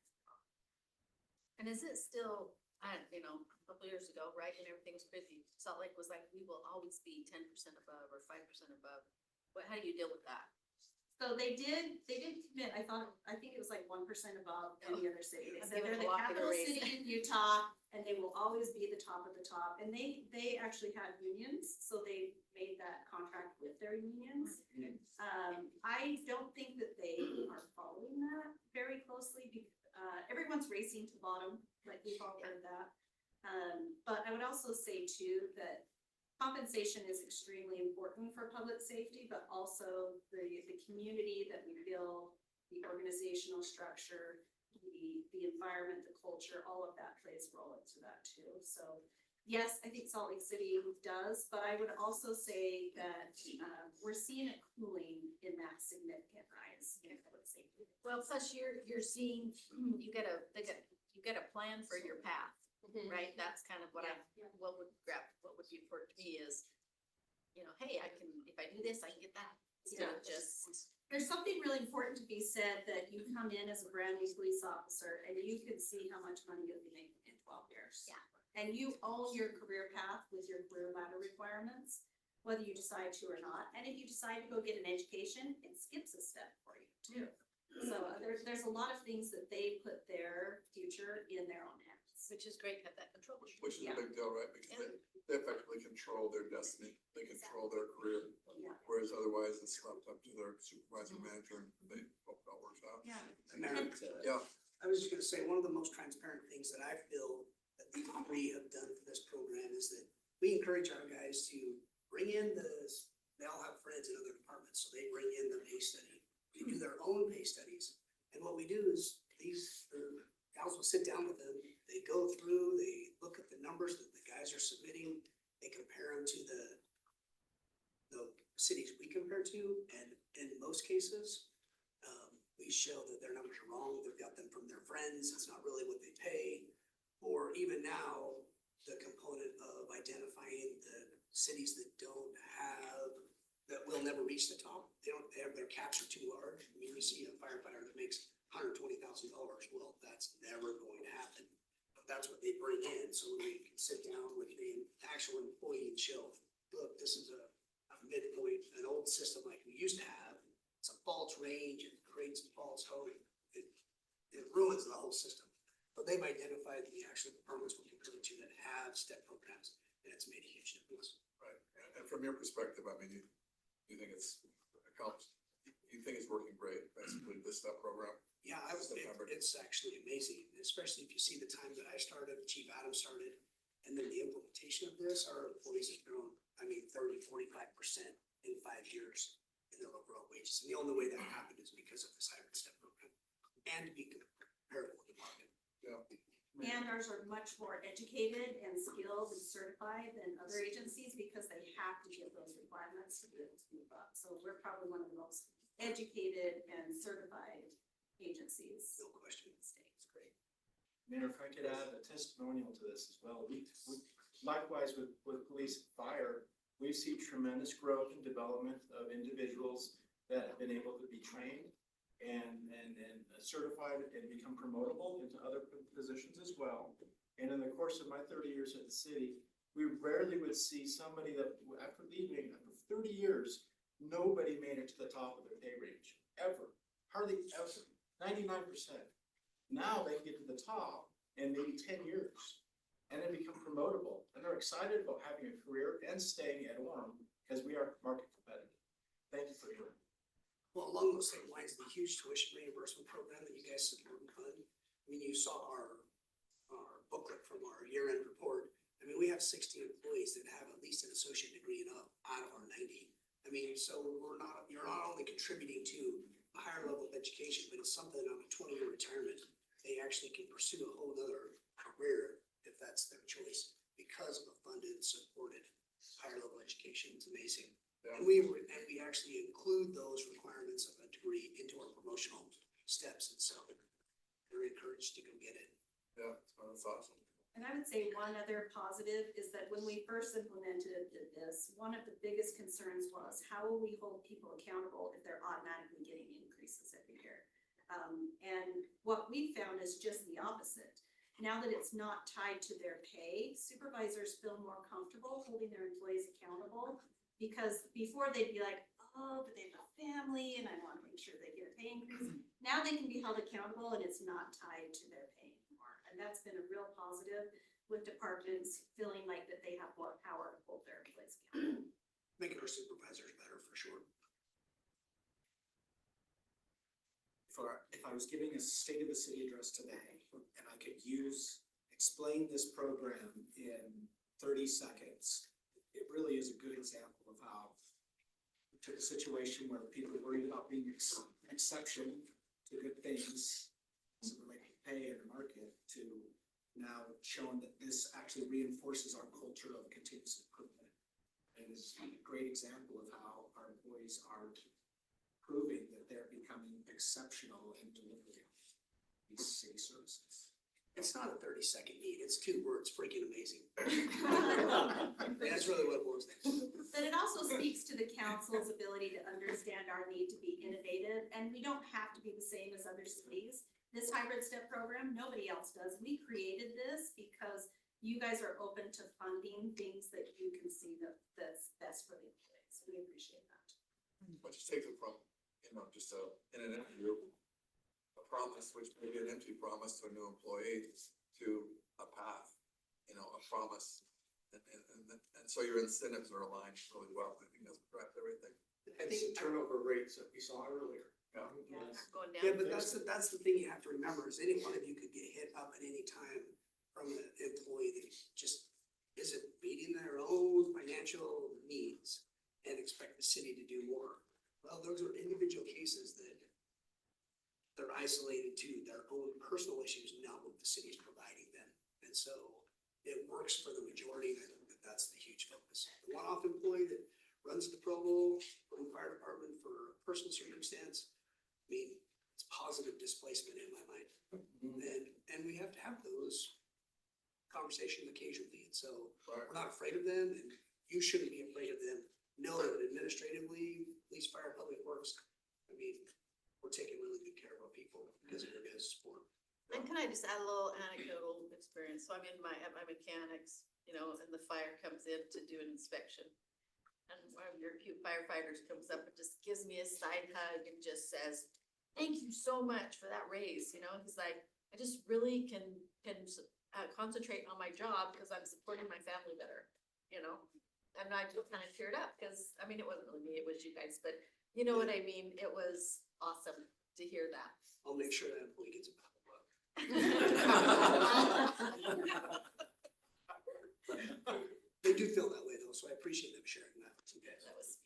And is it still, you know, a couple years ago, right, when everything was crazy, Salt Lake was like, we will always be 10% above or 5% above. How do you deal with that? So they did commit, I think it was like 1% above any other city. They say they're the Block it capital erase. city in Utah, and they will always be the top of the top. And they actually had unions, so they made that contract with their unions. I don't think that they are following that very closely, because everyone's racing to bottom, like we've all heard that. But I would also say too, that compensation is extremely important for public safety, but also the community that we build, the organizational structure, the environment, the culture, all of that plays a role into that too. So yes, I think Salt Lake City does, but I would also say that we're seeing it cooling in that significant rise in public safety. Well, plus you're seeing, you get a plan for your path, right? That's kind of what what would be important to me is, you know, hey, if I do this, I can get that. Instead of just. There's something really important to be said, that you come in as a brand new police officer and you can see how much money you'll be making in 12 years. Yeah. And you own your career path with your career ladder requirements, whether you decide to or not. And if you decide to go get an education, it skips a step for you too. So there's a lot of things that they put their future in their own hands. Which is great to have that control. Which is a big deal, right? Because they effectively control their destiny, they control their career. Yeah. Whereas otherwise it's left up to their supervisor manager and they hope it all works out. Yeah. Yeah. I was just gonna say, one of the most transparent things that I feel that we have done for this program is that we encourage our guys to bring in they all have friends in other departments, so they bring in the pay study. They do their own pay studies. And what we do is the gals will sit down with them, they go through, they look at the numbers that the guys are submitting, they compare them to the cities we compare to, and in most cases, we show that their numbers are wrong, they've got them from their friends, it's not really what they pay. Or even now, the component of identifying the cities that that will never reach the top, their caps are too large. I mean, you see a firefighter that makes $120,000, well, that's never going to happen. But that's what they bring in, so we can sit down with the actual employee and show, look, this is a midpoint, an old system like we used to have. It's a false range, it creates false hope, it ruins the whole system. But they've identified the actual departments we can go to that have step programs, and it's made a huge difference. Right. And from your perspective, I mean, you think it's accomplished, you think it's working great, basically, this step program? Yeah, it's actually amazing, especially if you see the time that I started, Chief Adams started, and then the implementation of this, our employees have grown, 30-45% in 5 years in their overall wages. And the only way that happened is because of this hybrid step program and to be comparable with the market. Yeah. And ours are much more educated and skilled and certified than other agencies, because they have to get those requirements to be able to move up. So we're probably one of the most educated and certified agencies. No question. In the state. It's great. Mayor, if I could add a testimonial to this as well. We likewise with police and fire, we see tremendous growth and development of individuals that have been able to be trained and certified and become promotable into other positions as well. And in the course of my 30 years at the city, we rarely would see somebody that after leaving, after 30 years, nobody made it to the top of their pay range, ever, hardly ever, 99%. Now they get to the top in maybe 10 years and then become promotable. And they're excited about having a career and staying at Orem because we are market competitive. Thank you for your. Well, along those same lines, the huge tuition reimbursement program that you guys support and fund. I mean, you saw our booklet from our year-end report. I mean, we have 60 employees that have at least an associate degree and up out of our 90. I mean, so you're not only contributing to a higher level of education, but it's something on a 20-year retirement. They actually can pursue a whole other career if that's their choice because of a funded, supported higher level education. It's amazing. Yeah. And we actually include those requirements of a degree into our promotional steps, and so they're encouraged to go get it. Yeah, that's awesome. And I would say one other positive is that when we first implemented this, one of the biggest concerns was how will we hold people accountable if they're automatically getting increases every year? And what we found is just the opposite. Now that it's not tied to their pay, supervisors feel more comfortable holding their employees accountable. Because before they'd be like, oh, but they have a family and I want to make sure they get a pay increase. Now they can be held accountable and it's not tied to their pay anymore. And that's been a real positive with departments feeling like that they have more power to hold their employees accountable. Making our supervisors better for sure. If I was giving a state of the city address today, and I could explain this program in 30 seconds, it really is a good example of how we took a situation where people worried about being exception to good things, as it relates to pay in the market, to now showing that this actually reinforces our culture of continuous improvement. And it's a great example of how our employees are proving that they're becoming exceptional in delivering these city services. It's not a 30-second need, it's 2 words, freaking amazing. That's really what it was. But it also speaks to the council's ability to understand our need to be innovative, and we don't have to be the same as other cities. This hybrid step program, nobody else does. We created this because you guys are open to funding things that you can see that's best for the employees. We appreciate that. But just take it from, just in an interview, a promise, which may be an empty promise to a new employee, to a path, a promise. And so your incentives are aligned really well. I think that's what drives everything. I think turnover rates that we saw earlier. Yeah. Yeah, going down. Yeah, but that's the thing you have to remember is any one of you could get hit up at any time from an employee that just isn't meeting their own financial needs and expect the city to do more. Well, those are individual cases that they're isolated to their own personal issues, not what the city's providing them. And so it works for the majority, and I think that that's the huge focus. The one-off employee that runs the promo from the fire department for a personal circumstance, I mean, it's positive displacement in my mind. And we have to have those conversations occasionally. And so we're not afraid of them, and you shouldn't be afraid of them. Know that administratively, police, fire, public works, I mean, we're taking really good care of our people because of your guys' support. And can I just add a little anecdotal experience? So I'm in my mechanics, and the fire comes in to do an inspection. And one of your cute firefighters comes up and just gives me a side hug and just says, thank you so much for that raise, he's like, I just really can concentrate on my job because I'm supporting my family better, And I just kind of teared up because, it wasn't really me, it was you guys, but you know what I mean? It was awesome to hear that. I'll make sure that employee gets a paddle book. They do feel that way though, so I appreciate them sharing that with you guys. That was.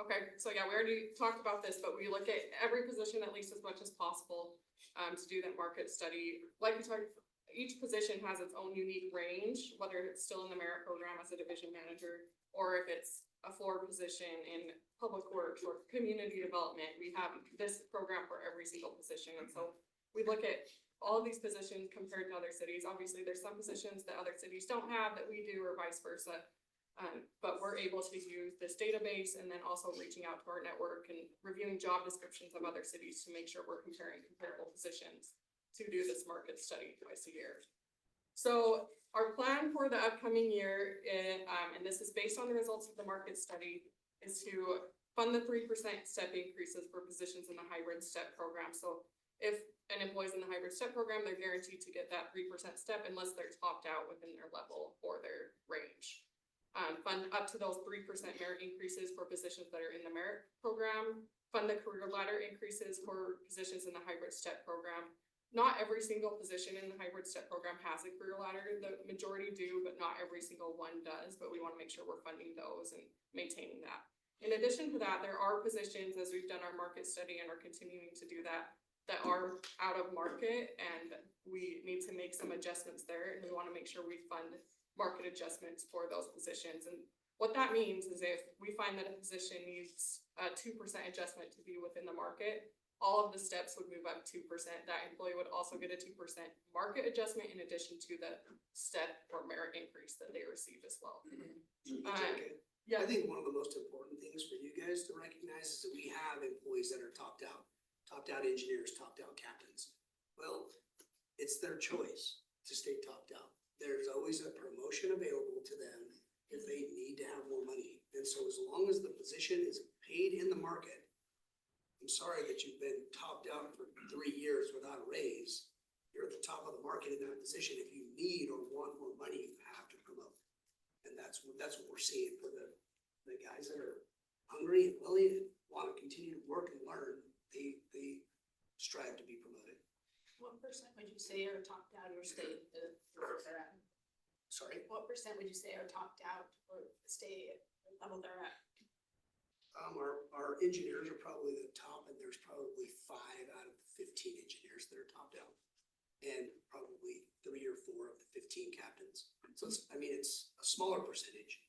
Okay, so yeah, we already talked about this, but we look at every position at least as much as possible to do that market study. Like we talked, each position has its own unique range, whether it's still in the merit program as a division manager, or if it's a floor position in public works or community development. We have this program for every single position. And so we look at all of these positions compared to other cities. Obviously, there's some positions that other cities don't have that we do, or vice versa. But we're able to use this database and then also reaching out to our network and reviewing job descriptions of other cities to make sure we're comparing comparable positions to do this market study twice a year. So our plan for the upcoming year, and this is based on the results of the market study, is to fund the 3% step increases for positions in the hybrid step program. So if an employee's in the hybrid step program, they're guaranteed to get that 3% step unless they're topped out within their level or their range. Fund up to those 3% merit increases for positions that are in the merit program. Fund the career ladder increases for positions in the hybrid step program. Not every single position in the hybrid step program has a career ladder. The majority do, but not every single one does. But we want to make sure we're funding those and maintaining that. In addition to that, there are positions, as we've done our market study and are continuing to do that, that are out of market, and we need to make some adjustments there. And we want to make sure we fund market adjustments for those positions. And what that means is if we find that a position needs a 2% adjustment to be within the market, all of the steps would move up 2%. That employee would also get a 2% market adjustment in addition to the step or merit increase that they receive as well. I think one of the most important things for you guys to recognize is that we have employees that are topped out engineers, topped out captains. Well, it's their choice to stay topped out. There's always a promotion available to them if they need to have more money. And so as long as the position is paid in the market, I'm sorry that you've been topped out for 3 years without a raise. You're at the top of the market in that position. If you need or want more money, you have to promote. And that's what we're seeing for the guys that are hungry and willing and want to continue to work and learn. They strive to be promoted. What percent would you say are topped out or stay at where they're at? Sorry? What percent would you say are topped out or stay at the level they're at? Our engineers are probably the top, and there's probably 5 out of 15 engineers that are topped out. And probably 3 or 4 of the 15 captains. So it's a smaller percentage.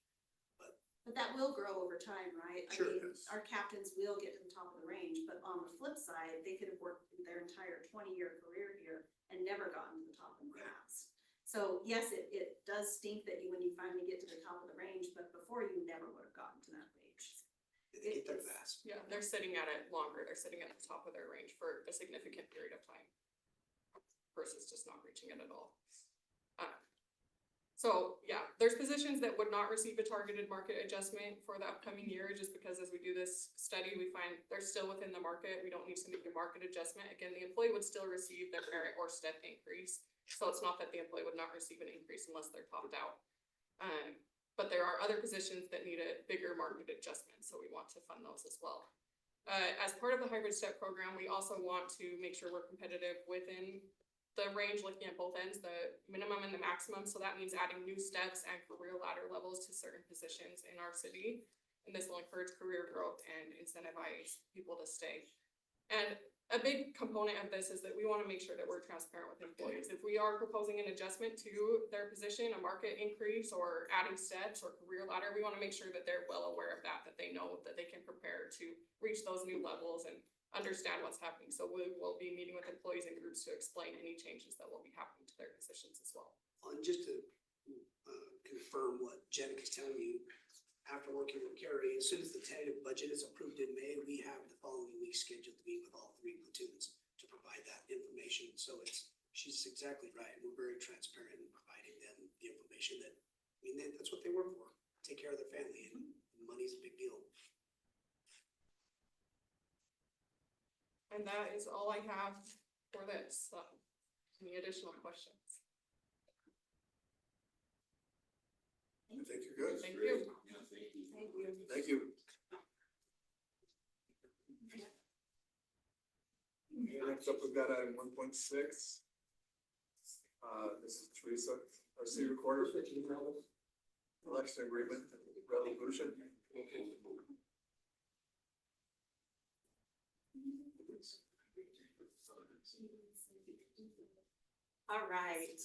But that will grow over time, right? Sure. I mean, our captains will get to the top of the range, but on the flip side, they could have worked their entire 20-year career here and never gotten to the top in the past. So yes, it does stink that when you finally get to the top of the range, but before you never would have gotten to that range. They get there fast. Yeah, they're sitting at it longer. They're sitting at the top of their range for a significant period of time versus just not reaching it at all. So yeah, there's positions that would not receive a targeted market adjustment for the upcoming year, just because as we do this study, we find they're still within the market. We don't need to make a market adjustment. Again, the employee would still receive their merit or step increase. So it's not that the employee would not receive an increase unless they're topped out. But there are other positions that need a bigger market adjustment, so we want to fund those as well. As part of the hybrid step program, we also want to make sure we're competitive within the range, looking at both ends, the minimum and the maximum. So that means adding new steps and career ladder levels to certain positions in our city. And this will encourage career growth and incentivize people to stay. And a big component of this is that we want to make sure that we're transparent with employees. If we are proposing an adjustment to their position, a market increase or adding steps or career ladder, we want to make sure that they're well aware of that they know that they can prepare to reach those new levels and understand what's happening. So we will be meeting with employees and groups to explain any changes that will be happening to their positions as well. And just to confirm what Janet is telling you, after working with Carrie, as soon as the tentative budget is approved in May, we have the following week scheduled to meet with all 3 platoons to provide that information. So she's exactly right. We're very transparent in providing them the information that's what they work for. Take care of their family, and money's a big deal. And that is all I have for this. So, any additional questions? I think you're good. Thank you. Thank you. Next up, we've got item 1.6. This is Teresa, our city recorder. Election agreement, resolution. All right,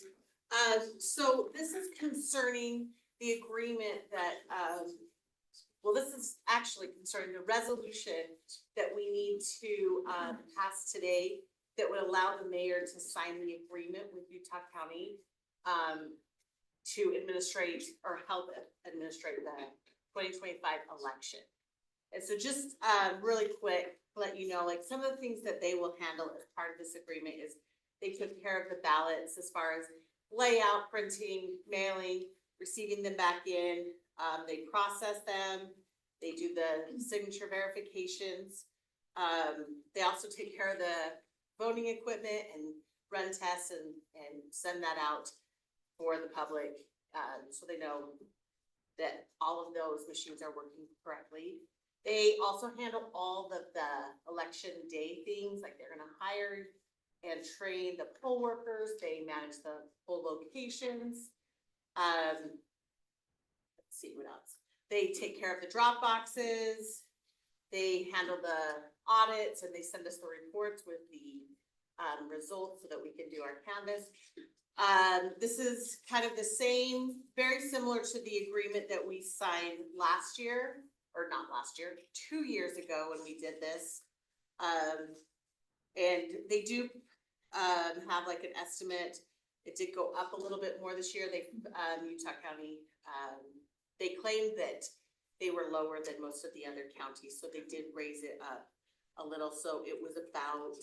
so this is concerning the agreement that, this is actually concerning the resolution that we need to, pass today that would allow the mayor to sign the agreement with Utah County, to administrate or help administrate the 2025 election. And so just, really quick, to let you know, like some of the things that they will handle as part of this agreement is they took care of the ballots as far as layout, printing, mailing, receiving them back in. They process them. They do the signature verifications. They also take care of the voting equipment and run tests and send that out for the public, so they know that all of those machines are working correctly. They also handle all of the election day things, like they're gonna hire and train the poll workers. They manage the poll locations. Let's see what else. They take care of the drop boxes. They handle the audits and they send us the reports with the results so that we can do our canvas. This is kind of the same, very similar to the agreement that we signed last year, or not last year, 2 years ago when we did this. And they do, have like an estimate. It did go up a little bit more this year. They, Utah County, they claimed that they were lower than most of the other counties, so they did raise it up a little, so it was about,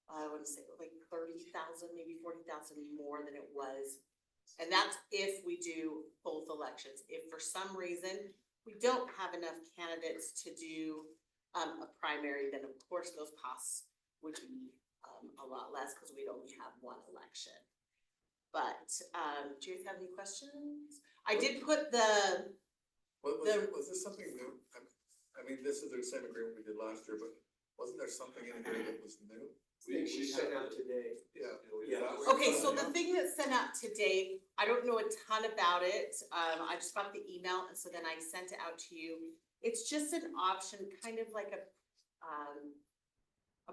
I want to say like 30,000, maybe 40,000 more than it was. And that's if we do both elections. If for some reason we don't have enough candidates to do a primary, then of course those costs would be a lot less because we'd only have one election. But do you guys have any questions? I did put the, Was this something new? I mean, this is the same agreement we did last year, but wasn't there something in here that was new? Thing she sent out today. Yeah. Yeah. okay, so the thing that's sent out today, I don't know a ton about it. I just got the email and so then I sent it out to you. It's just an option, kind of like a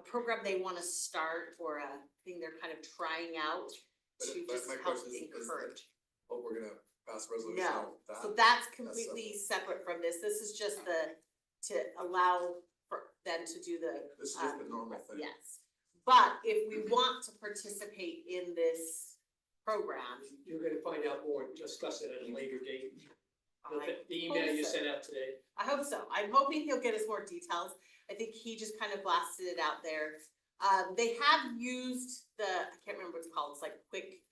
program they want to start or a thing they're kind of trying out to But just my help question is encourage. Oh, we're gonna pass a resolution No, on that? so that's completely separate from this. This is just to allow for them to do the. This is just the normal thing. Yes, but if we want to participate in this program. You're gonna find out more, discuss it at a later date. I The email you hope so. sent out today. I hope so. I'm hoping he'll get us more details. I think he just kind of blasted it out there. They have used I can't remember what it's called. It's like quick,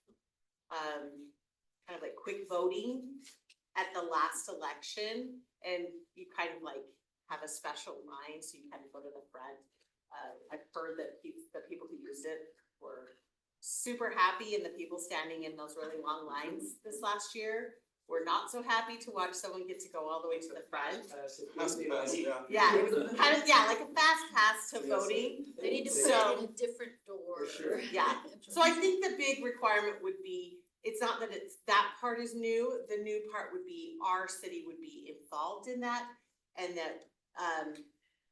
kind of like quick voting at the last election. And you kind of like have a special line, so you kind of go to the front. I've heard that the people who used it were super happy, and the people standing in those really long lines this last year were not so happy to watch someone get to go all the way to the front. Yeah, it was kind of, like a fast pass to voting. They need to put So- it in a different door. For sure. Yeah, so I think the big requirement would be, it's not that that part is new, the new part would be our city would be involved in that. And that,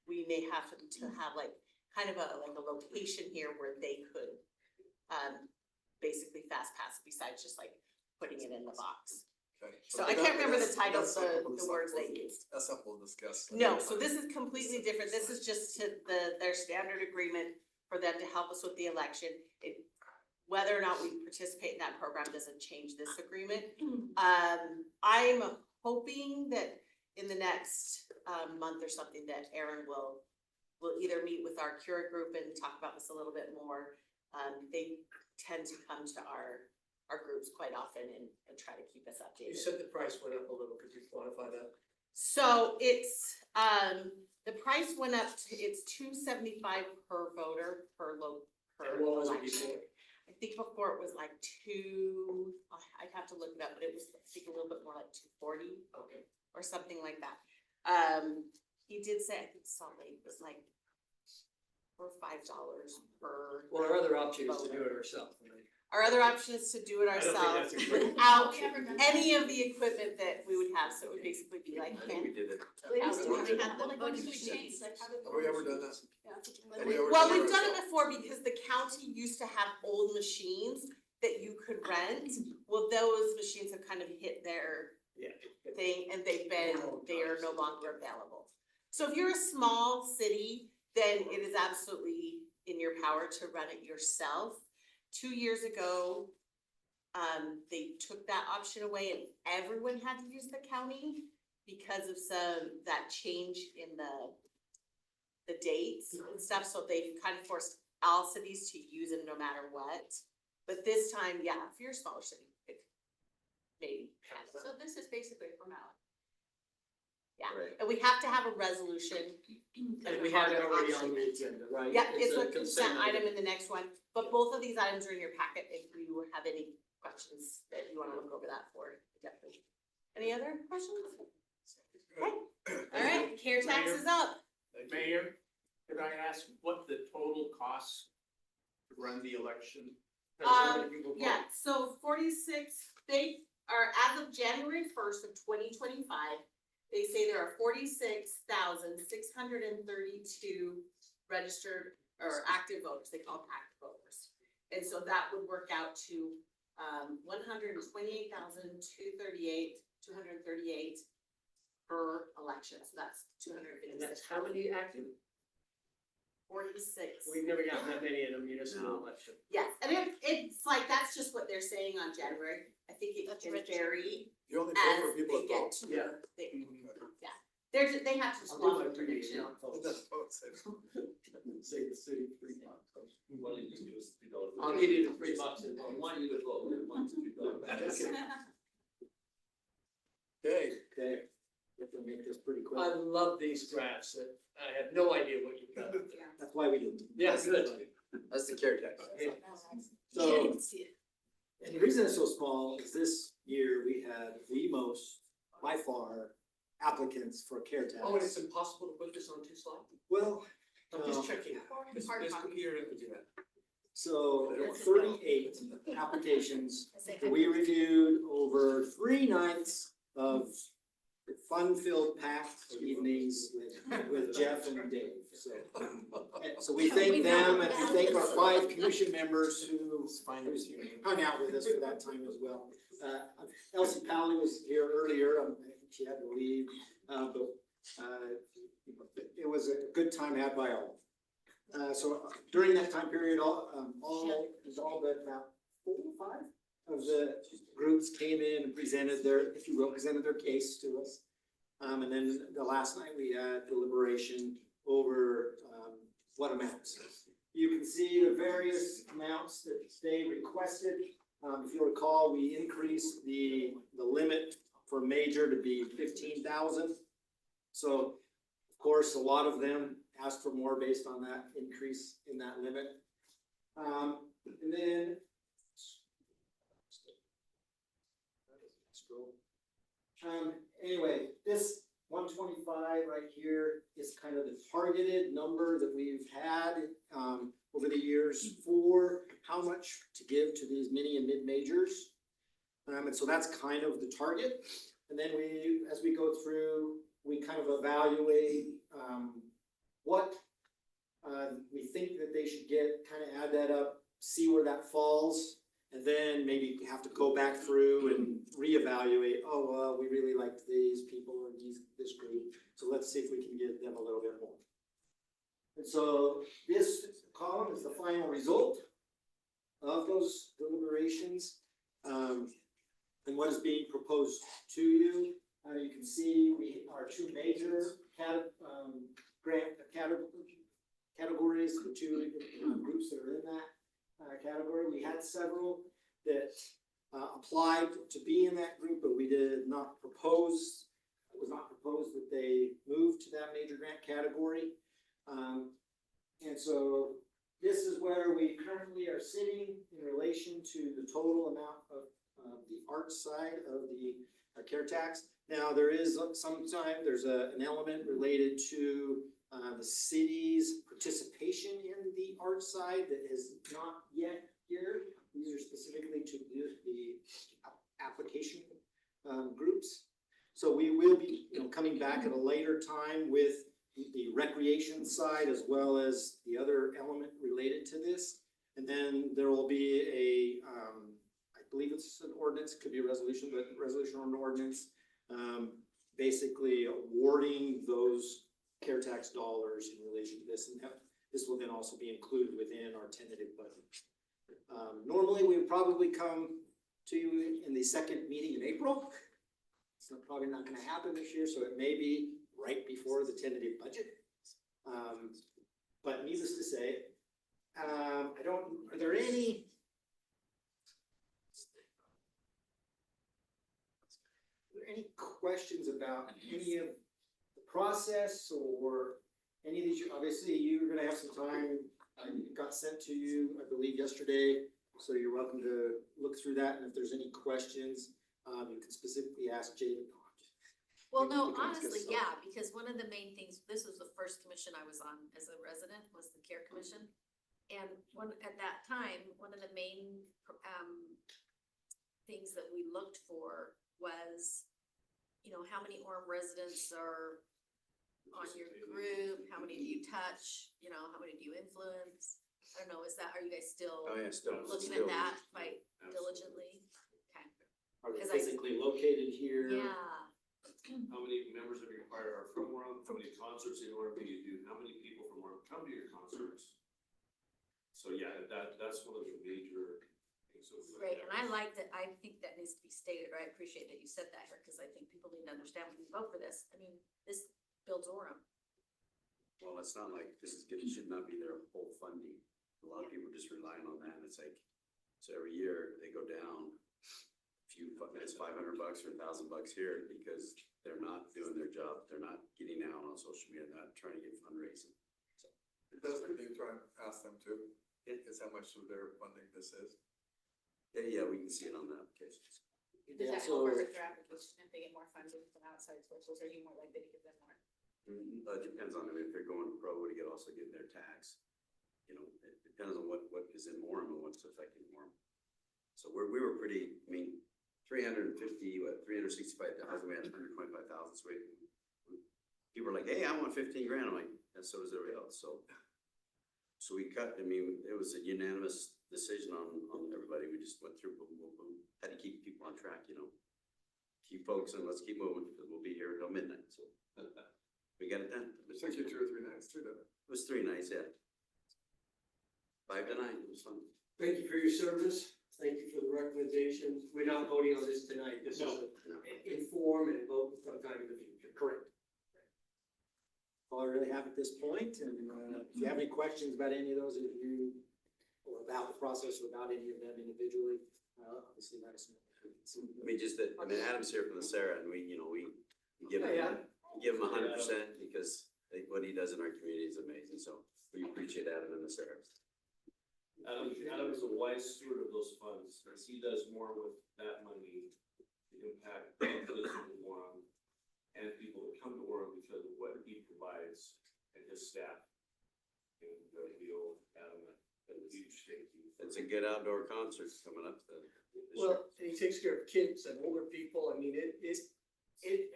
we may have to have like, kind of a location here where they could, basically fast pass besides just like putting it in the box. Okay. So I can't remember the titles, the words they used. That's something we'll discuss. No, so this is completely different. This is just to their standard agreement for them to help us with the election. Whether or not we participate in that program doesn't change this agreement. I'm hoping that in the next month or something that Aaron will either meet with our Cura group and talk about this a little bit more. They tend to come to our groups quite often and try to keep us You updated. said the price went up a little, could you quantify that? So it's, the price went up to, it's $2.75 per voter per And what was it election. before? I think before it was like I'd have to look it up, but it was, I think, a little bit more like $2.40 Okay. or something like that. He did say, I think Salt Lake was like $4 or $5 per. Well, our other option is to do it ourselves, right? Our other option is to do it I don't think ourselves that's a great- without any of the equipment that we would have, so it would basically be like. I think we did it. They had the voting Have machines. we ever done that? Have we ever Well, done we've it done it ourselves? before because the county used to have old machines that you could rent. Well, those machines have kind of hit their Yeah. thing and they are no longer available. So if you're a small city, then it is absolutely in your power to run it yourself. 2 years ago, they took that option away and everyone had to use the county because of that change in the dates and stuff, so they've kind of forced all cities to use it no matter what. But this time, yeah, if you're a smaller city, it maybe. So this is basically formality. Yeah, Right. and we have to have a resolution. And we have it already on the agenda, right? Yeah, it's a consent item in the next one, but both of these items are in your packet if you have any questions that you wanna look over that for, definitely. Any other questions? Okay, all right, care tax is up. Mayor, could I ask what the total cost to run the election? Yeah, so 46, they are, as of January 1st of 2025, they say there are 46,632 registered or active voters, they call them active voters. And so that would work out to 128,238 per election, so that's 256. And that's how many active? 46. We've never gotten that many in a municipal election. Yes, and it's like, that's just what they're saying on January. I think it can vary You only pay for as people they to get vote. to, Yeah. yeah. They have to I'll swap do my the prediction. prediction. Save the city $3. Why don't you just give us $3? I'll give you the $3 and We want you to vote, we want you to vote. Okay, Okay, we have to make this pretty quick. I love these graphs, that I have no idea what you've got. That's why we do it. Yeah, good. that's the care tax. So, and the reason it's so small is this year we had the most, by far, applicants for care tax. Oh, and it's impossible to put this on 2 slides? Well, I'm just checking. This computer doesn't do that. so 38 applications. We reviewed over 3 nights of fun-filled packed evenings with Jeff and Dave, so. So we thank them and we thank our 5 commission members who hung out with us for that time as well. Elsie Pally was here earlier, I think she had to leave, but it was a good time had by all. So during that time period, all but about 4 or 5 of the groups came in and presented their, if you will, presented their case to us. And then the last night we had deliberation over, what amounts. You can see the various amounts that they requested. If you'll recall, we increased the limit for major to be 15,000. So, of course, a lot of them asked for more based on that increase in that limit. And then anyway, this 125 right here is kind of the targeted number that we've had over the years for how much to give to these mini and mid majors. And so that's kind of the target. And then as we go through, we kind of evaluate what we think that they should get, kind of add that up, see where that falls, and then maybe have to go back through and reevaluate, oh, well, we really liked these people or this group, so let's see if we can give them a little bit more. And so this column is the final result of those deliberations, and what is being proposed to you. You can see our 2 major grant categories, the 2 groups that are in that category. We had several that applied to be in that group, but we did not propose. It was not proposed that they move to that major grant category. And so this is where we currently are sitting in relation to the total amount of the arts side of the care tax. Now, there is there's an element related to the city's participation in the arts side that is not yet here. These are specifically to the application groups. So we will be, coming back at a later time with the recreation side as well as the other element related to this. And then there will be I believe it's an ordinance, could be a resolution, but resolution or an ordinance, basically awarding those care tax dollars in relation to this. And this will then also be included within our tentative budget. Normally, we would probably come to you in the second meeting in April. It's probably not going to happen this year, so it may be right before the tentative budget. But needless to say, are there any questions about any of the process or any of these? Obviously, you're going to have some time. It got sent to you, I believe, yesterday, so you're welcome to look through that. And if there's any questions, you can specifically ask Jade. Well, no, honestly, yeah, because one of the main things, this was the first commission I was on as a resident, was the care commission. And at that time, one of the main things that we looked for was, how many Orem residents are on your group, how many do you touch, how many do you influence? I don't know, are you guys still looking at that quite diligently? Okay. Are they physically located here? Yeah. how many members of your choir are from Orem, how many concerts in Orem do you do, how many people from Orem come to your concerts? So yeah, that's one of the major things. Great, and I like that, I think that needs to be stated, or I appreciate that you said that here, because I think people need to understand when you vote for this. I mean, this builds Orem. Well, it's not like this is, it should not be their whole funding. A lot of people just relying on that, and it's like, so every year they go down. It's $500 or $1,000 here because they're not doing their job, they're not getting out on social media, they're not trying to get fundraising. So, It does, we do try and ask them to, is how much of their funding this is. yeah, we can see it on the applications. Does that help with their application if they get more funding from outside sources? Are you more likely to give them more? It depends on them, if they're going pro, to also get their tax. You know, it depends on what is in Orem and what's affecting Orem. So we were pretty, I mean, 365,000, we had 125,000, so people were like, hey, I want 15 grand, I'm like, and so does everybody else, so we cut, I mean, it was a unanimous decision on everybody, we just went through, boom, boom, boom, had to keep people on track, you know, keep focusing, let's keep moving, because we'll be here until midnight, so we got it done. It took you 2 or 3 nights too, didn't it? It was 3 nights, yeah. 5 to 9, it was fun. Thank you for your service. Thank you for the recommendations. We're not voting on this tonight. This is inform and vote sometime in the future. Correct. All I really have at this point, and if you have any questions about any of those, if you, or about the process, or about any of them individually, obviously let us know. I mean, just that, I mean, Adam's here from the Sarah, and we give him, we give him 100% because what he does in our community is amazing, so we appreciate Adam and the Sarah. Adam is a wise steward of those funds, as he does more with that money to impact the citizens of Orem and people that come to Orem because of what he provides and his staff. And we owe Adam a huge thank you. It's a good outdoor concert coming up. Well, and he takes care of kids and older people. I mean, it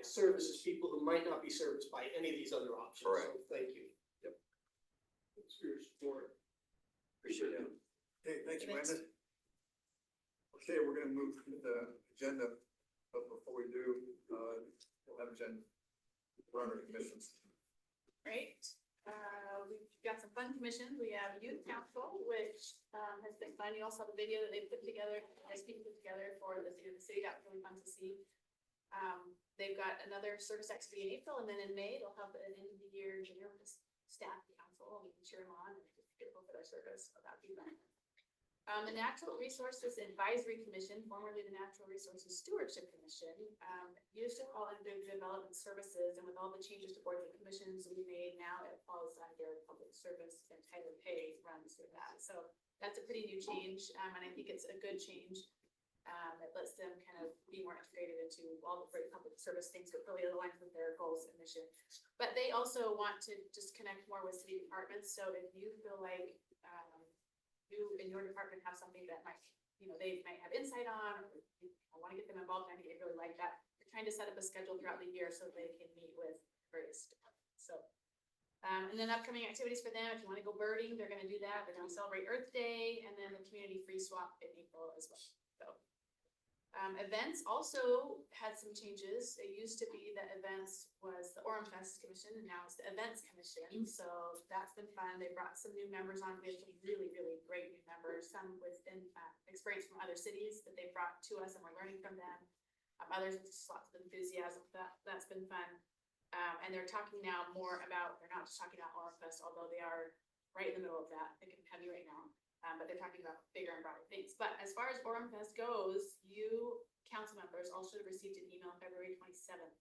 services people who might not be serviced by any of these other options. Correct. So thank you. Yep. Thanks for your support. Appreciate it. Okay, thank you, Brandon. Okay, we're gonna move to the agenda, but before we do, we'll have agenda for our commissions. Right, we've got some fun commissions. We have youth council, which, has been fun. You also have a video that they put together, people put together for the city. That was really fun to see. They've got another service activity in April, and then in May, they'll have an end of the year dinner with staff council, and we can cheer them on and just get them for their service. So that'd be fun. The Natural Resources Advisory Commission, formerly the Natural Resources Stewardship Commission, used to fall under Development Services, and with all the changes to boards and commissions we made, now it falls under Public Service, and Tyler Pay runs through that. So that's a pretty new change, and I think it's a good change. It lets them kind of be more integrated into all the great public service things that really aligns with their goals and mission. But they also want to just connect more with city departments. So if you feel like you in your department have something that might, they might have insight on, or I want to get them involved, I think they really like that. They're trying to set up a schedule throughout the year so they can meet with various departments. So, and then upcoming activities for them, if you want to go birding, they're going to do that. They're going to celebrate Earth Day, and then the community free swap in April as well. So, events also had some changes. It used to be that events was the Orem Fest Commission, and now it's the Events Commission. So that's been fun. They brought some new members on. We had some really, really great new members, some with experience from other cities that they brought to us, and we're learning from them. Others with just lots of enthusiasm. That's been fun. And they're talking now more about, they're not just talking about Orem Fest, although they are right in the middle of that. They can have you right now. But they're talking about bigger and broader things. But as far as Orem Fest goes, you council members all should have received an email February 27th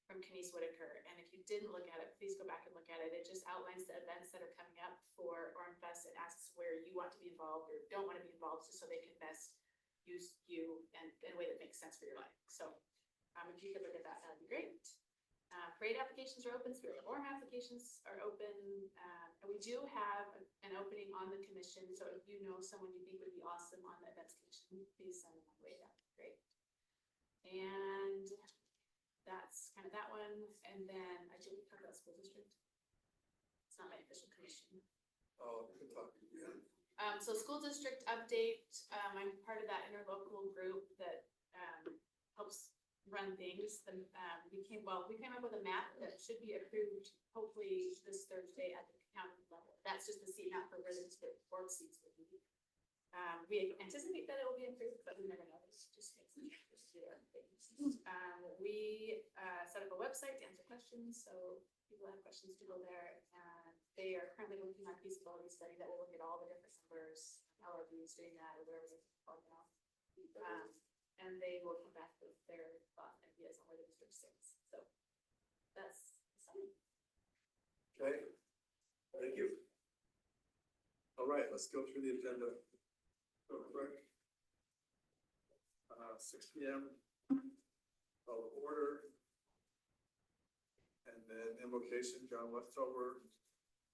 from Kenise Whitaker. And if you didn't look at it, please go back and look at it. It just outlines the events that are coming up for Orem Fest. It asks where you want to be involved or don't want to be involved, just so they can best use you in a way that makes sense for your life. So if you could look at that, that'd be great. Parade applications are open, Spirit of Orem applications are open, and we do have an opening on the commission, so if you know someone you think would be awesome on the events commission, please send them my way, that'd be great. And that's kind of that one, and then I didn't talk about school district. It's not my official commission. Oh, we can talk, yeah. So school district update, I'm part of that interlocal group that helps run things, we came up with a map that should be approved hopefully this Thursday at the county level. That's just the seat map for where the board seats will be. We anticipate that it will be approved, but we never know. It just takes some time to do things. We set up a website to answer questions, so people have questions to go there. They are currently looking at a feasibility study that will look at all the different numbers, how are we doing that, or whatever it's called now. And they will come back with their thoughts and ideas on where the district sits. So that's something. Okay, thank you. All right, let's go through the agenda real quick. 6 P.M. Call to order. And then invocation, John Westover.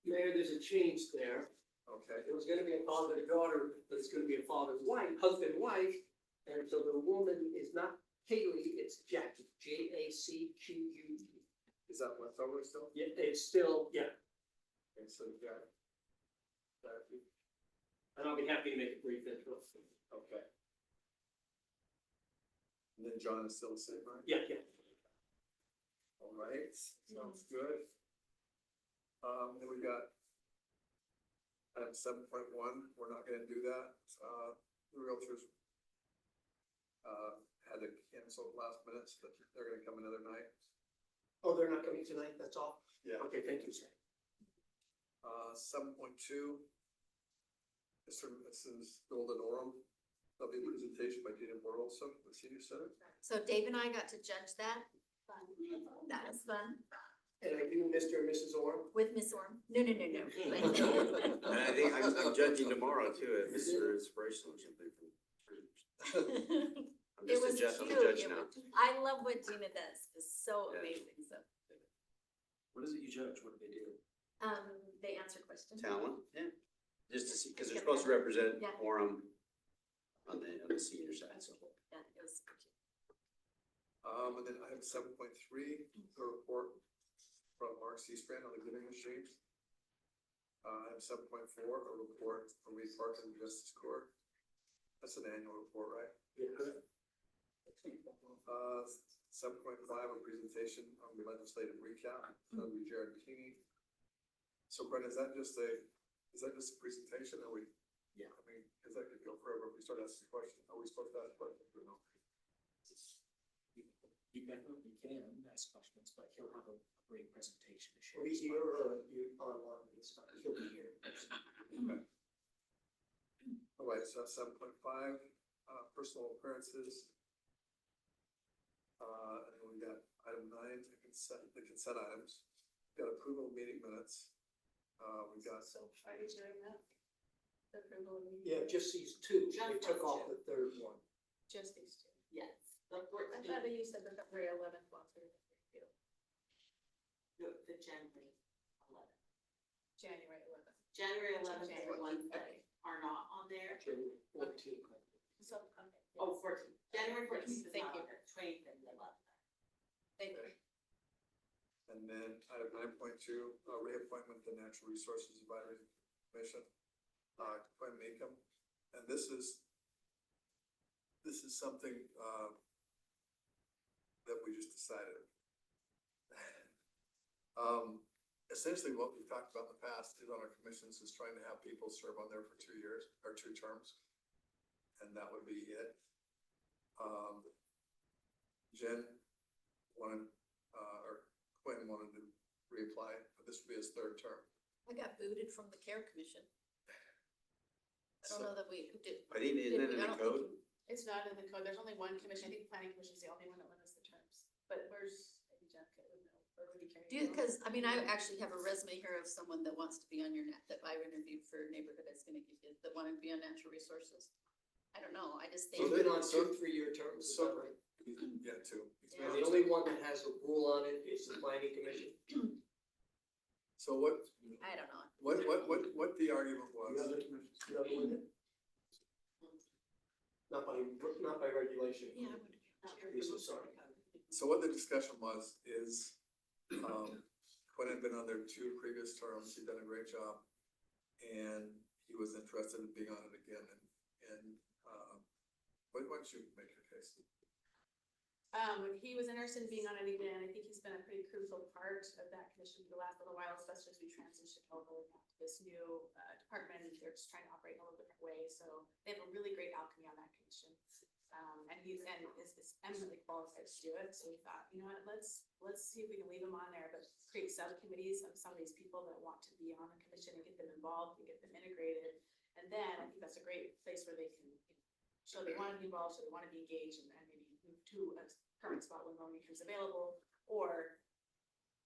Mayor, there's a change there. Okay, It was gonna be a father-daughter, but it's gonna be a father-wife, husband-wife. And so the woman is not Kaylee, it's Jackie, Jacquue. is that Westover still? Yeah, it's still, yeah, Okay, so Jack. Jackie. and I'll be happy to make it brief as well. Okay. And then John is still the same, right? Yeah. All right, sounds good. Then we got item 7.1, we're not gonna do that. The realtors had to cancel last minute, so they're gonna come another night. Oh, they're not coming tonight, that's all? Yeah. Okay, thank you, sir. 7.2. This is Golden Orem. There'll be a presentation by Gina Borelson, the senior center. So Dave and I got to judge that. That was fun. And I do Mr. and Mrs. Orem. With Miss Orm. No. And I think I'm judging tomorrow too, if it's for inspirational or something. I'm It was just a cute. judge now. I love what Gina does. It's so Yeah. amazing. So, What is it you judge? What do they do? they answer questions. Talent, yeah. Just to see, because they're supposed to represent Yeah. Orem on the senior side, so. Yeah, it was super cute. And then I have 7.3, the report from Mark Seastrand on the giving exchange. I have 7.4, a report from Reed Park and Justice Court. That's an annual report, right? Yeah. 7.5, a presentation on the legislative recap, that'll be Jared Keeney. So Brenda, is that just a presentation, or we? Yeah. I mean, cause that could go forever if we start asking questions, are we supposed to ask questions or no? You definitely can ask questions, but he'll have a great presentation to share. Are you here or you online? He'll be here. Okay. All right, so 7.5, personal appearances. And then we got item 9, the consent items. Got approval of meeting minutes. We got So are you doing that? The approval of the Yeah, meeting? just these two. They Just took those off two. the third one. Just these two. Yes. The I thought that you said the February 11th one through the January 11th. January 11th. January 11th are January. the ones that are not on there. January 14th. So, okay. Oh, 14th. January 14th is Thank not you. on there. 20th and 11th. Thank you. And then item 9.2, reappointment to Natural Resources Advisory Commission, Quinn Meekum. And this is something, that we just decided. Essentially what we've talked about in the past is on our commissions is trying to have people serve on there for 2 years or 2 terms. And that would be it. Jen wanted, or Quinn wanted to reapply, but this would be his 3rd term. I got booted from the care commission. I don't know that we did. I think, isn't that in the code? It's not in the code. There's only one commission. I think planning commission is the only one that limits the terms. But where's, maybe Jenica would know, or would he carry? Because, I mean, I actually have a resume here of someone that wants to be on your net, that I interviewed for neighborhood is gonna give you, that wanted to be on natural resources. I don't know, I just think. He's been on 2 3-year terms. Is that right? Yeah, 2. And the only one that has a rule on it is the planning commission. So what I don't know. the argument was? The other commissions, the other one? Not by regulation. Yeah, I would. Yes, I'm sorry. So what the discussion was is, Quinn had been on there 2 previous terms, he'd done a great job. And he was interested in being on it again, why don't you make your case? He was interested in being on it again. I think he's been a pretty crucial part of that commission for the last little while, especially as we transition over to this new department. They're just trying to operate in a little different way, so they have a really great alchemy on that commission. And is eminently qualified to do it, so we thought, you know what, let's see if we can leave him on there, but create subcommittees of some of these people that want to be on the commission and get them involved and get them integrated. And then I think that's a great place where they can show they want to be involved, so they want to be engaged, and maybe move to a current spot when one becomes available, or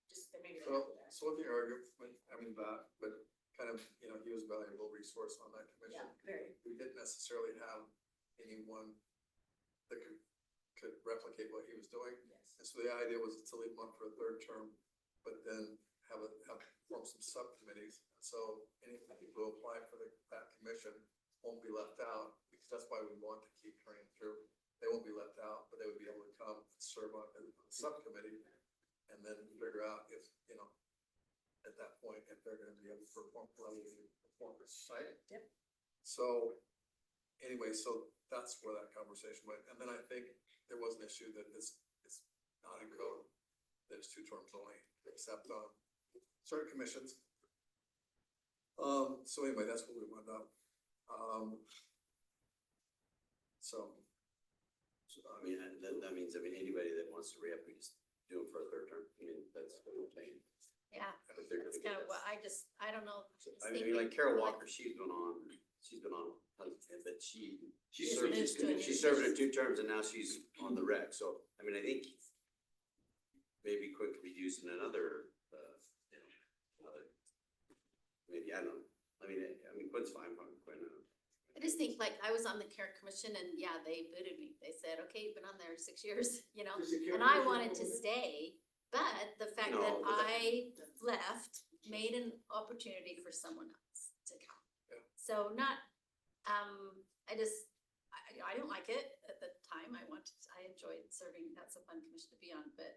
just they maybe they're not there. So what the argument, I mean, that, but kind of, you know, he was a valuable resource on that commission. Yeah, very. We didn't necessarily have anyone that could replicate what he was doing. Yes. And so the idea was to leave him up for a third term, but then have form some subcommittees. So any people who apply for that commission won't be left out, because that's why we want to keep turning through. They won't be left out, but they would be able to come and serve on a subcommittee and then figure out if, you know, at that point, if they're gonna be able to perform performance, right? Yep. So anyway, so that's where that conversation went. And then I think there was an issue that it's not in code, that it's 2 terms only, except on certain commissions. So anyway, that's what we wound up. So I mean, that means, anybody that wants to re-up, we just do it for a third term. I mean, that's what we're saying. Yeah, If they're that's gonna kind of get what I don't know. I mean, like Carol Walker, she's been on, but she She's served, moved to a new she served in 2 terms and now she's on the rec, so, I mean, I think maybe Quinn could be used in another, maybe, I don't know, I mean, Quinn's fine, Quinn, I just think, like, I was on the care commission and yeah, they booted me. They said, okay, you've been on there 6 years, you know, Is the care and I commission wanted to over there? stay. But the fact No, that but I left made an opportunity for someone else to come. Yeah. So not, I don't like it at the time. I enjoyed serving. That's a fun commission to be on, but,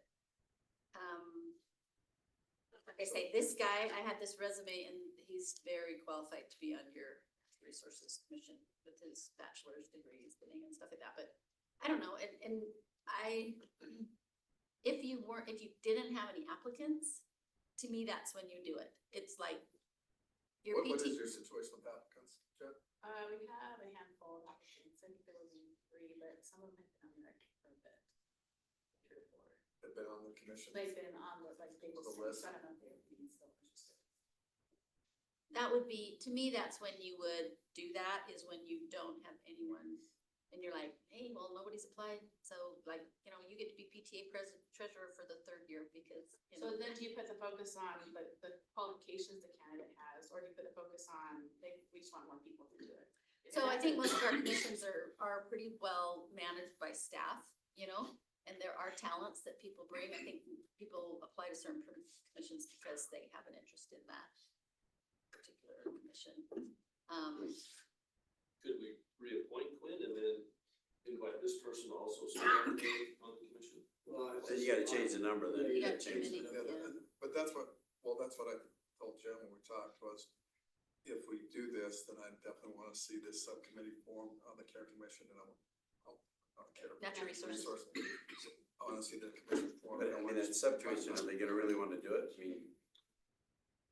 like I say, this guy, I had this resume and he's very qualified to be on your resources commission with his bachelor's degrees and stuff like that, but I don't know, and if you didn't have any applicants, to me, that's when you do it. It's like your what is PT. your situation with applicants, Jen? We have a handful of applicants. I think there was 3, but some of them have been on the record for a bit. 3 or 4. Have been on the commission? They've been on the, like, they The just, list. I don't know if they're being still interested. That would be, to me, that's when you would do that, is when you don't have anyone and you're like, hey, well, nobody's applied. So like, you know, you get to be PTA president, treasurer for the 3rd year because, you know. So then do you put the focus on the qualifications the candidate has, or do you put the focus on, we just want more people to do it? So I think most of our commissions are pretty well managed by staff, you know, and there are talents that people bring. I think people apply to certain commissions because they have an interest in that particular commission. Could we reappoint Quinn and then invite this person to also serve on the commission? Then you gotta change the number, then You you got gotta too change many. it. Yeah, but that's what I told Jim when we talked was, if we do this, then I definitely wanna see this subcommittee form on the care commission and I'll care. Natural resources. I wanna see the commission form. But I mean, that subcommission, are they gonna really wanna do it? I mean,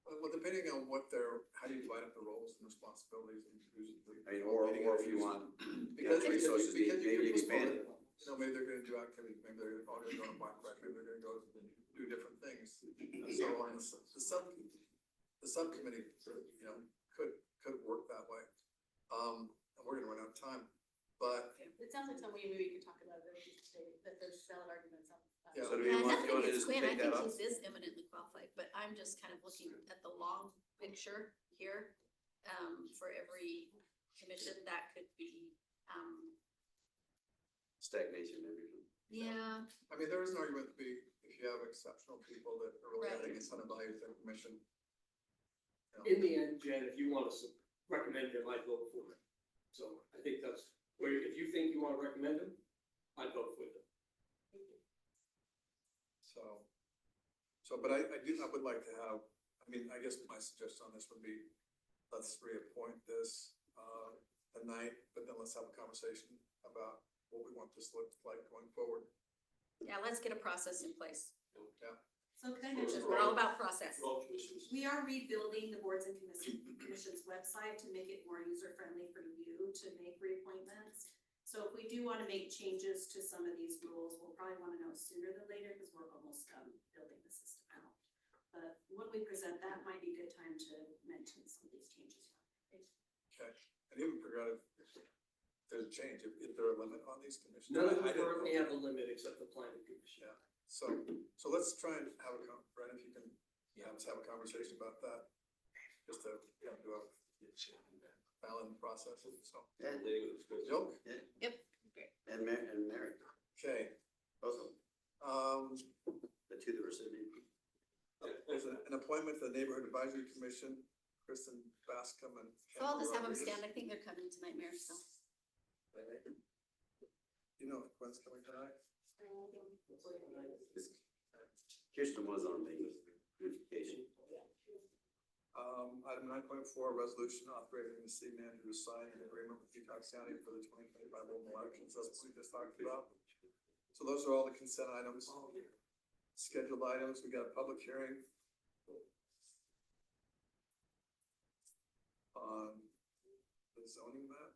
Well, depending on how you divide up the roles and responsibilities and who's. or if you want, Because resources, because you maybe give expand it. people, you know, maybe they're gonna do activities, maybe they're all gonna go on bike ride, maybe they're gonna go do different things. So on the subcommittee, you know, could work that way. And we're gonna run out of time, but It sounds like something maybe we could talk about, that there's valid arguments on. Yeah. So do we Yeah, want to go nothing ahead against and Quinn. I take that think off? he is eminently qualified, but I'm just kind of looking at the long picture here. For every commission, that could be, Stagnation, maybe. yeah, I mean, there is an argument to be, if you have exceptional people that are really Right. adding a ton of value to the commission. you know. In the end, Jen, if you want to recommend him, I'd vote for him. So I think that's where, if you think you want to recommend him, I'd vote for him. So, but I would like to have, I mean, I guess my suggestion on this would be, let's reappoint this, tonight, but then let's have a conversation about what we want this to look like going forward. Yeah, let's get a process in place. So can I mention, We're all about process. we are rebuilding the boards and commissions website to make it more user-friendly for you to make reappointments. So if we do want to make changes to some of these rules, we'll probably want to know sooner than later because we're almost done building the system out. But when we present that, might be a good time to mention some of these changes. Okay, and even forgot if there's a change, if there a limit on these commissions? None of I them didn't currently know. have a limit except the planning commission. Yeah, so let's try and have Brent, if you can, let's have a conversation about that. Just to, do a balanced process, so. And, Joke? Yep. and Mary, Okay, both of them, the two that were sitting. there's an appointment to the Neighborhood Advisory Commission, Kristen Bascom and. So I'll just have them Rodriguez. stand. I think they're coming tonight, Mayor, so. You know if Gwen's coming tonight? Kirsten was on the beautification. Item 9.4, resolution authorizing the city manager to sign an agreement with Utah County for the 2025 local elections. That's what we just talked about. So those are all the consent items. Scheduled items, we got a public hearing on the zoning map.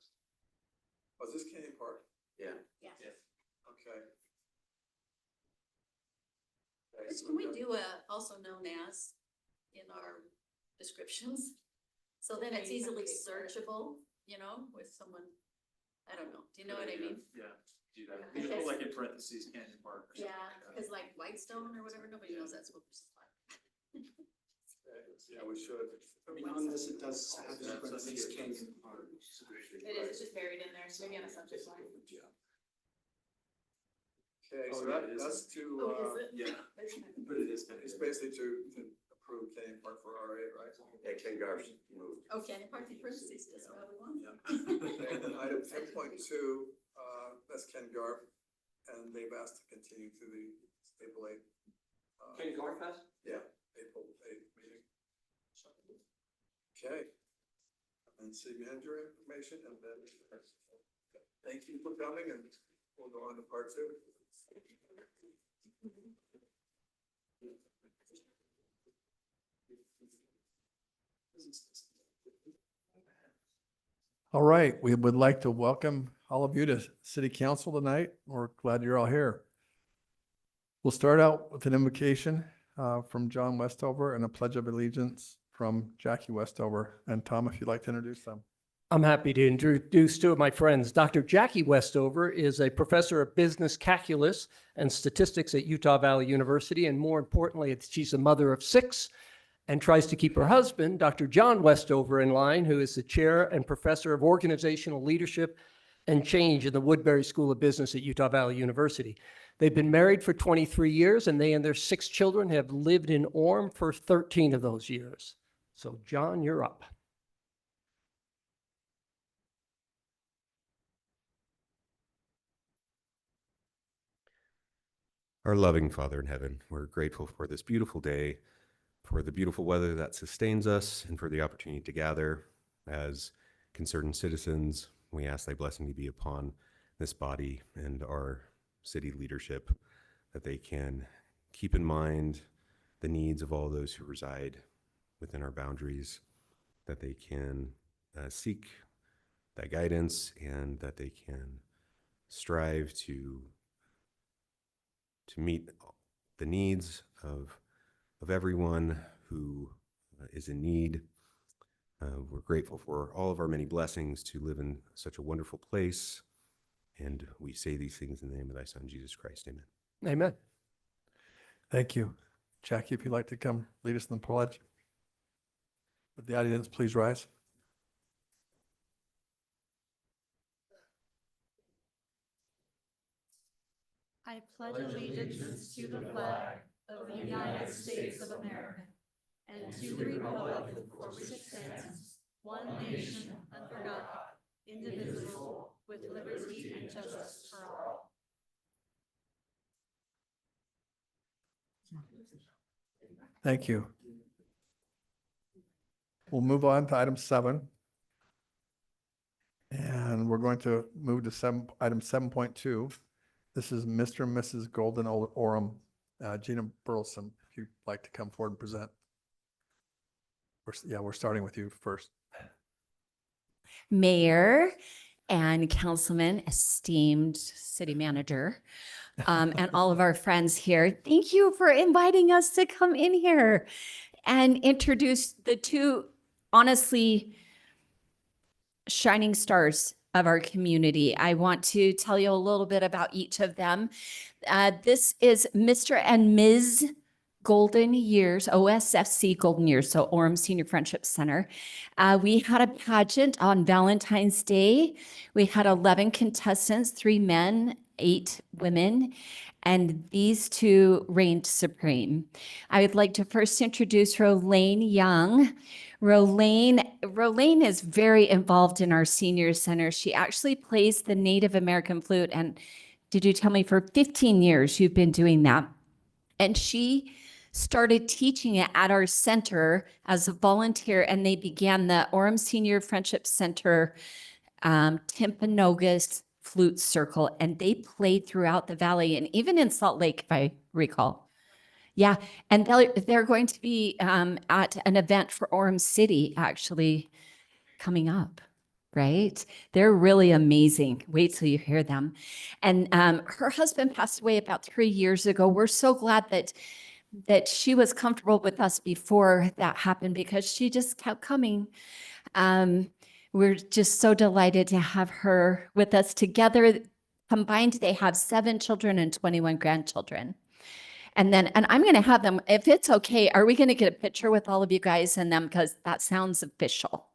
Was this Canyon Park? Yeah. Yeah. Okay. Can we do also known as in our descriptions? So then it's easily searchable, with someone, I don't know, do you know what I mean? Yeah, do that. You just put, like, in parentheses, Canyon Park. Yeah, cause like Whitestone or whatever, nobody knows that's what we're supplying. Yeah, we should. I mean, on this, it does have the parentheses Canyon Park. It is, it's just buried in there, so maybe on a subject line. Okay, so that's to, Yeah. But it is kind of. it's basically to approve Canyon Park for RA, right? Yeah, Ken Garff moved. Okay, party parentheses, that's what we want. And then item 10.2, that's Ken Garff, and they've asked to continue to the April 8th. Ken Garff has? Yeah, April 8th meeting. Okay. And city manager information, and then thank you for coming, and we'll go on to part 2. All right, we would like to welcome all of you to City Council tonight. We're glad you're all here. We'll start out with an invocation from John Westover and a pledge of allegiance from Jackie Westover. And Tom, if you'd like to introduce them. I'm happy to introduce two of my friends. Dr. Jackie Westover is a professor of business calculus and statistics at Utah Valley University. And more importantly, she's a mother of 6 and tries to keep her husband, Dr. John Westover, in line, who is the chair and professor of organizational leadership and change in the Woodbury School of Business at Utah Valley University. They've been married for 23 years, and they and their 6 children have lived in Orem for 13 of those years. So, John, you're up. Our loving Father in heaven, we're grateful for this beautiful day, for the beautiful weather that sustains us, and for the opportunity to gather as concerned citizens. We ask thy blessing to be upon this body and our city leadership, that they can keep in mind the needs of all those who reside within our boundaries, that they can seek thy guidance, and that they can strive to meet the needs of everyone who is in need. We're grateful for all of our many blessings to live in such a wonderful place. And we say these things in the name of thy Son, Jesus Christ. Amen. Amen. Thank you. Jackie, if you'd like to come lead us in the pledge. Would the audience please rise? I pledge allegiance to the flag of the United States of America and to the republic for which it stands, one nation under God, indivisible, with liberty and justice for all. Thank you. We'll move on to item 7. And we're going to move to item 7.2. This is Mr. and Mrs. Golden Orem, Gina Burleson, if you'd like to come forward and present. We're starting with you first. Mayor and councilman, esteemed city manager, and all of our friends here. Thank you for inviting us to come in here and introduce the two, honestly, shining stars of our community. I want to tell you a little bit about each of them. This is Mr. and Ms. Golden Years, OSFC Golden Years, so Orem Senior Friendship Center. We had a pageant on Valentine's Day. We had 11 contestants, 3 men, 8 women, and these two reigned supreme. I would like to first introduce Rolane Young. Rolane is very involved in our senior center. She actually plays the Native American flute, and did you tell me for 15 years you've been doing that? And she started teaching it at our center as a volunteer, and they began the Orem Senior Friendship Center Timpanogos Flute Circle, and they played throughout the valley and even in Salt Lake, if I recall. Yeah, and they're going to be at an event for Orem City actually coming up, right? They're really amazing. Wait till you hear them. And her husband passed away about 3 years ago. We're so glad that she was comfortable with us before that happened because she just kept coming. We're just so delighted to have her with us together. Combined, they have 7 children and 21 grandchildren. And I'm going to have them, if it's okay, are we going to get a picture with all of you guys and them? Because that sounds official,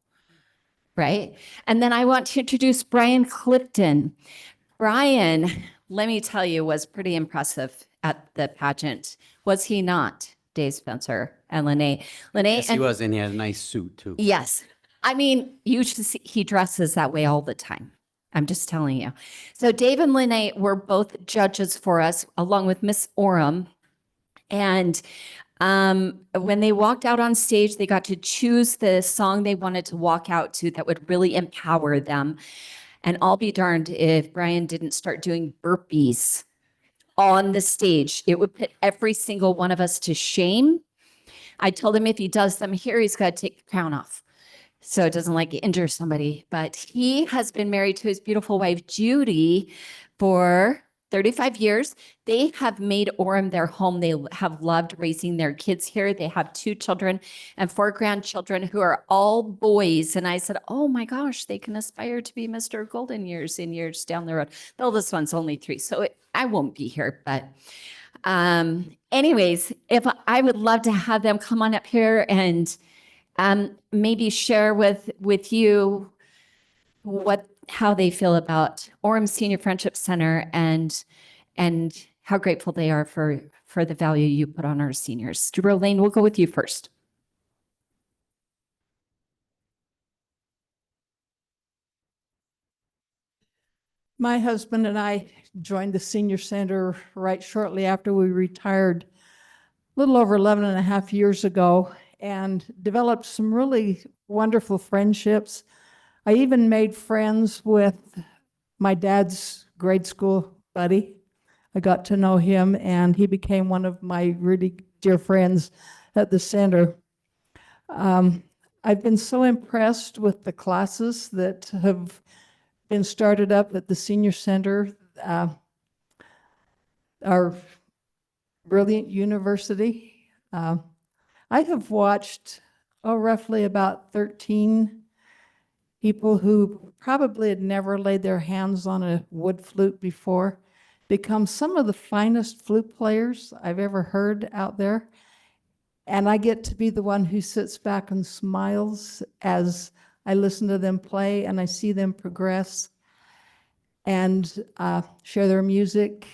right? And then I want to introduce Brian Clifton. Brian, let me tell you, was pretty impressive at the pageant. Was he not, Dave Spencer and Lene? Yes, he was, and he had a nice suit too. Yes. I mean, you should see, he dresses that way all the time. I'm just telling you. So Dave and Lene were both judges for us, along with Miss Orem. And when they walked out on stage, they got to choose the song they wanted to walk out to that would really empower them. And I'll be darned if Brian didn't start doing burpees on the stage. It would put every single one of us to shame. I told him if he does them here, he's got to take the crown off, so it doesn't like injure somebody. But he has been married to his beautiful wife, Judy, for 35 years. They have made Orem their home. They have loved raising their kids here. They have 2 children and 4 grandchildren who are all boys. And I said, oh my gosh, they can aspire to be Mr. Golden Years in years down the road. Though this one's only 3, so I won't be here. But anyways, if I would love to have them come on up here and maybe share with you how they feel about Orem Senior Friendship Center and how grateful they are for the value you put on our seniors. Rolane, we'll go with you first. My husband and I joined the senior center right shortly after we retired, a little over 11 and a half years ago, and developed some really wonderful friendships. I even made friends with my dad's grade school buddy. I got to know him, and he became one of my really dear friends at the center. I've been so impressed with the classes that have been started up at the senior center. Our brilliant university. I have watched, roughly about 13 people who probably had never laid their hands on a wood flute before become some of the finest flute players I've ever heard out there. And I get to be the one who sits back and smiles as I listen to them play and I see them progress and share their music.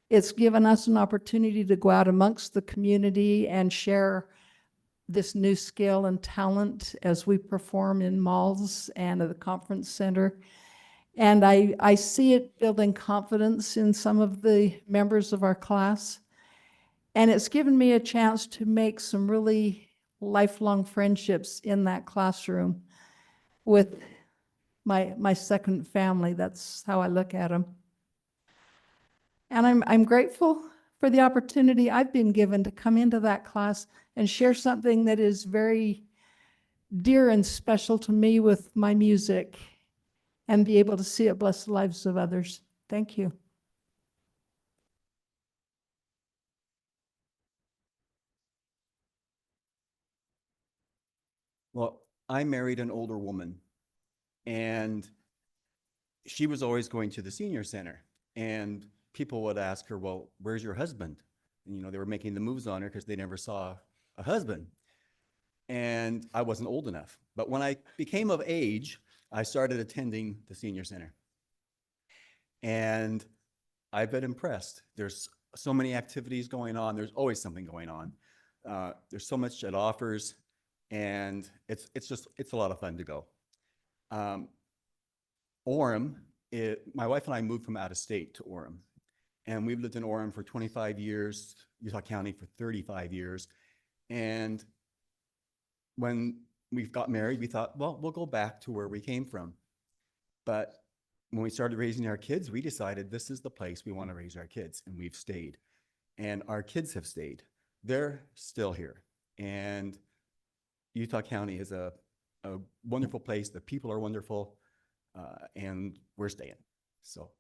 It's given us an opportunity to go out amongst the community and share this new skill and talent as we perform in malls and at the conference center. And I see it building confidence in some of the members of our class. And it's given me a chance to make some really lifelong friendships in that classroom with my second family. That's how I look at them. And I'm grateful for the opportunity I've been given to come into that class and share something that is very dear and special to me with my music and be able to see it bless the lives of others. Thank you. Well, I married an older woman, and she was always going to the senior center, and people would ask her, well, where's your husband? And, you know, they were making the moves on her because they never saw a husband. And I wasn't old enough. But when I became of age, I started attending the senior center. And I've been impressed. There's so many activities going on. There's always something going on. There's so much it offers, and it's a lot of fun to go. Orem, my wife and I moved from out of state to Orem, and we've lived in Orem for 25 years, Utah County for 35 years. And when we got married, we thought, well, we'll go back to where we came from. But when we started raising our kids, we decided this is the place we want to raise our kids, and we've stayed. And our kids have stayed. They're still here. And Utah County is a wonderful place. The people are wonderful, and we're staying. So.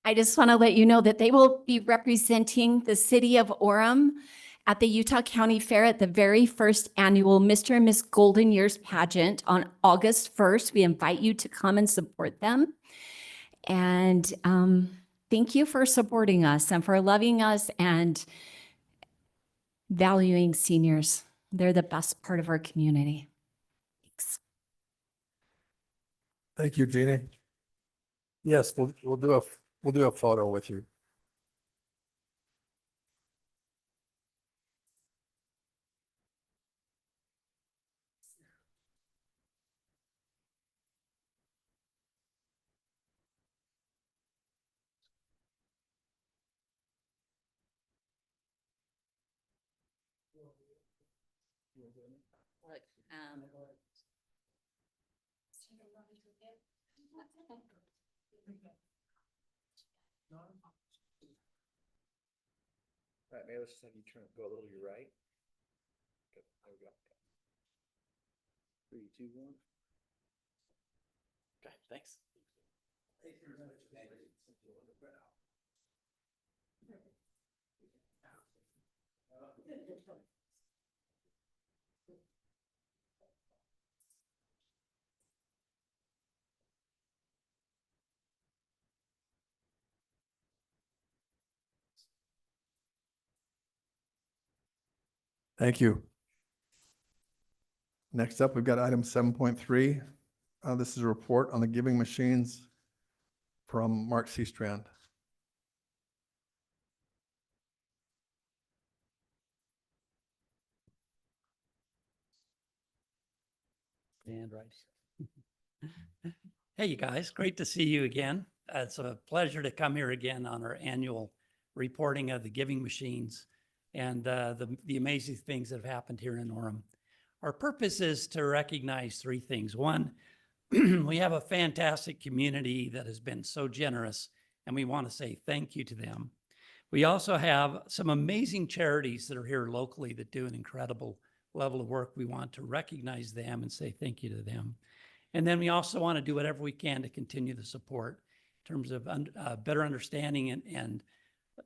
I just want to let you know that they will be representing the city of Orem at the Utah County Fair at the very first annual Mr. and Miss Golden Years pageant on August 1st. We invite you to come and support them. And thank you for supporting us and for loving us and valuing seniors. They're the best part of our community. Thanks. Thank you, Jeannie. Yes, we'll do a photo with you. Look, All right, maybe let's just have you go a little to your right. Good, there we go. 3, 2, 1. Okay, thanks. Thank you. Next up, we've got item 7.3. This is a report on the giving machines from Mark Seastrand. And right. Hey, you guys, great to see you again. It's a pleasure to come here again on our annual reporting of the giving machines and the amazing things that have happened here in Orem. Our purpose is to recognize three things. One, we have a fantastic community that has been so generous, and we want to say thank you to them. We also have some amazing charities that are here locally that do an incredible level of work. We want to recognize them and say thank you to them. And then we also want to do whatever we can to continue the support in terms of better understanding and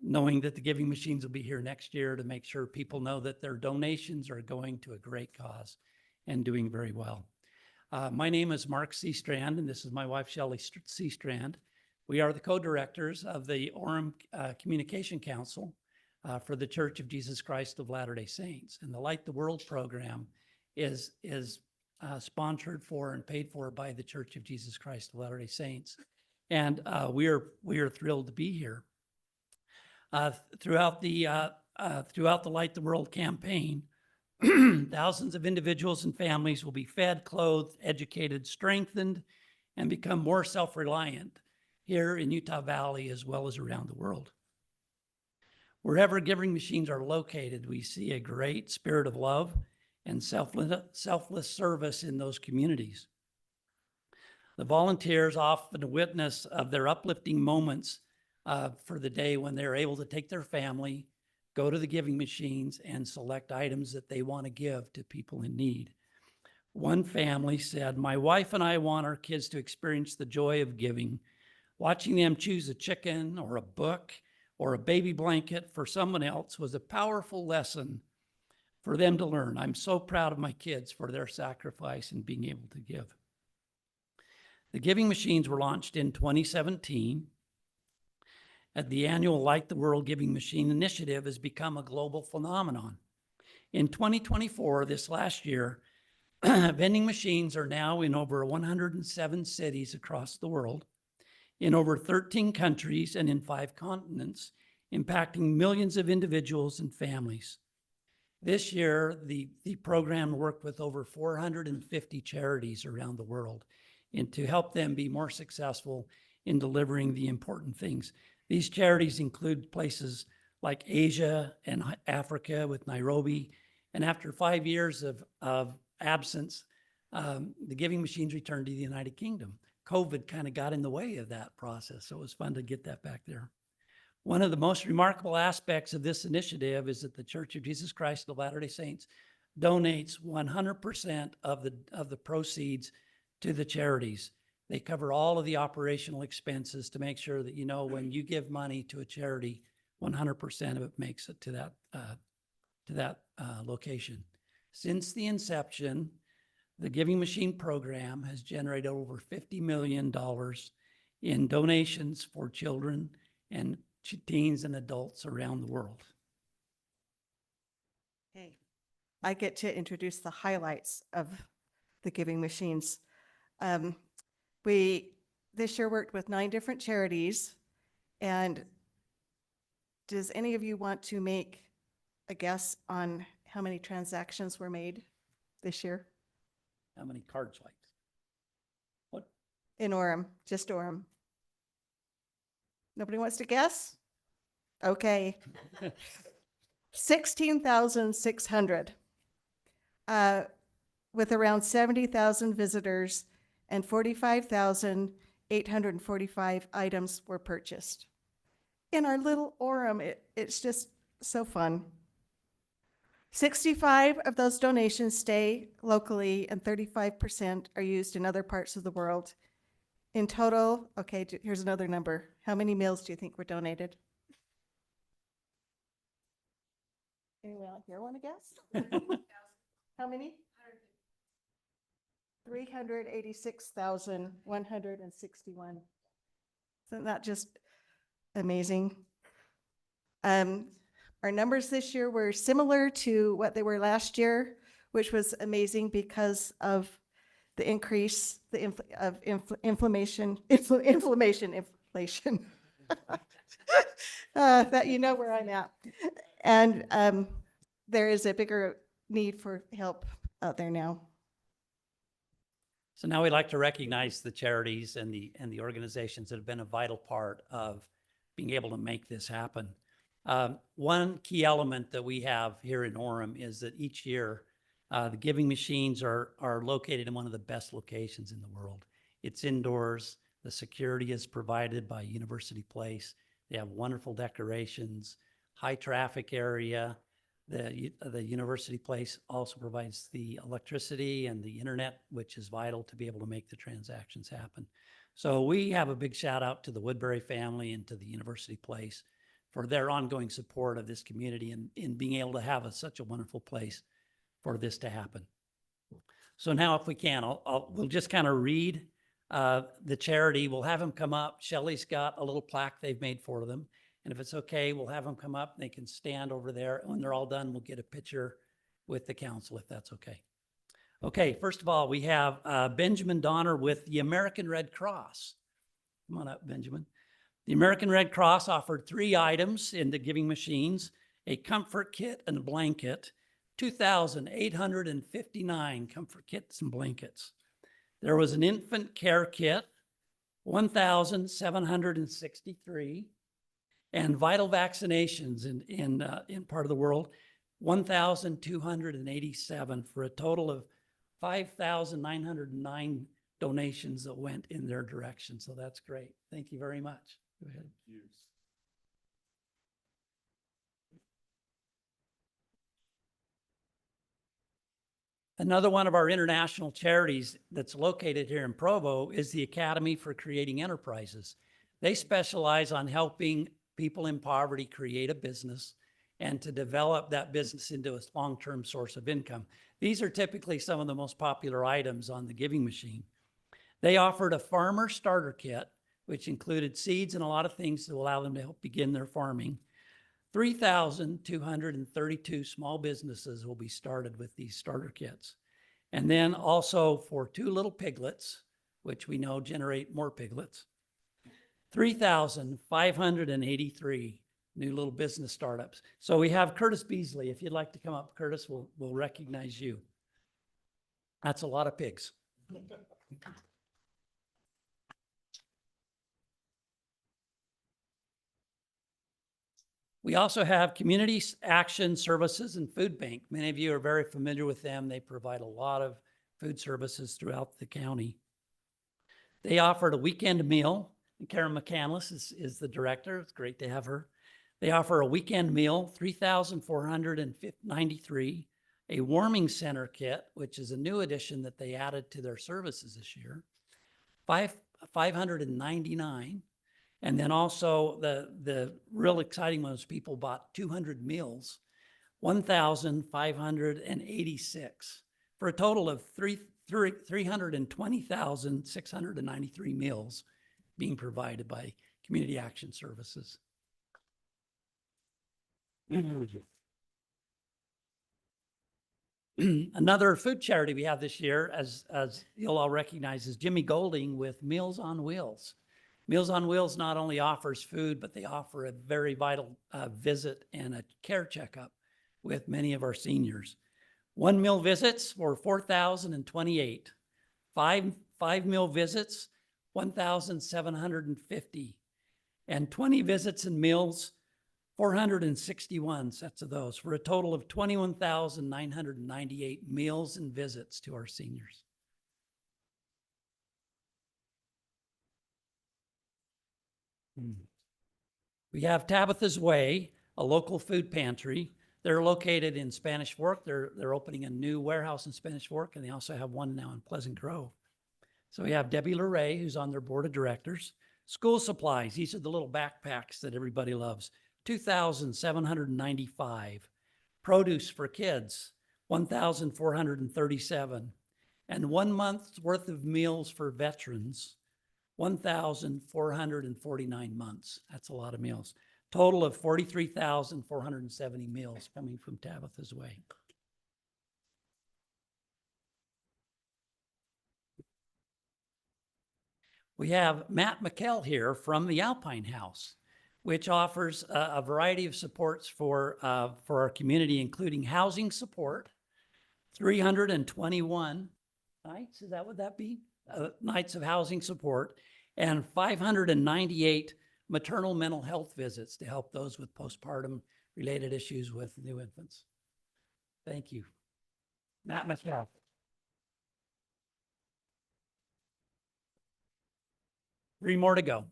knowing that the giving machines will be here next year to make sure people know that their donations are going to a great cause and doing very well. My name is Mark Seastrand, and this is my wife, Shelley Seastrand. We are the co-directors of the Orem Communication Council for the Church of Jesus Christ of Latter-day Saints. And the Light the World program is sponsored for and paid for by the Church of Jesus Christ of Latter-day Saints. And we are thrilled to be here. Throughout the Light the World campaign, thousands of individuals and families will be fed, clothed, educated, strengthened, and become more self-reliant here in Utah Valley as well as around the world. Wherever giving machines are located, we see a great spirit of love and selfless service in those communities. The volunteers often witness of their uplifting moments for the day when they're able to take their family, go to the giving machines, and select items that they want to give to people in need. One family said, "My wife and I want our kids to experience the joy of giving. Watching them choose a chicken or a book or a baby blanket for someone else was a powerful lesson for them to learn. I'm so proud of my kids for their sacrifice and being able to give." The giving machines were launched in 2017. The annual Light the World Giving Machine Initiative has become a global phenomenon. In 2024, this last year, vending machines are now in over 107 cities across the world, in over 13 countries and in 5 continents, impacting millions of individuals and families. This year, the program worked with over 450 charities around the world and to help them be more successful in delivering the important things. These charities include places like Asia and Africa with Nairobi. And after 5 years of absence, the giving machines returned to the United Kingdom. COVID kind of got in the way of that process, so it was fun to get that back there. One of the most remarkable aspects of this initiative is that the Church of Jesus Christ of Latter-day Saints donates 100% of the proceeds to the charities. They cover all of the operational expenses to make sure that, you know, when you give money to a charity, 100% of it makes it to that location. Since the inception, the Giving Machine program has generated over $50 million in donations for children and teens and adults around the world. Hey, I get to introduce the highlights of the Giving Machines. We this year worked with 9 different charities, and does any of you want to make a guess on how many transactions were made this year? How many card swipes? What? In Orem, just Orem. Nobody wants to guess? Okay. 16,600, with around 70,000 visitors and 45,845 items were purchased. In our little Orem, it's just so fun. 65 of those donations stay locally and 35% are used in other parts of the world. In total, okay, here's another number. How many meals do you think were donated? Anyone out here want to guess? How many? 386,161. Isn't that just amazing? Our numbers this year were similar to what they were last year, which was amazing because of the increase of inflation. That you know where I'm at. And there is a bigger need for help out there now. So now we'd like to recognize the charities and the organizations that have been a vital part of being able to make this happen. One key element that we have here in Orem is that each year the giving machines are located in one of the best locations in the world. It's indoors. The security is provided by University Place. They have wonderful decorations, high traffic area. The University Place also provides the electricity and the internet, which is vital to be able to make the transactions happen. So we have a big shout out to the Woodbury family and to the University Place for their ongoing support of this community and in being able to have such a wonderful place for this to happen. So now if we can, we'll just kind of read the charity. We'll have them come up. Shelley's got a little plaque they've made for them. And if it's okay, we'll have them come up. They can stand over there. When they're all done, we'll get a picture with the council, if that's okay. Okay, first of all, we have Benjamin Donner with the American Red Cross. Come on up, Benjamin. The American Red Cross offered 3 items in the giving machines: a comfort kit and a blanket, 2,859 comfort kits and blankets. There was an infant care kit, 1,763, and vital vaccinations in part of the world, 1,287, for a total of 5,909 donations that went in their direction. So that's great. Thank you very much. Go ahead. Another one of our international charities that's located here in Provo is the Academy for Creating Enterprises. They specialize on helping people in poverty create a business and to develop that business into a long-term source of income. These are typically some of the most popular items on the giving machine. They offered a farmer starter kit, which included seeds and a lot of things to allow them to help begin their farming. 3,232 small businesses will be started with these starter kits. And then also for 2 little piglets, which we know generate more piglets, 3,583 new little business startups. So we have Curtis Beasley. If you'd like to come up, Curtis, we'll recognize you. That's a lot of pigs. We also have Community Action Services and Food Bank. Many of you are very familiar with them. They provide a lot of food services throughout the county. They offered a weekend meal. And Karen McCandless is the director. It's great to have her. They offer a weekend meal, 3,493, a warming center kit, which is a new addition that they added to their services this year, 599. And then also the real exciting one is people bought 200 meals, 1,586, for a total of 320,693 meals being provided by Community Action Services. Another food charity we have this year, as you'll all recognize, is Jimmy Golding with Meals on Wheels. Meals on Wheels not only offers food, but they offer a very vital visit and a care checkup with many of our seniors. 1 meal visits were 4,028. Five meal visits, 1,750. And 20 visits and meals, 461 sets of those, for a total of 21,998 meals and visits to our seniors. We have Tabitha's Way, a local food pantry. They're located in Spanish Fork. They're opening a new warehouse in Spanish Fork, and they also have one now in Pleasant Grove. So we have Debbie LeRae, who's on their board of directors. School supplies, these are the little backpacks that everybody loves, 2,795. Produce for kids, 1,437. And 1 month's worth of meals for veterans, 1,449 months. That's a lot of meals. Total of 43,470 meals coming from Tabitha's Way. We have Matt McKell here from the Alpine House, which offers a variety of supports for our community, including housing support, 321 nights, is that what that be? Nights of housing support, and 598 maternal mental health visits to help those with postpartum related issues with new infants. Thank you. Matt McKell. Three more to go.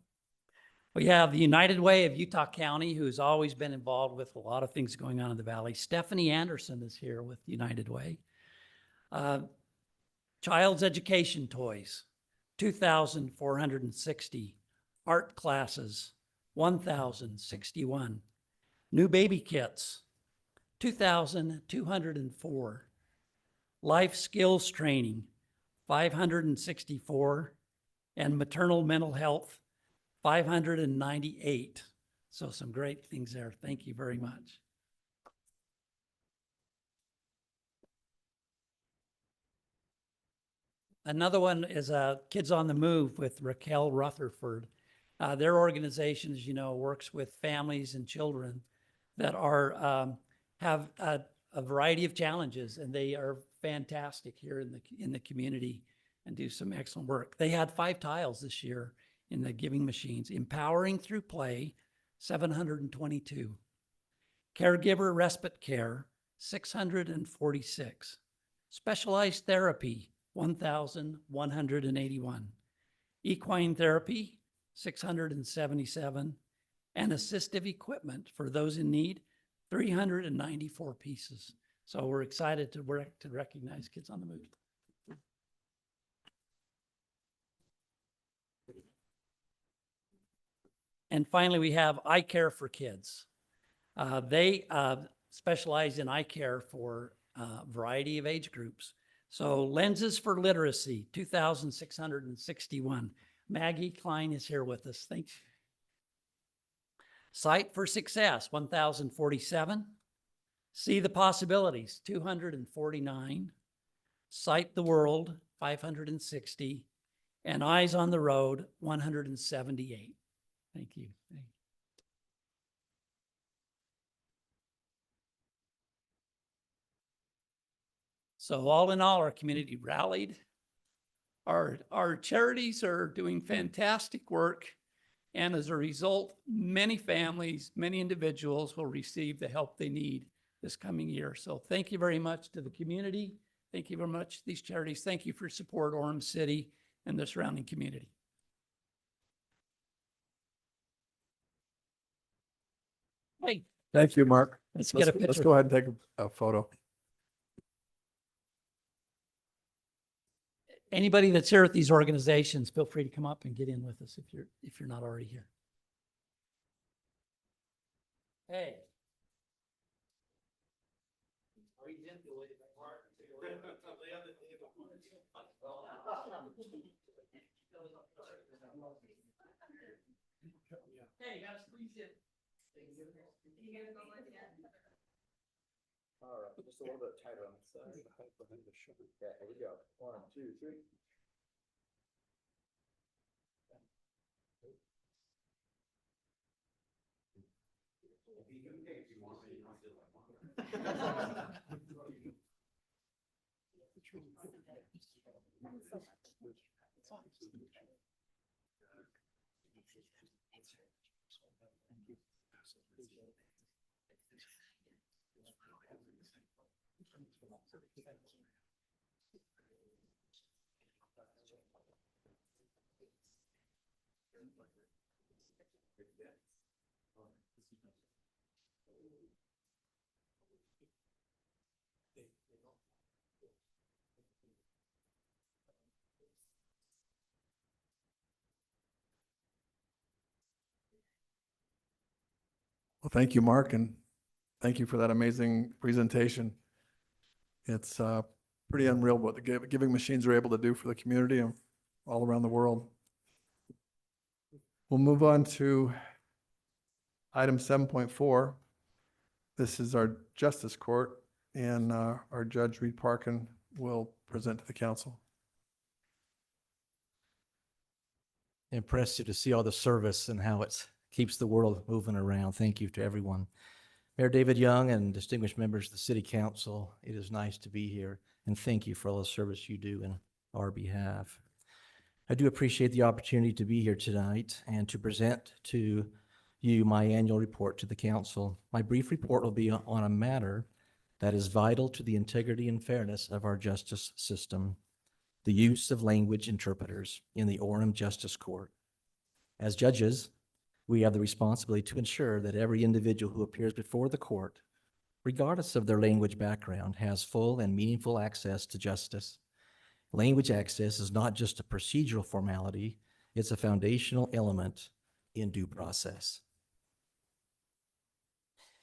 We have the United Way of Utah County, who's always been involved with a lot of things going on in the valley. Stephanie Anderson is here with United Way. Child's education toys, 2,460. Art classes, 1,061. New baby kits, 2,204. Life skills training, 564. And maternal mental health, 598. So some great things there. Thank you very much. Another one is Kids on the Move with Raquel Rutherford. Their organization, as you know, works with families and children that have a variety of challenges, and they are fantastic here in the community and do some excellent work. They had 5 tiles this year in the giving machines. Empowering through play, 722. Caregiver respite care, 646. Specialized therapy, 1,181. Equine therapy, 677. And assistive equipment for those in need, 394 pieces. So we're excited to recognize Kids on the Move. And finally, we have Eye Care for Kids. They specialize in eye care for a variety of age groups. So Lenses for Literacy, 2,661. Maggie Klein is here with us. Thanks. Sight for Success, 1,047. See the Possibilities, 249. Sight the World, 560. And Eyes on the Road, 178. Thank you. So all in all, our community rallied. Our charities are doing fantastic work. And as a result, many families, many individuals will receive the help they need this coming year. So thank you very much to the community. Thank you very much to these charities. Thank you for your support, Orem City and the surrounding community. Hey. Thank you, Mark. Let's get a picture. Let's go ahead and take a photo. Anybody that's here at these organizations, feel free to come up and get in with us if you're not already here. Hey. Hey, you gotta squeeze in. You gotta go like that. All right, just a little bit tighter on the side. Yeah, here we go. 1, 2, 3. Well, thank you, Mark, and thank you for that amazing presentation. It's pretty unreal what the giving machines are able to do for the community and all around the world. We'll move on to item 7.4. This is our Justice Court, and our Judge Reed Parkin will present to the council. Impressive to see all the service and how it keeps the world moving around. Thank you to everyone. Mayor David Young and distinguished members of the City Council, it is nice to be here, and thank you for all the service you do in our behalf. I do appreciate the opportunity to be here tonight and to present to you my annual report to the council. My brief report will be on a matter that is vital to the integrity and fairness of our justice system, the use of language interpreters in the Orem Justice Court. As judges, we have the responsibility to ensure that every individual who appears before the court, regardless of their language background, has full and meaningful access to justice. Language access is not just a procedural formality, it's a foundational element in due process.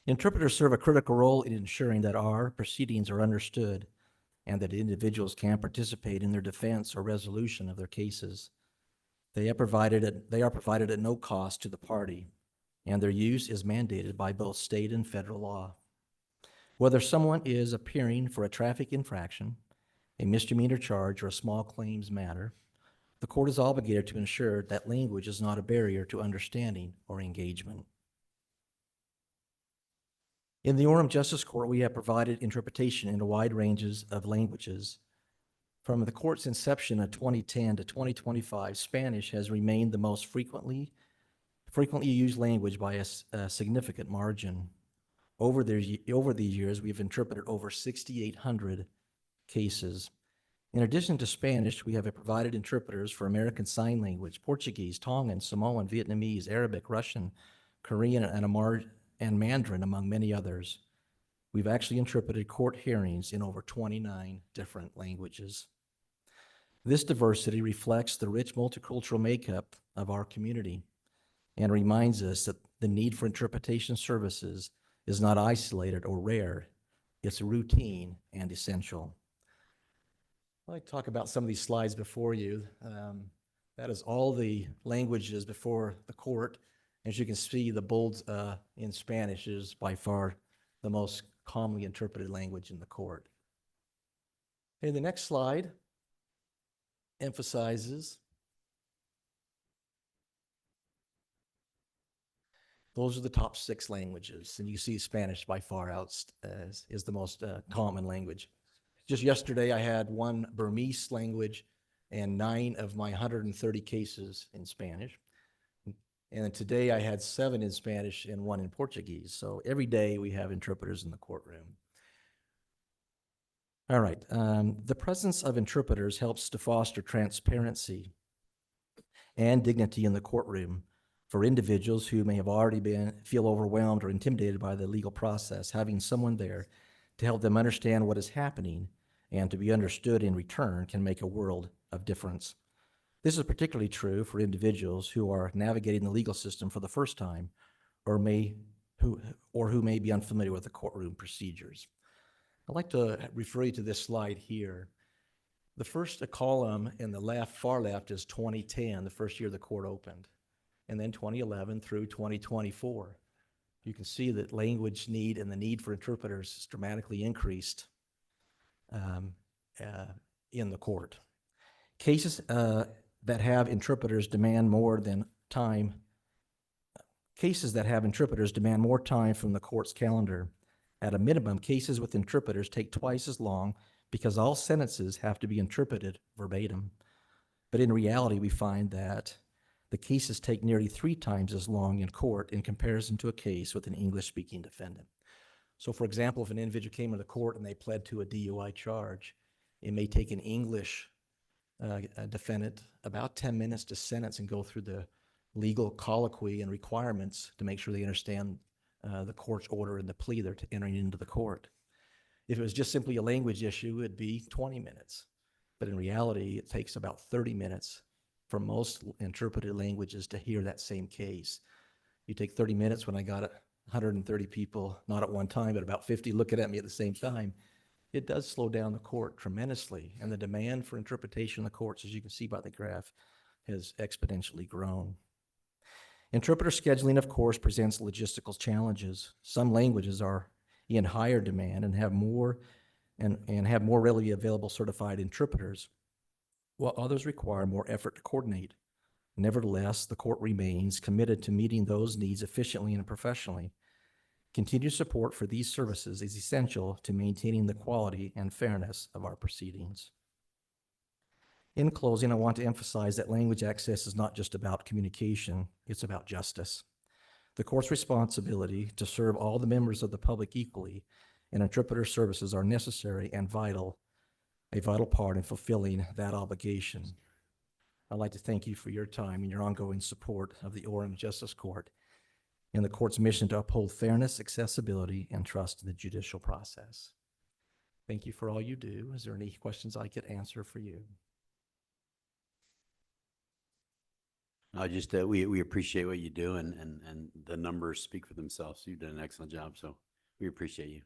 Interpreters serve a critical role in ensuring that our proceedings are understood and that individuals can participate in their defense or resolution of their cases. They are provided at no cost to the party, and their use is mandated by both state and federal law. Whether someone is appearing for a traffic infraction, a misdemeanor charge, or a small claims matter, the court is obligated to ensure that language is not a barrier to understanding or engagement. In the Orem Justice Court, we have provided interpretation in a wide ranges of languages. From the court's inception in 2010 to 2025, Spanish has remained the most frequently used language by a significant margin. Over these years, we've interpreted over 6,800 cases. In addition to Spanish, we have provided interpreters for American Sign Language, Portuguese, Tongan, Samoan, Vietnamese, Arabic, Russian, Korean, and Mandarin, among many others. We've actually interpreted court hearings in over 29 different languages. This diversity reflects the rich multicultural makeup of our community and reminds us that the need for interpretation services is not isolated or rare. It's routine and essential. I'd like to talk about some of these slides before you. That is all the languages before the court. As you can see, the bold in Spanish is by far the most commonly interpreted language in the court. Okay, the next slide emphasizes those are the top 6 languages, and you see Spanish by far out is the most common language. Just yesterday, I had 1 Burmese language and 9 of my 130 cases in Spanish. And today I had 7 in Spanish and 1 in Portuguese. So every day we have interpreters in the courtroom. All right. The presence of interpreters helps to foster transparency and dignity in the courtroom for individuals who may have already feel overwhelmed or intimidated by the legal process. Having someone there to help them understand what is happening and to be understood in return can make a world of difference. This is particularly true for individuals who are navigating the legal system for the first time or who may be unfamiliar with the courtroom procedures. I'd like to refer you to this slide here. The first column in the far left is 2010, the first year the court opened, and then 2011 through 2024. You can see that language need and the need for interpreters is dramatically increased in the court. Cases that have interpreters demand more time from the court's calendar. At a minimum, cases with interpreters take twice as long because all sentences have to be interpreted verbatim. But in reality, we find that the cases take nearly 3 times as long in court in comparison to a case with an English-speaking defendant. So for example, if an individual came into court and they pled to a DUI charge, it may take an English defendant about 10 minutes to sentence and go through the legal colloquy and requirements to make sure they understand the court's order and the plea they're entering into the court. If it was just simply a language issue, it'd be 20 minutes. But in reality, it takes about 30 minutes for most interpreted languages to hear that same case. You take 30 minutes when I got 130 people, not at one time, but about 50 looking at me at the same time. It does slow down the court tremendously, and the demand for interpretation in the courts, as you can see by the graph, has exponentially grown. Interpreter scheduling, of course, presents logistical challenges. Some languages are in higher demand and have more readily available certified interpreters, while others require more effort to coordinate. Nevertheless, the court remains committed to meeting those needs efficiently and professionally. Continued support for these services is essential to maintaining the quality and fairness of our proceedings. In closing, I want to emphasize that language access is not just about communication, it's about justice. The court's responsibility to serve all the members of the public equally, and interpreter services are necessary and a vital part in fulfilling that obligation. I'd like to thank you for your time and your ongoing support of the Orem Justice Court and the court's mission to uphold fairness, accessibility, and trust in the judicial process. Thank you for all you do. Is there any questions I could answer for you? Just we appreciate what you do, and the numbers speak for themselves. You've done an excellent job, so we appreciate you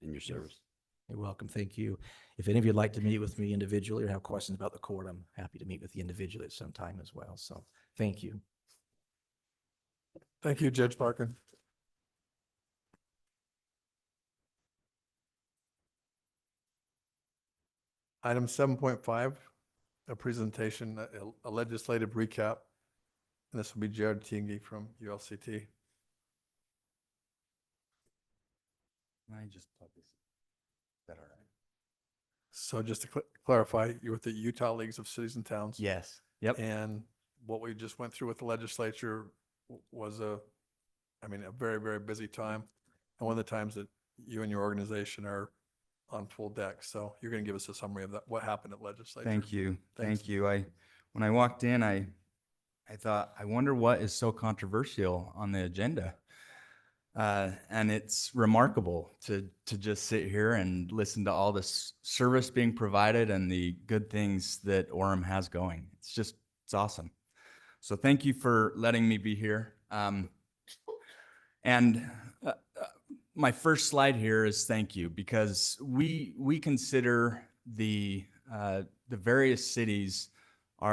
and your service. You're welcome. Thank you. If any of you would like to meet with me individually or have questions about the court, I'm happy to meet with you individually at some time as well. So thank you. Thank you, Judge Parkin. Item 7.5, a presentation, a legislative recap. And this will be Jared Tiengi from ULCT. I just thought this. Is that all right? So just to clarify, you're with the Utah Leagues of Cities and Towns. Yes. Yep. And what we just went through with the legislature was a very, very busy time. And one of the times that you and your organization are on full deck. So you're going to give us a summary of that, what happened at legislature. Thank you. Thanks. Thank you. When I walked in, I thought, I wonder what is so controversial on the agenda. And it's remarkable to just sit here and listen to all this service being provided and the good things that Orem has going. It's awesome. So thank you for letting me be here. My first slide here is thank you, because we consider the various cities,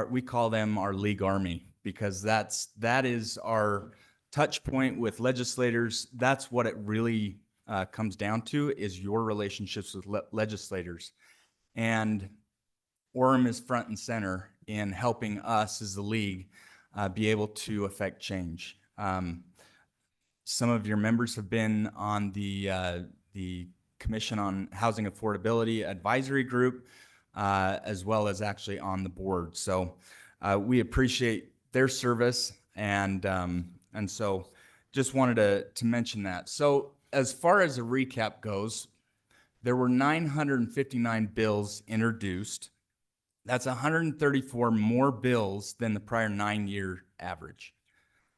we call them our league army, because that is our touch point with legislators. That's what it really comes down to, is your relationships with legislators. And Orem is front and center in helping us as the league be able to affect change. Some of your members have been on the Commission on Housing Affordability Advisory Group, as well as actually on the board. So we appreciate their service, and so just wanted to mention that. So as far as a recap goes, there were 959 bills introduced. That's 134 more bills than the prior 9-year average.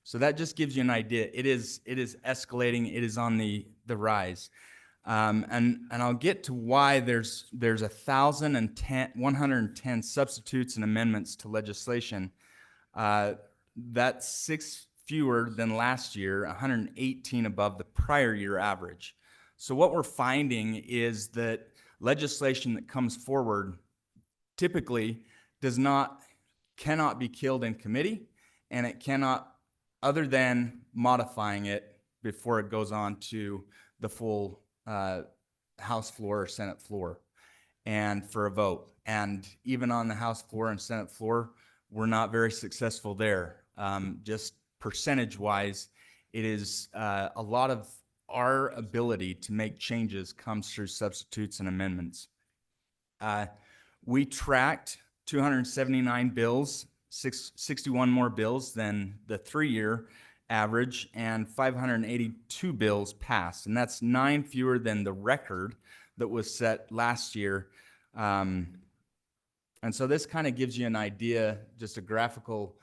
So that just gives you an idea. It is escalating. It is on the rise. And I'll get to why there's 110 substitutes and amendments to legislation. That's 6 fewer than last year, 118 above the prior year average. So what we're finding is that legislation that comes forward typically cannot be killed in committee, and it cannot, other than modifying it before it goes on to the full House floor or Senate floor and for a vote. And even on the House floor and Senate floor, we're not very successful there. Just percentage-wise, it is a lot of our ability to make changes comes through substitutes and amendments. We tracked 279 bills, 61 more bills than the 3-year average, and 582 bills passed. And that's 9 fewer than the record that was set last year. And so this kind of gives you an idea, just a graphical,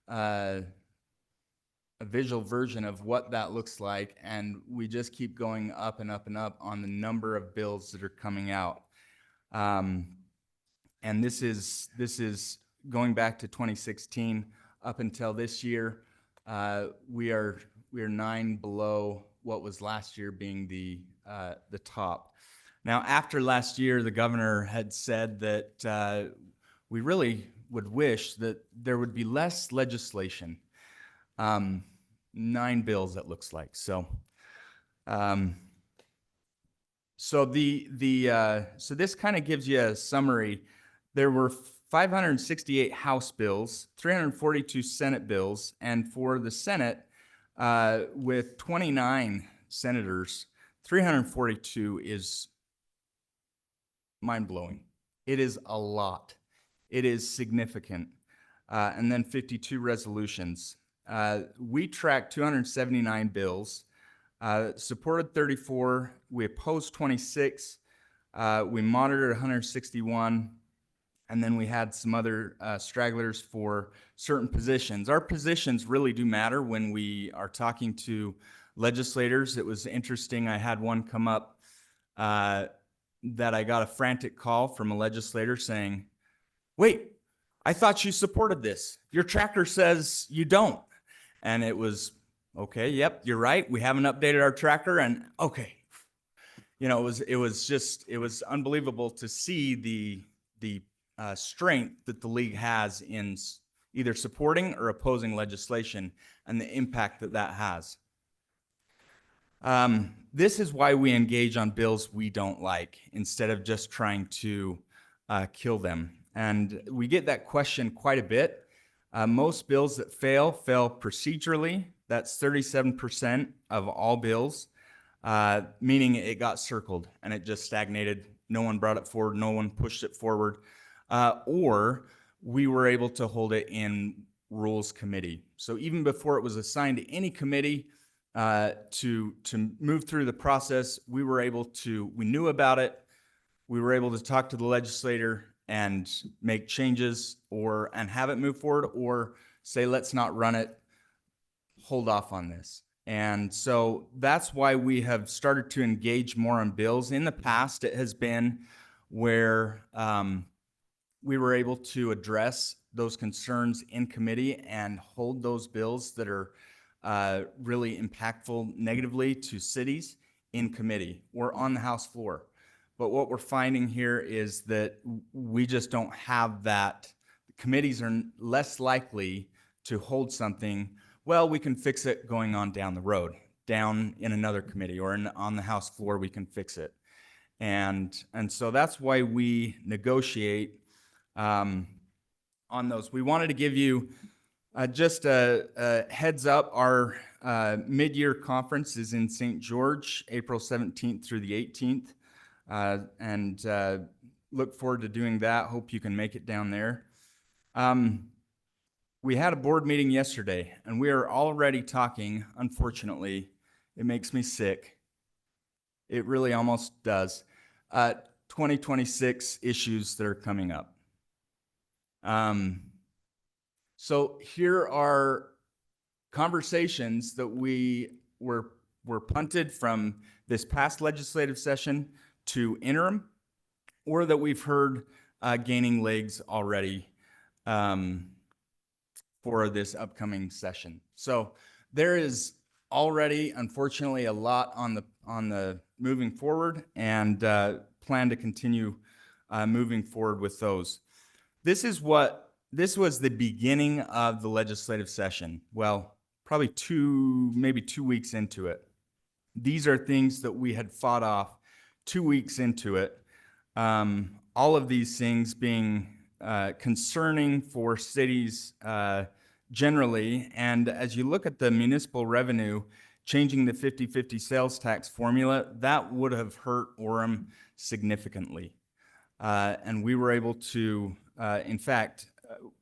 a visual version of what that looks like. And we just keep going up and up and up on the number of bills that are coming out. And this is going back to 2016 up until this year. We are 9 below what was last year being the top. Now, after last year, the governor had said that we really would wish that there would be less legislation. 9 bills, it looks like. So, so this kind of gives you a summary. There were 568 House bills, 342 Senate bills, and for the Senate, with 29 senators, 342 is mind-blowing. It is a lot. It is significant. And then 52 resolutions. We tracked 279 bills, supported 34, we opposed 26, we monitored 161, and then we had some other stragglers for certain positions. Our positions really do matter when we are talking to legislators. It was interesting, I had one come up that I got a frantic call from a legislator saying, "Wait, I thought you supported this. Your tracker says you don't." And it was, okay, yep, you're right. We haven't updated our tracker, and okay. You know, it was unbelievable to see the strength that the league has in either supporting or opposing legislation and the impact that that has. This is why we engage on bills we don't like instead of just trying to kill them. And we get that question quite a bit. Most bills that fail procedurally. That's 37% of all bills, meaning it got circled and it just stagnated. No one brought it forward. No one pushed it forward. Or we were able to hold it in Rules Committee. So even before it was assigned to any committee to move through the process, we were able to, we knew about it, we were able to talk to the legislator and make changes and have it move forward, or say, let's not run it, hold off on this. And so that's why we have started to engage more on bills. In the past, it has been where we were able to address those concerns in committee and hold those bills that are really impactful negatively to cities in committee or on the House floor. But what we're finding here is that we just don't have that. Committees are less likely to hold something, well, we can fix it going on down the road, down in another committee, or on the House floor, we can fix it. And so that's why we negotiate on those. We wanted to give you just a heads up. Our mid-year conference is in St. George, April 17th through the 18th. And look forward to doing that. Hope you can make it down there. We had a board meeting yesterday, and we are already talking, unfortunately, it makes me sick. It really almost does. 2026 issues that are coming up. So here are conversations that we were punted from this past legislative session to interim, or that we've heard gaining legs already for this upcoming session. So there is already, unfortunately, a lot on the moving forward, and plan to continue moving forward with those. This was the beginning of the legislative session. Well, probably maybe 2 weeks into it. These are things that we had fought off 2 weeks into it. All of these things being concerning for cities generally. And as you look at the municipal revenue, changing the 50-50 sales tax formula, that would have hurt Orem significantly. And we were able to, in fact,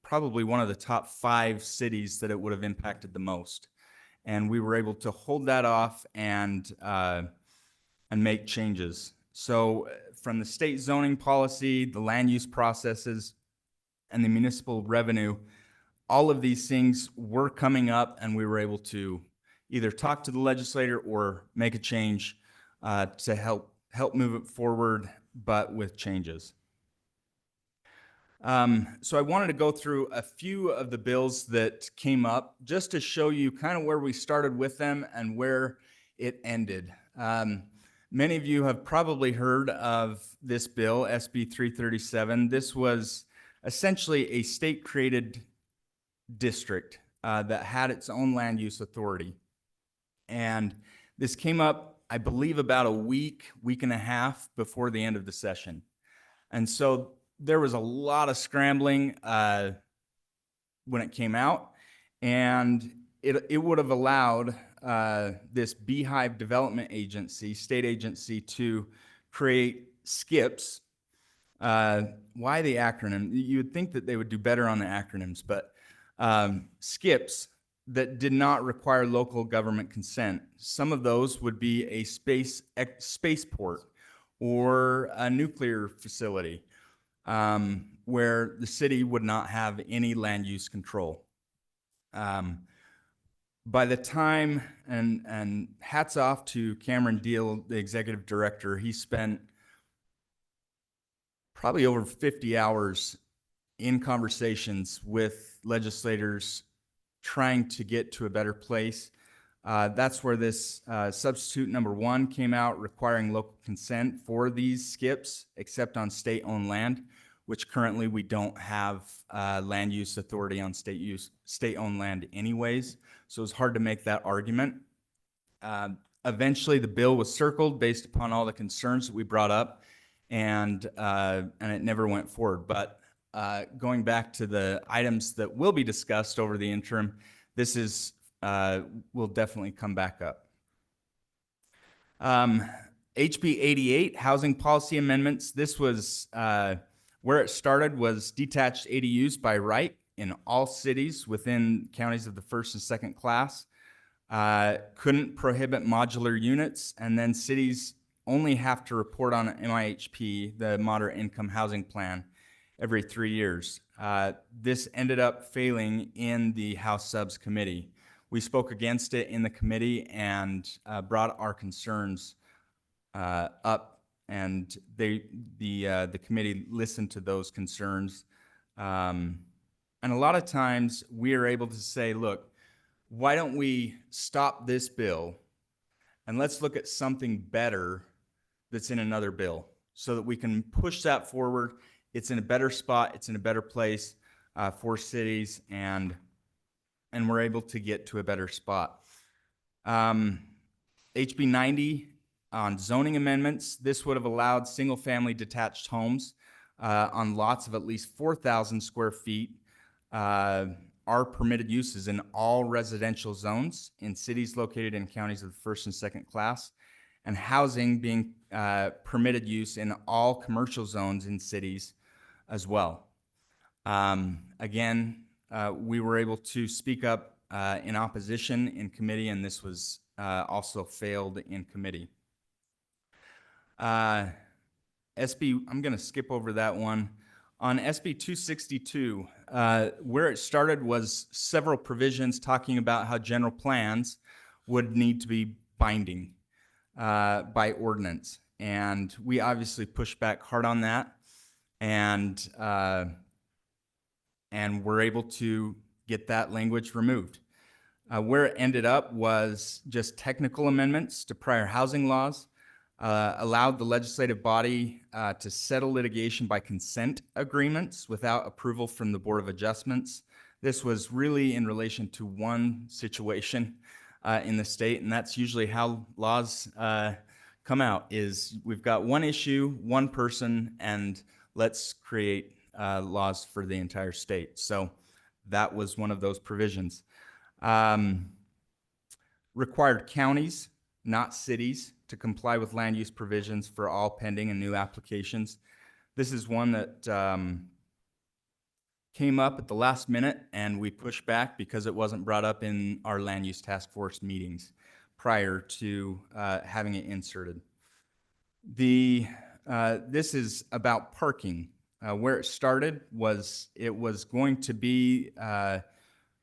probably one of the top 5 cities that it would have impacted the most. And we were able to hold that off and make changes. So from the state zoning policy, the land use processes, and the municipal revenue, all of these things were coming up, and we were able to either talk to the legislator or make a change to help move it forward, but with changes. So I wanted to go through a few of the bills that came up just to show you kind of where we started with them and where it ended. Many of you have probably heard of this bill, SB 337. This was essentially a state-created district that had its own land use authority. And this came up, I believe, about a week and a half before the end of the session. And so there was a lot of scrambling when it came out, and it would have allowed this Beehive Development Agency, state agency, to create SCIPs. Why the acronym? You would think that they would do better on the acronyms, but SCIPs that did not require local government consent. Some of those would be a spaceport or a nuclear facility, where the city would not have any land use control. By the time, and hats off to Cameron Deal, the executive director, he spent probably over 50 hours in conversations with legislators trying to get to a better place. That's where this substitute number 1 came out, requiring local consent for these SCIPs, except on state-owned land, which currently we don't have land use authority on state-owned land anyways. So it's hard to make that argument. Eventually, the bill was circled based upon all the concerns that we brought up, and it never went forward. But going back to the items that will be discussed over the interim, this is will definitely come back up. HB 88, housing policy amendments. This was where it started, was detached ADUs by right in all cities within counties of the first and second class. Couldn't prohibit modular units, and then cities only have to report on MIHP, the Moderate Income Housing Plan, every 3 years. This ended up failing in the House Subs Committee. We spoke against it in the committee and brought our concerns up, and the committee listened to those concerns. And a lot of times we are able to say, look, why don't we stop this bill and let's look at something better that's in another bill so that we can push that forward. It's in a better spot. It's in a better place for cities, and we're able to get to a better spot. HB 90 on zoning amendments, this would have allowed single-family detached homes on lots of at least 4,000 square feet are permitted uses in all residential zones in cities located in counties of the first and second class, and housing being permitted use in all commercial zones in cities as well. Again, we were able to speak up in opposition in committee, and this was also failed in committee. SB, I'm going to skip over that one. On SB 262, where it started was several provisions talking about how general plans would need to be binding by ordinance. And we obviously pushed back hard on that. And we're able to get that language removed. Where it ended up was just technical amendments to prior housing laws, allowed the legislative body to settle litigation by consent agreements without approval from the Board of Adjustments. This was really in relation to one situation in the state, and that's usually how laws come out, is we've got one issue, one person, and let's create laws for the entire state. So that was one of those provisions. Required counties, not cities, to comply with land use provisions for all pending and new applications. This is one that came up at the last minute, and we pushed back because it wasn't brought up in our land use task force meetings prior to having it inserted. This is about parking. Where it started was it was going to be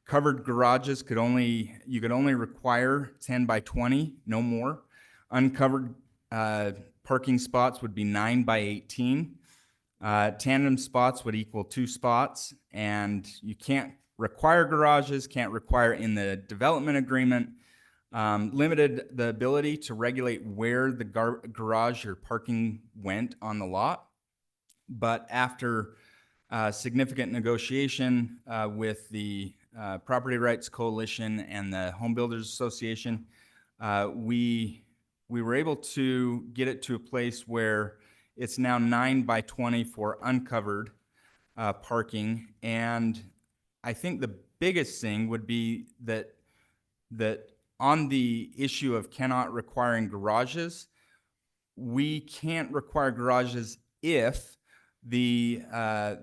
covered garages you could only require 10 by 20, no more. Uncovered parking spots would be 9 by 18. Tandem spots would equal 2 spots, and you can't require garages, can't require in the development agreement. Limited the ability to regulate where the garage or parking went on the lot. But after significant negotiation with the Property Rights Coalition and the Home Builders Association, we were able to get it to a place where it's now 9 by 20 for uncovered parking. And I think the biggest thing would be that on the issue of cannot requiring garages, we can't require garages if the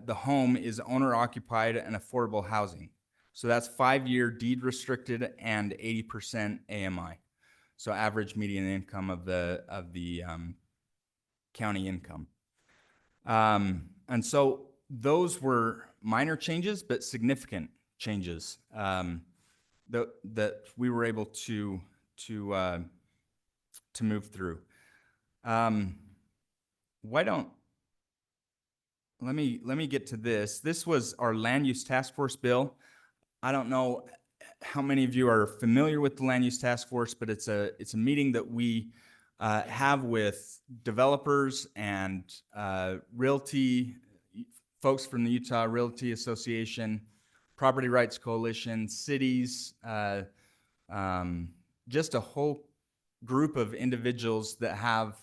home is owner occupied and affordable housing. So that's 5-year deed restricted and 80% AMI. So average median income of the county income. And so those were minor changes, but significant changes that we were able to move through. Let me get to this. This was our land use task force bill. I don't know how many of you are familiar with the land use task force, but it's a meeting that we have with developers and realty folks from the Utah Realty Association, Property Rights Coalition, cities, just a whole group of individuals that have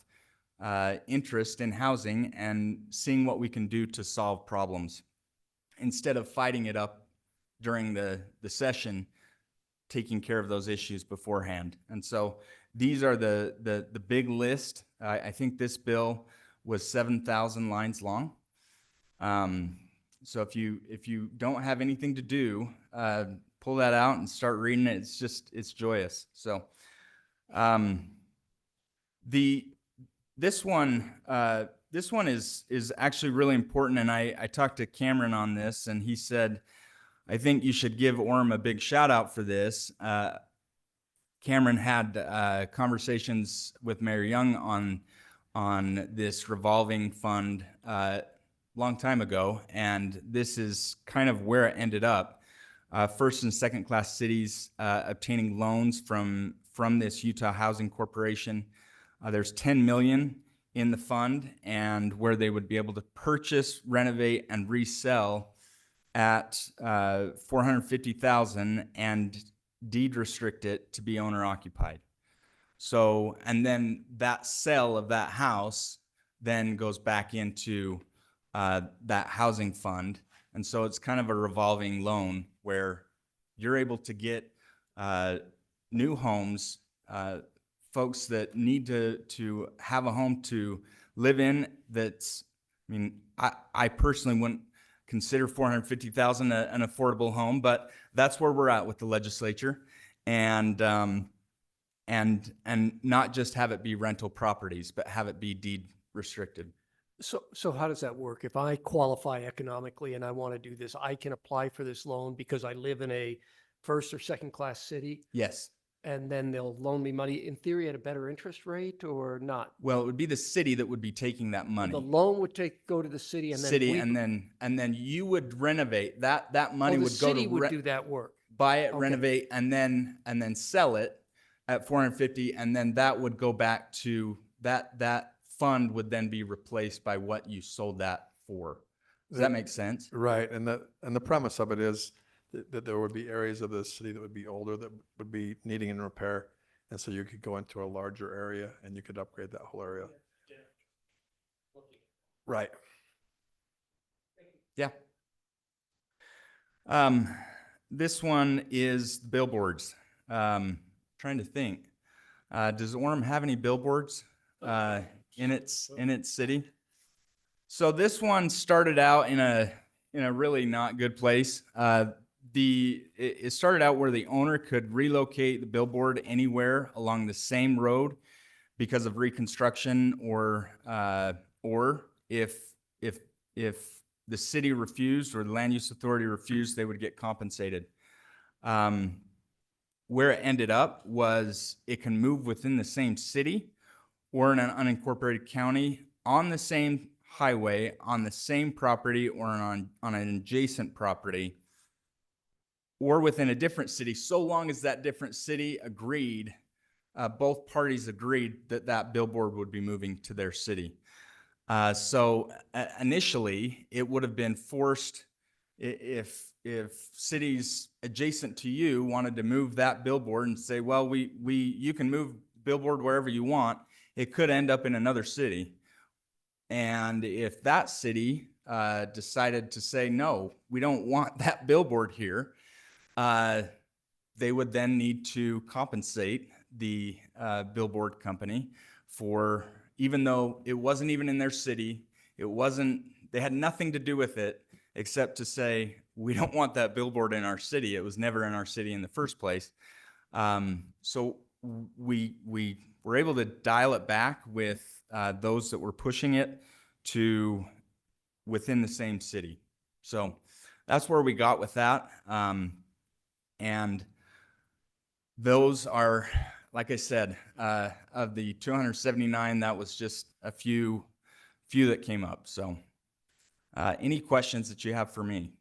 interest in housing and seeing what we can do to solve problems instead of fighting it up during the session, taking care of those issues beforehand. And so these are the big list. I think this bill was 7,000 lines long. So if you don't have anything to do, pull that out and start reading it. It's joyous. So the This one is actually really important, and I talked to Cameron on this, and he said, I think you should give Orem a big shout out for this. Cameron had conversations with Mayor Young on this revolving fund long time ago, and this is kind of where it ended up. First and second class cities obtaining loans from this Utah Housing Corporation. There's 10 million in the fund, and where they would be able to purchase, renovate, and resell at 450,000 and deed restrict it to be owner occupied. So, and then that sale of that house then goes back into that housing fund. And so it's kind of a revolving loan where you're able to get new homes, folks that need to have a home to live in. That's, I mean, I personally wouldn't consider 450,000 an affordable home, but that's where we're at with the legislature, and not just have it be rental properties, but have it be deed restricted. So how does that work? If I qualify economically and I want to do this, I can apply for this loan because I live in a first or second class city? Yes. And then they'll loan me money in theory at a better interest rate or not? Well, it would be the city that would be taking that money. The loan would go to the city and then and then you would renovate that money the would go to city would do that work. buy it, Okay. renovate, and then sell it at 450, and then that would go back to that fund would then be replaced by what you sold that for. Does that make sense? Right, and the premise of it is that there would be areas of the city that would be older that would be needing in repair, and so you could go into a larger area and you could upgrade that whole area. Right. Yeah. This one is billboards. Trying to think. Does Orem have any billboards in its city? So this one started out in a really not good place. It started out where the owner could relocate the billboard anywhere along the same road because of reconstruction, or if the city refused or the land use authority refused, they would get compensated. Where it ended up was it can move within the same city or in an unincorporated county on the same highway, on the same property, or on an adjacent property, or within a different city, so long as that different city agreed, both parties agreed that billboard would be moving to their city. So initially, it would have been forced if cities adjacent to you wanted to move that billboard and say, well, you can move billboard wherever you want, it could end up in another city. And if that city decided to say, no, we don't want that billboard here, they would then need to compensate the billboard company for, even though it wasn't even in their city, they had nothing to do with it except to say, we don't want that billboard in our city. It was never in our city in the first place. So we were able to dial it back with those that were pushing it to within the same city. So that's where we got with that. And those are, like I said, of the 279, that was just a few that came up. So any questions that you have for me?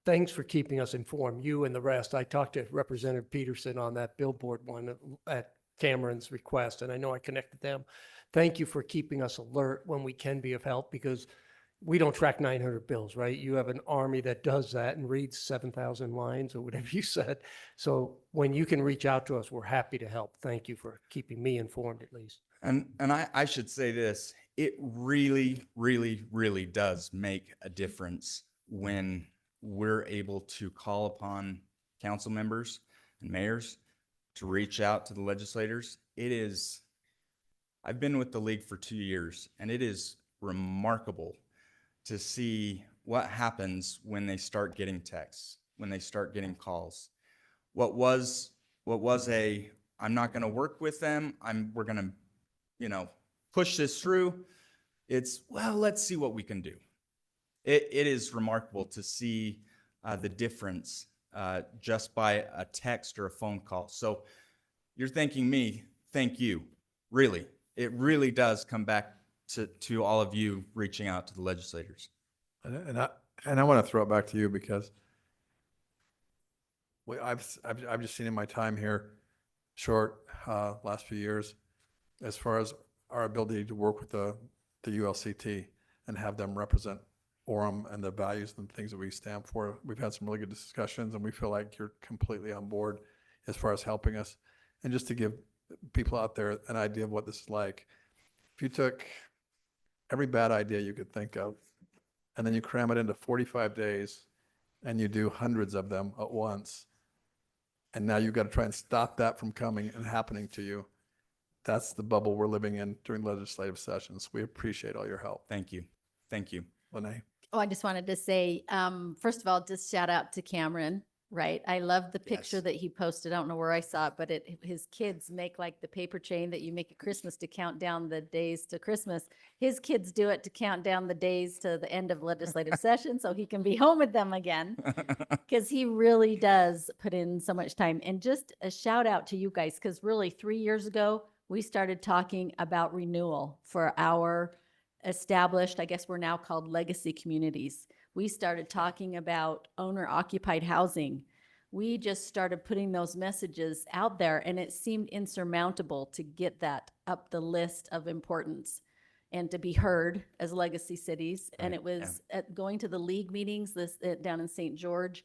Thanks for keeping us informed, you and the rest. I talked to Representative Peterson on that billboard one at Cameron's request, and I know I connected them. Thank you for keeping us alert when we can be of help, because we don't track 900 bills, right? You have an army that does that and reads 7,000 lines or whatever you said. So when you can reach out to us, we're happy to help. Thank you for keeping me informed, at least. And I should say this, it really, really, really does make a difference when we're able to call upon council members and mayors to reach out to the legislators. I've been with the league for 2 years, and it is remarkable to see what happens when they start getting texts, when they start getting calls. What was a I'm not going to work with them. We're going to, push this through. It's, well, let's see what we can do. It is remarkable to see the difference just by a text or a phone call. So you're thanking me. Thank you. Really, it really does come back to all of you reaching out to the legislators. And I want to throw it back to you because I've just seen in my time here, last few years, as far as our ability to work with the ULCT and have them represent Orem and the values and things that we stand for. We've had some really good discussions, and we feel like you're completely on board as far as helping us. And just to give people out there an idea of what this is like, if you took every bad idea you could think of, and then you cram it into 45 days, and you do hundreds of them at once, and now you've got to try and stop that from coming and happening to you. That's the bubble we're living in during legislative sessions. We appreciate all your help. Thank you. Thank you. Lene? Oh, I just wanted to say, first of all, just shout out to Cameron, right? I love the picture Yes. that he posted. I don't know where I saw it, but his kids make like the paper chain that you make at Christmas to count down the days to Christmas. His kids do it to count down the days to the end of legislative session so he can be home with them again. Because he really does put in so much time. And just a shout out to you guys, because really 3 years ago, we started talking about renewal for our established, I guess we're now called legacy communities. We started talking about owner occupied housing. We just started putting those messages out there, and it seemed insurmountable to get that up the list of importance and to be heard as legacy cities. And Right, it was at going to the league meetings down in St. George.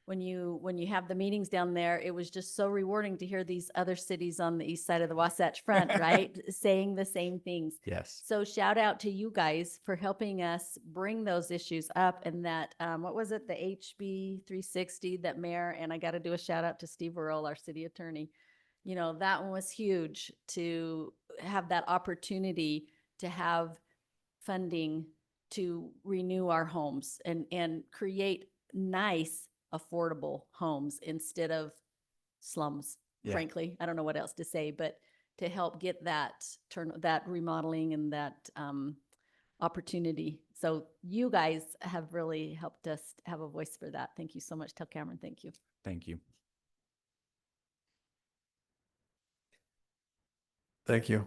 When you have the meetings down there, it was just so rewarding to hear these other cities on the east side of the Wasatch Front, right, saying the same things. Yes. So shout out to you guys for helping us bring those issues up, and that, what was it, the HB 360 that Mayor, and I got to do a shout out to Steve Earle, our city attorney. That one was huge to have that opportunity to have funding to renew our homes and create nice, affordable homes instead of slums, Yeah. frankly. I don't know what else to say, but to help get that remodeling and that opportunity. So you guys have really helped us have a voice for that. Thank you so much. Tell Cameron, thank you. Thank you. Thank you.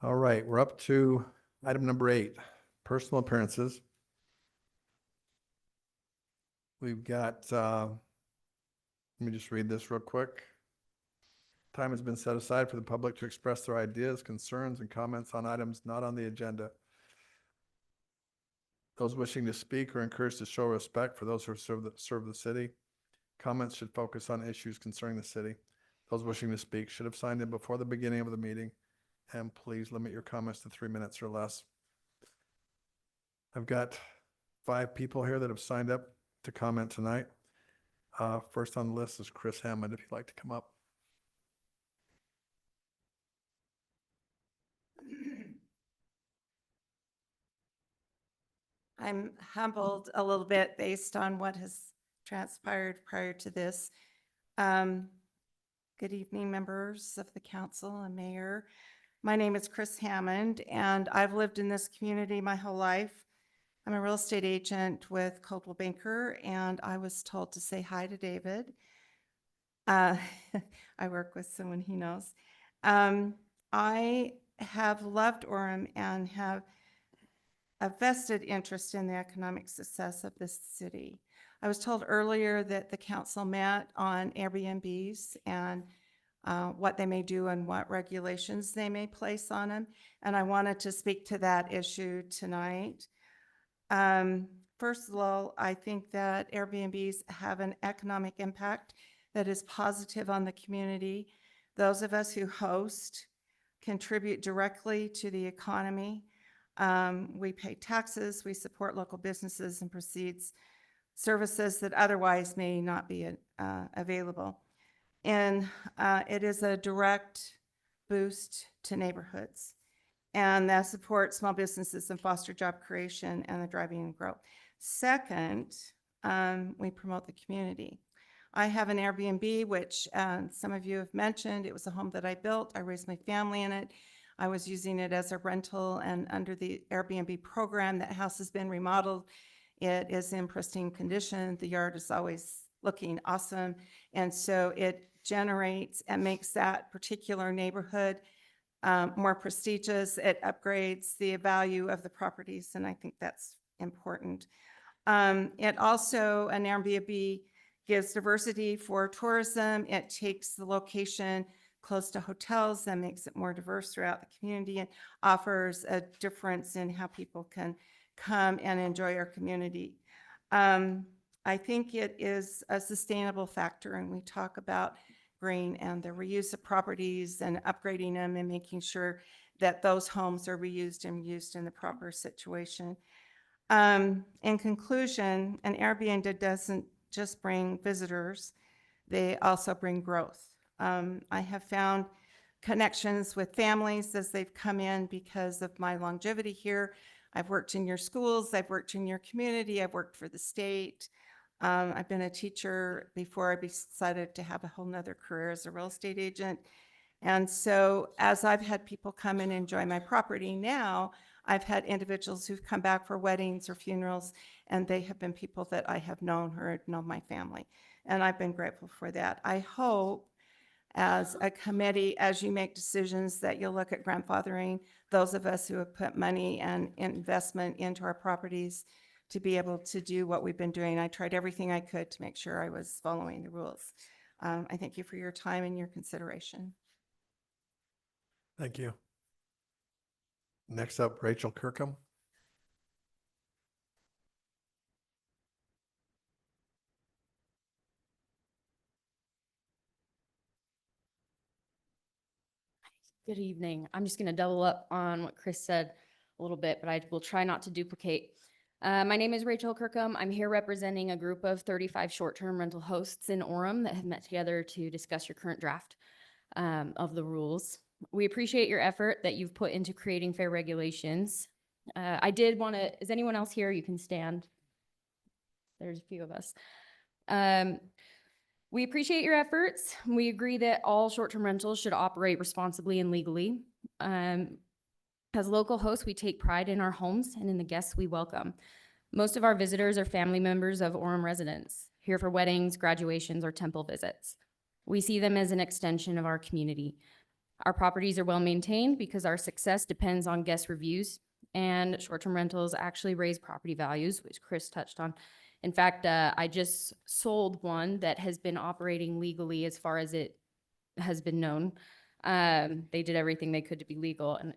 All right, we're up to item number 8, personal appearances. We've got, let me just read this real quick. Time has been set aside for the public to express their ideas, concerns, and comments on items not on the agenda. Those wishing to speak are encouraged to show respect for those who serve the city. Comments should focus on issues concerning the city. Those wishing to speak should have signed in before the beginning of the meeting, and please limit your comments to 3 minutes or less. I've got 5 people here that have signed up to comment tonight. First on the list is Chris Hammond, if you'd like to come up. I'm humbled a little bit based on what has transpired prior to this. Good evening, members of the council and mayor. My name is Chris Hammond, and I've lived in this community my whole life. I'm a real estate agent with Coldwell Banker, and I was told to say hi to David. I work with someone he knows. I have loved Orem and have a vested interest in the economic success of this city. I was told earlier that the council met on Airbnbs and what they may do and what regulations they may place on them, and I wanted to speak to that issue tonight. First of all, I think that Airbnbs have an economic impact that is positive on the community. Those of us who host contribute directly to the economy. We pay taxes, we support local businesses and proceeds services that otherwise may not be available. And it is a direct boost to neighborhoods. And that supports small businesses and foster job creation and the driving and growth. Second, we promote the community. I have an Airbnb, which some of you have mentioned. It was a home that I built. I raised my family in it. I was using it as a rental, and under the Airbnb program, that house has been remodeled. It is in pristine condition. The yard is always looking awesome. And so it generates and makes that particular neighborhood more prestigious. It upgrades the value of the properties, and I think that's important. It also, an Airbnb gives diversity for tourism. It takes the location close to hotels and makes it more diverse throughout the community, and offers a difference in how people can come and enjoy our community. I think it is a sustainable factor, and we talk about green and the reuse of properties and upgrading them and making sure that those homes are reused and used in the proper situation. In conclusion, an Airbnb doesn't just bring visitors, they also bring growth. I have found connections with families as they've come in because of my longevity here. I've worked in your schools, I've worked in your community, I've worked for the state. I've been a teacher before I decided to have a whole nother career as a real estate agent. And so as I've had people come and enjoy my property now, I've had individuals who've come back for weddings or funerals, and they have been people that I have known or know my family. And I've been grateful for that. I hope as a committee, as you make decisions, that you'll look at grandfathering those of us who have put money and investment into our properties to be able to do what we've been doing. I tried everything I could to make sure I was following the rules. I thank you for your time and your consideration. Thank you. Next up, Rachel Kirkham. Good evening. I'm just going to double up on what Chris said a little bit, but I will try not to duplicate. My name is Rachel Kirkham. I'm here representing a group of 35 short-term rental hosts in Orem that have met together to discuss your current draft of the rules. We appreciate your effort that you've put into creating fair regulations. I did want to, is anyone else here? You can stand. There's a few of us. We appreciate your efforts. We agree that all short-term rentals should operate responsibly and legally. As local hosts, we take pride in our homes and in the guests we welcome. Most of our visitors are family members of Orem residents, here for weddings, graduations, or temple visits. We see them as an extension of our community. Our properties are well maintained because our success depends on guest reviews, and short-term rentals actually raise property values, which Chris touched on. In fact, I just sold one that has been operating legally as far as it has been known. They did everything they could to be legal, and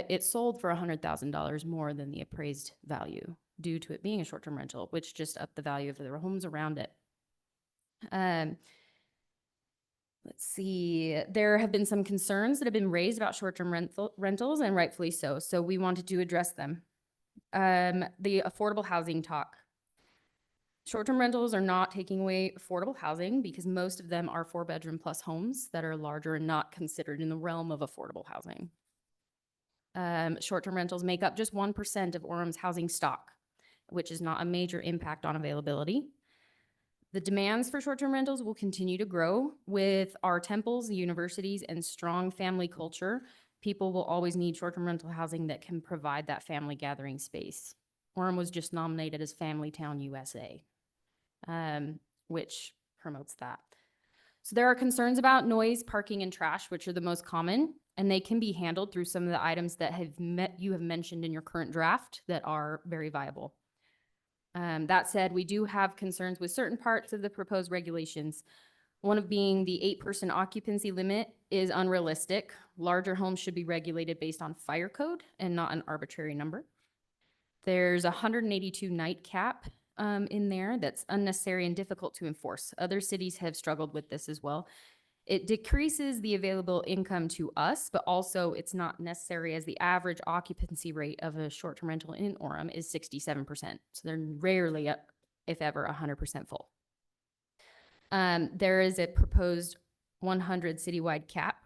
it sold for $100,000 more than the appraised value due to it being a short-term rental, which just upped the value of the homes around it. Let's see, there have been some concerns that have been raised about short-term rentals, and rightfully so. So we wanted to address them. The affordable housing talk. Short-term rentals are not taking away affordable housing because most of them are 4-bedroom plus homes that are larger and not considered in the realm of affordable housing. Short-term rentals make up just 1% of Orem's housing stock, which is not a major impact on availability. The demands for short-term rentals will continue to grow with our temples, universities, and strong family culture. People will always need short-term rental housing that can provide that family gathering space. Orem was just nominated as Family Town USA. Which promotes that. So there are concerns about noise, parking, and trash, which are the most common, and they can be handled through some of the items that you have mentioned in your current draft that are very viable. That said, we do have concerns with certain parts of the proposed regulations. One of being the 8-person occupancy limit is unrealistic. Larger homes should be regulated based on fire code and not an arbitrary number. There's a 182 night cap in there that's unnecessary and difficult to enforce. Other cities have struggled with this as well. It decreases the available income to us, but also it's not necessary as the average occupancy rate of a short-term rental in Orem is 67%. So they're rarely, if ever, 100% full. There is a proposed 100 citywide cap,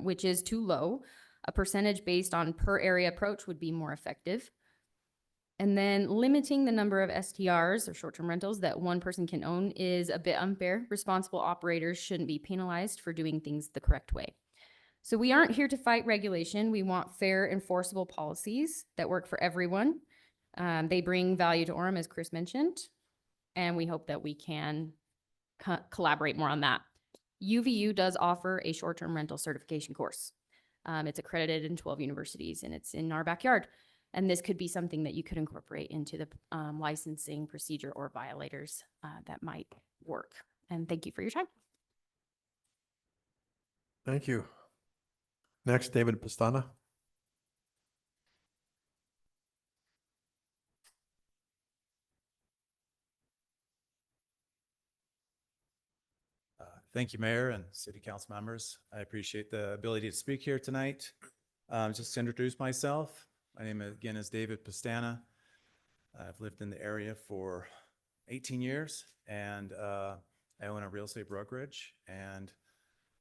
which is too low. A percentage based on per area approach would be more effective. And then limiting the number of STRs or short-term rentals that one person can own is a bit unfair. Responsible operators shouldn't be penalized for doing things the correct way. So we aren't here to fight regulation. We want fair, enforceable policies that work for everyone. They bring value to Orem, as Chris mentioned, and we hope that we can collaborate more on that. UVU does offer a short-term rental certification course. It's accredited in 12 universities, and it's in our backyard. And this could be something that you could incorporate into the licensing procedure or violators that might work. And thank you for your time. Thank you. Next, David Pastana. Thank you, Mayor and City Council members. I appreciate the ability to speak here tonight. Just to introduce myself, my name again is David Pastana. I've lived in the area for 18 years, and I own a real estate brokerage and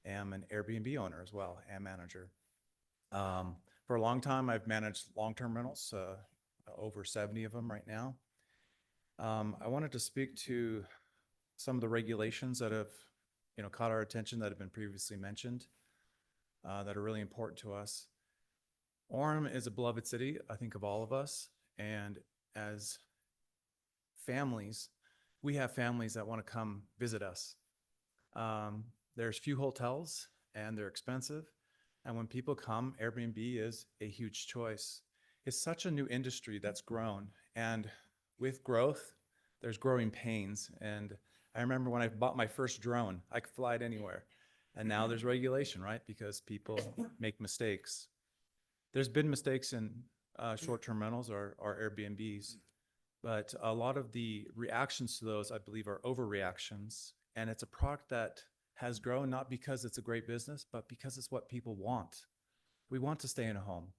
am an Airbnb owner as well, and manager. For a long time, I've managed long-term rentals, over 70 of them right now. I wanted to speak to some of the regulations that have caught our attention that have been previously mentioned, that are really important to us. Orem is a beloved city, I think, of all of us. And as families, we have families that want to come visit us. There's few hotels and they're expensive. And when people come, Airbnb is a huge choice. It's such a new industry that's grown. And with growth, there's growing pains. And I remember when I bought my first drone, I could fly it anywhere. And now there's regulation, right? Because people make mistakes. There's been mistakes in short-term rentals or Airbnbs, but a lot of the reactions to those, I believe, are overreactions. And it's a product that has grown not because it's a great business, but because it's what people want. We want to stay in a home.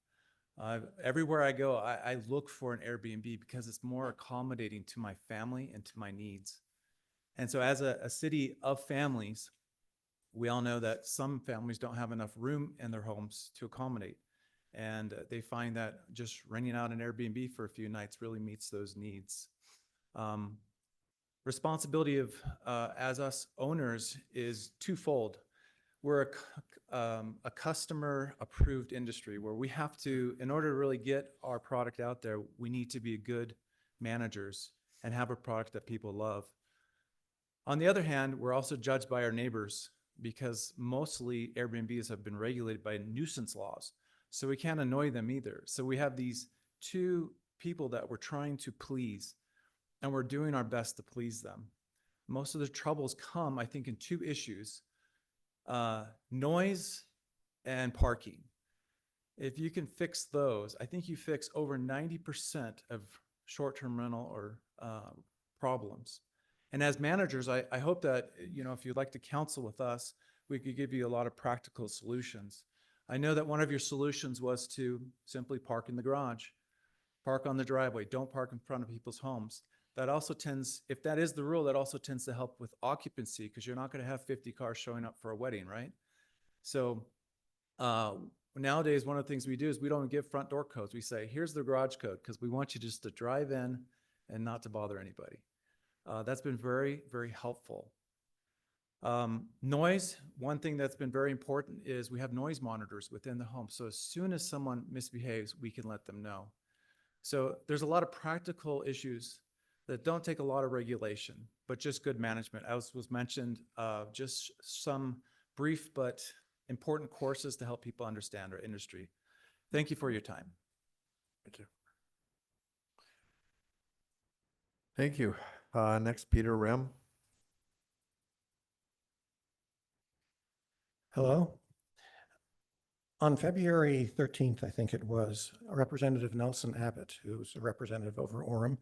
Everywhere I go, I look for an Airbnb because it's more accommodating to my family and to my needs. And so as a city of families, we all know that some families don't have enough room in their homes to accommodate. And they find that just renting out an Airbnb for a few nights really meets those needs. Responsibility of as us owners is twofold. We're a customer approved industry where we have to, in order to really get our product out there, we need to be good managers and have a product that people love. On the other hand, we're also judged by our neighbors because mostly Airbnbs have been regulated by nuisance laws. So we can't annoy them either. So we have these two people that we're trying to please, and we're doing our best to please them. Most of the troubles come, I think, in two issues: noise and parking. If you can fix those, I think you fix over 90% of short-term rental or problems. And as managers, I hope that, if you'd like to counsel with us, we could give you a lot of practical solutions. I know that one of your solutions was to simply park in the garage, park on the driveway, don't park in front of people's homes. That also tends, if that is the rule, that also tends to help with occupancy because you're not going to have 50 cars showing up for a wedding, right? So nowadays, one of the things we do is we don't give front door codes. We say, here's the garage code because we want you just to drive in and not to bother anybody. That's been very, very helpful. Noise, one thing that's been very important is we have noise monitors within the home. So as soon as someone misbehaves, we can let them know. So there's a lot of practical issues that don't take a lot of regulation, but just good management. As was mentioned, just some brief but important courses to help people understand our industry. Thank you for your time. Thank you. Thank you. Next, Peter Rem. Hello. On February 13th, I think it was, Representative Nelson Abbott, who's a representative over Orem,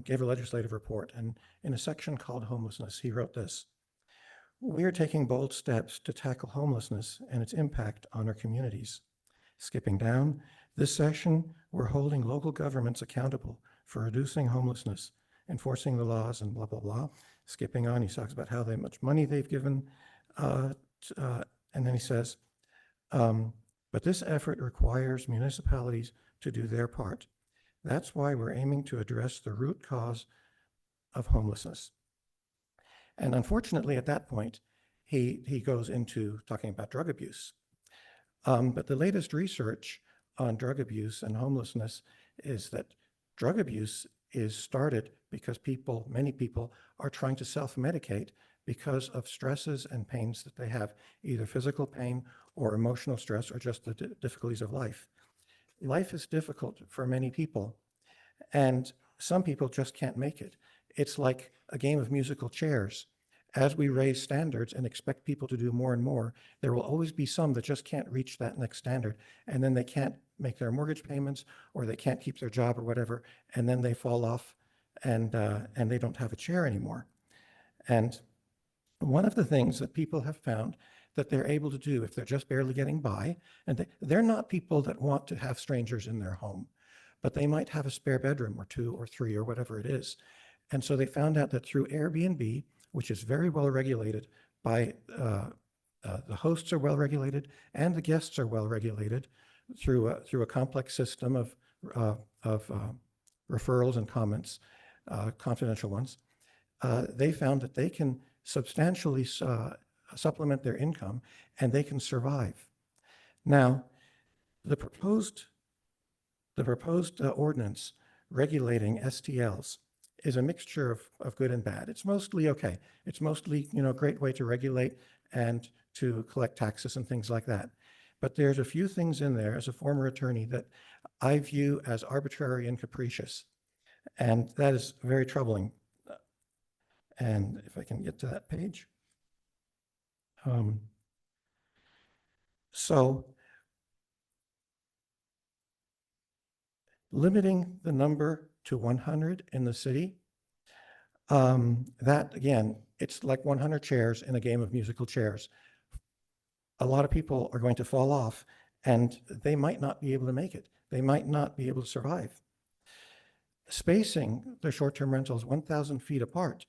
gave a legislative report. And in a section called Homelessness, he wrote this: "We are taking bold steps to tackle homelessness and its impact on our communities." Skipping down, this session, we're holding local governments accountable for reducing homelessness, enforcing the laws, and blah, blah, blah. Skipping on, he talks about how much money they've given. And then he says, But this effort requires municipalities to do their part. That's why we're aiming to address the root cause of homelessness. And unfortunately, at that point, he goes into talking about drug abuse. But the latest research on drug abuse and homelessness is that drug abuse is started because many people are trying to self-medicate because of stresses and pains that they have, either physical pain or emotional stress or just the difficulties of life. Life is difficult for many people, and some people just can't make it. It's like a game of musical chairs. As we raise standards and expect people to do more and more, there will always be some that just can't reach that next standard, and then they can't make their mortgage payments, or they can't keep their job or whatever, and then they fall off and they don't have a chair anymore. And one of the things that people have found that they're able to do if they're just barely getting by, and they're not people that want to have strangers in their home, but they might have a spare bedroom or 2 or 3 or whatever it is. And so they found out that through Airbnb, which is very well regulated by the hosts are well regulated and the guests are well regulated through a complex system of referrals and comments, confidential ones. They found that they can substantially supplement their income and they can survive. Now, the proposed ordinance regulating STLs is a mixture of good and bad. It's mostly okay. It's mostly, a great way to regulate and to collect taxes and things like that. But there's a few things in there as a former attorney that I view as arbitrary and capricious. And that is very troubling. And if I can get to that page. So limiting the number to 100 in the city, that again, it's like 100 chairs in a game of musical chairs. A lot of people are going to fall off and they might not be able to make it. They might not be able to survive. Spacing the short-term rentals 1,000 feet apart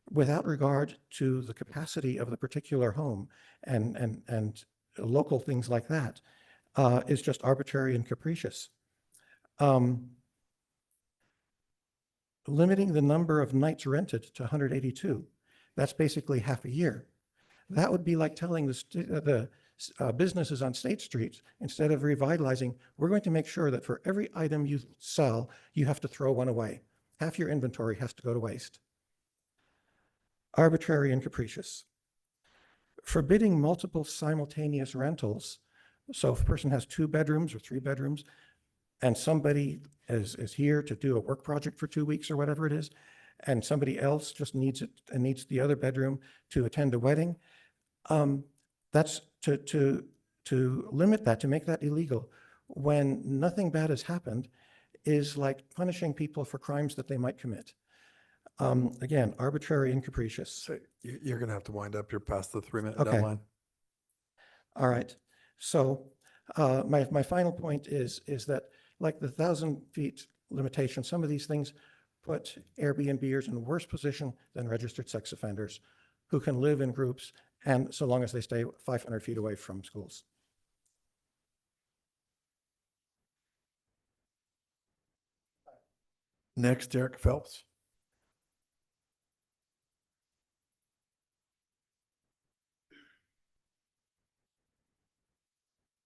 without regard to the capacity of the particular home and local things like that is just arbitrary and capricious. Limiting the number of nights rented to 182, that's basically half a year. That would be like telling the businesses on State Street, instead of revitalizing, we're going to make sure that for every item you sell, you have to throw one away. Half your inventory has to go to waste. Arbitrary and capricious. Forbidding multiple simultaneous rentals. So if a person has 2 bedrooms or 3 bedrooms, and somebody is here to do a work project for 2 weeks or whatever it is, and somebody else just needs it and needs the other bedroom to attend a wedding, that's to limit that, to make that illegal when nothing bad has happened is like punishing people for crimes that they might commit. Again, arbitrary and capricious. So you're going to have to wind up. You're past the 3-minute Okay. deadline. All right. So my final point is that like the 1,000 feet limitation, some of these things put Airbnbers in a worse position than registered sex offenders who can live in groups, and so long as they stay 500 feet away from schools. Next, Derek Phelps.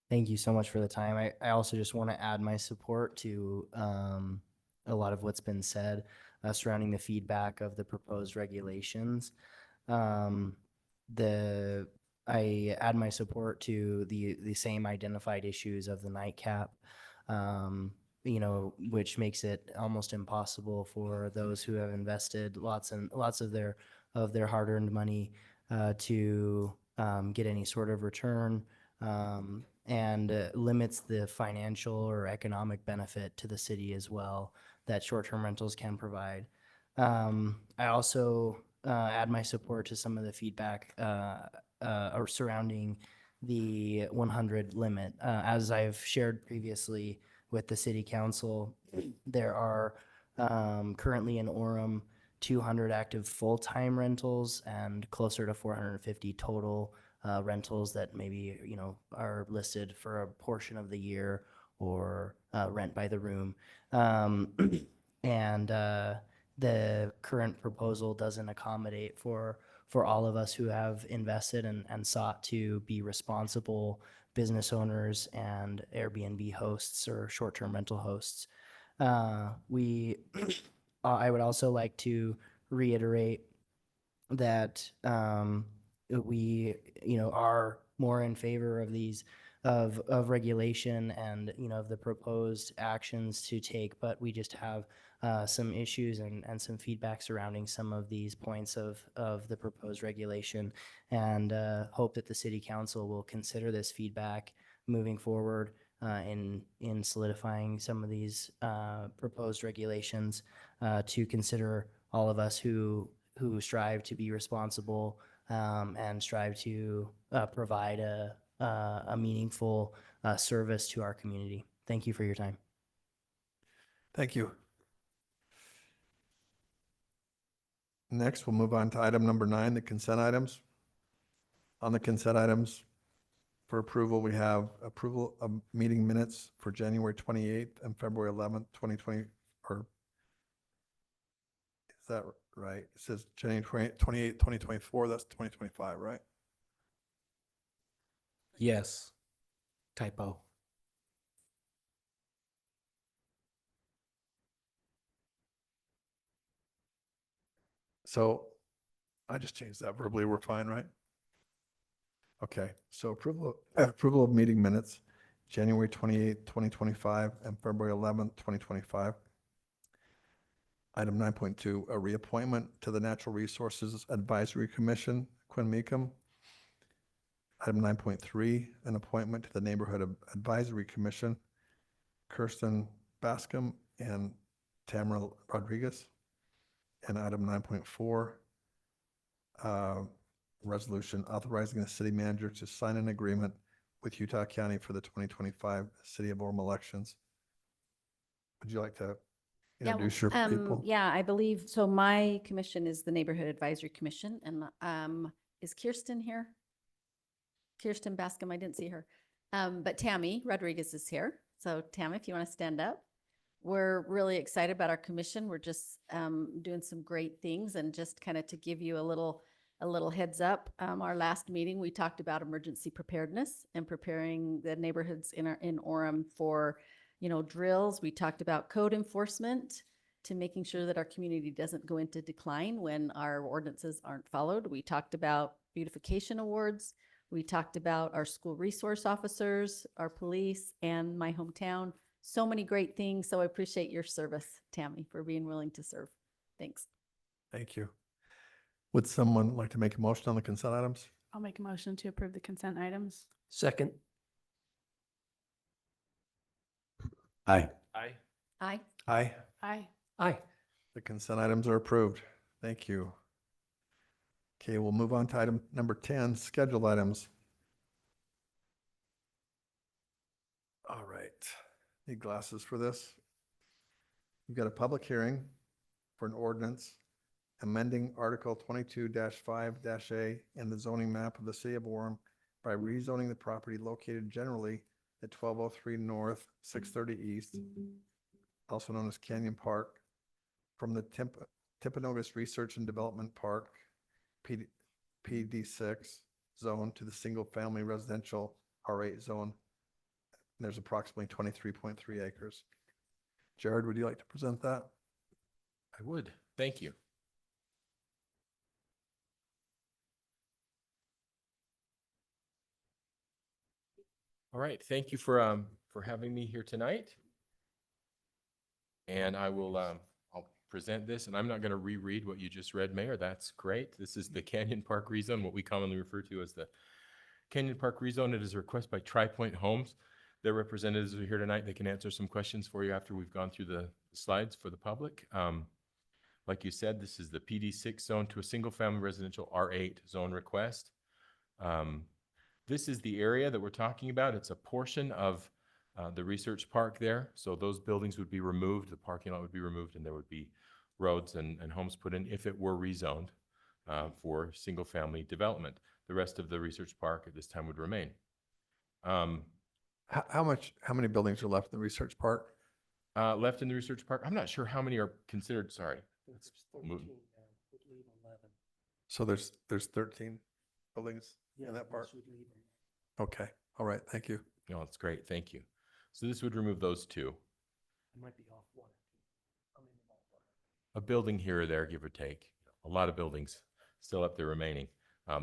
Thank you so much for the time. I also just want to add my support to a lot of what's been said surrounding the feedback of the proposed regulations. I add my support to the same identified issues of the nightcap, which makes it almost impossible for those who have invested lots of their hard-earned money to get any sort of return. And limits the financial or economic benefit to the city as well that short-term rentals can provide. I also add my support to some of the feedback surrounding the 100 limit. As I've shared previously with the city council, there are currently in Orem 200 active full-time rentals and closer to 450 total rentals that maybe, you know, are listed for a portion of the year or rent by the room. And the current proposal doesn't accommodate for all of us who have invested and sought to be responsible business owners and Airbnb hosts or short-term rental hosts. I would also like to reiterate that we, you know, are more in favor of these of regulation and, you know, of the proposed actions to take, but we just have some issues and some feedback surrounding some of these points of the proposed regulation, and hope that the city council will consider this feedback moving forward in solidifying some of these proposed regulations to consider all of us who strive to be responsible and strive to provide a meaningful service to our community. Thank you for your time. Thank you. Next, we'll move on to item number 9, the consent items. On the consent items for approval, we have approval of meeting minutes for January 28th and February 11th, 2020, or is that right? It says January 28th, 2024, that's 2025, right? Yes. Typo. So I just changed that verbally, we're fine, right? Okay, so approval of meeting minutes, January 28th, 2025 and February 11th, 2025. Item 9.2, a reappointment to the Natural Resources Advisory Commission, Quinn Meekum. Item 9.3, an appointment to the Neighborhood Advisory Commission, Kirsten Bascom and Tamara Rodriguez. And item 9.4, resolution authorizing the city manager to sign an agreement with Utah County for the 2025 City of Orem elections. Would you like to introduce your people? Yeah, I believe, so my commission is the Neighborhood Advisory Commission, and is Kirsten here? Kirsten Bascom, I didn't see her. But Tammy Rodriguez is here. So Tammy, if you want to stand up. We're really excited about our commission. We're just doing some great things, and just kind of to give you a little heads up, our last meeting, we talked about emergency preparedness and preparing the neighborhoods in Orem for, you know, drills. We talked about code enforcement to making sure that our community doesn't go into decline when our ordinances aren't followed. We talked about beautification awards. We talked about our school resource officers, our police, and my hometown. So many great things. So I appreciate your service, Tammy, for being willing to serve. Thanks. Thank you. Would someone like to make a motion on the consent items? I'll make a motion to approve the consent items. Second. Aye. Aye. Aye. Aye. Aye. Aye. The consent items are approved. Thank you. Okay, we'll move on to item number 10, scheduled items. All right. Need glasses for this. We've got a public hearing for an ordinance amending Article 22-5-A in the zoning map of the city of Orem by rezoning the property located generally at 1203 North, 630 East, also known as Canyon Park, from the Timpanogos Research and Development Park, PD6 zone, to the single-family residential R8 zone. There's approximately 23.3 acres. Jared, would you like to present that? I would. Thank you. All right. Thank you for having me here tonight. And I will I'll present this, and I'm not going to reread what you just read, Mayor. That's great. This is the Canyon Park rezone, what we commonly refer to as the Canyon Park rezone. It is a request by Tri-Point Homes. Their representatives are here tonight. They can answer some questions for you after we've gone through the slides for the public. Like you said, this is the PD6 zone to a single-family residential R8 zone request. This is the area that we're talking about. It's a portion of the research park there. So those buildings would be removed, the parking lot would be removed, and there would be roads and homes put in if it were rezoned for single-family development. The rest of the research park at this time would remain. How many buildings are left in the research park? Left in the research park, I'm not sure how many are considered, sorry. So there's 13 buildings in that park? Okay, all right, thank you. No, that's great, thank you. So this would remove those two. Might be off one. A building here or there, give or take. A lot of buildings still up there remaining.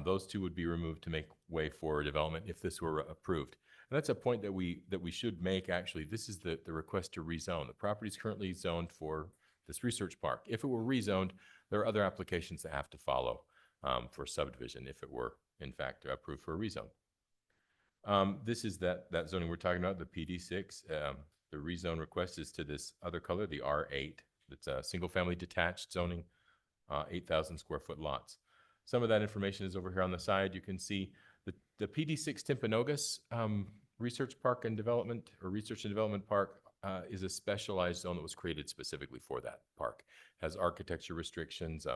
Those two would be removed to make way for development if this were approved. And that's a point that we should make, actually. This is the request to rezone. The property is currently zoned for this research park. If it were rezoned, there are other applications that have to follow for subdivision if it were, in fact, approved for a rezone. This is that zoning we're talking about, the PD6. The rezone request is to this other color, the R8. It's a single-family detached zoning, 8,000 square foot lots. Some of that information is over here on the side. You can see the PD6 Timpanogos Research Park and Development, or Research and Development Park, is a specialized zone that was created specifically for that park. Has architecture restrictions,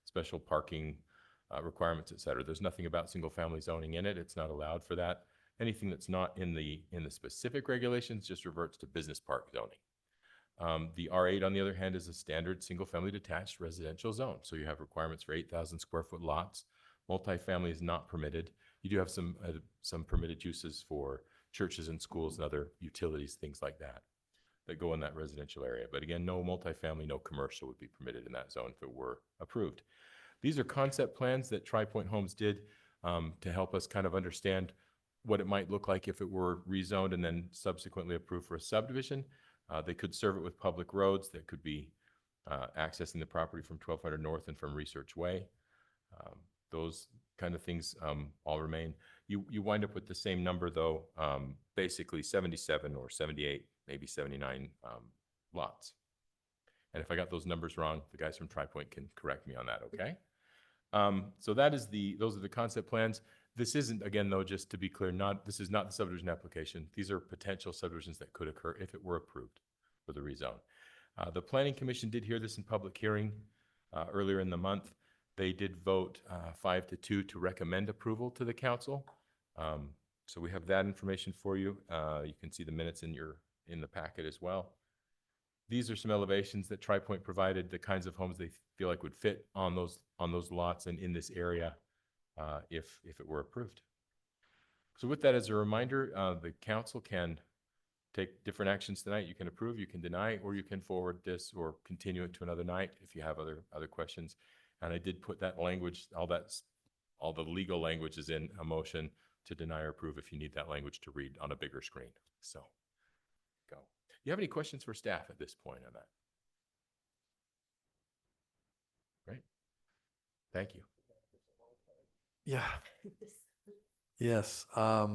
special parking requirements, et cetera. There's nothing about single-family zoning in it. It's not allowed for that. Anything that's not in the specific regulations just reverts to business park zoning. The R8, on the other hand, is a standard single-family detached residential zone. So you have requirements for 8,000 square foot lots. Multifamily is not permitted. You do have some permitted uses for churches and schools and other utilities, things like that go in that residential area. But again, no multifamily, no commercial would be permitted in that zone if it were approved. These are concept plans that Tri Point Homes did to help us kind of understand what it might look like if it were rezoned and then subsequently approved for a subdivision. They could serve it with public roads that could be accessing the property from 1200 North and from Research Way. Those kind of things all remain. You wind up with the same number though, basically 77 or 78, maybe 79 lots. And if I got those numbers wrong, the guys from Tri Point can correct me on that, okay? So those are the concept plans. This isn't, again, though, just to be clear, this is not the subdivision application. These are potential subdivisions that could occur if it were approved for the rezone. The Planning Commission did hear this in public hearing earlier in the month. They did vote 5-2 to recommend approval to the council. So we have that information for you. You can see the minutes in the packet as well. These are some elevations that Tri Point provided, the kinds of homes they feel like would fit on those lots and in this area if it were approved. So with that as a reminder, the council can take different actions tonight. You can approve, you can deny, or you can forward this or continue it to another night if you have other questions. And I did put that language, all the legal language is in a motion to deny or approve if you need that language to read on a bigger screen. So go. You have any questions for staff at this point on that? Right? Thank you. Yeah. Yes. Yeah,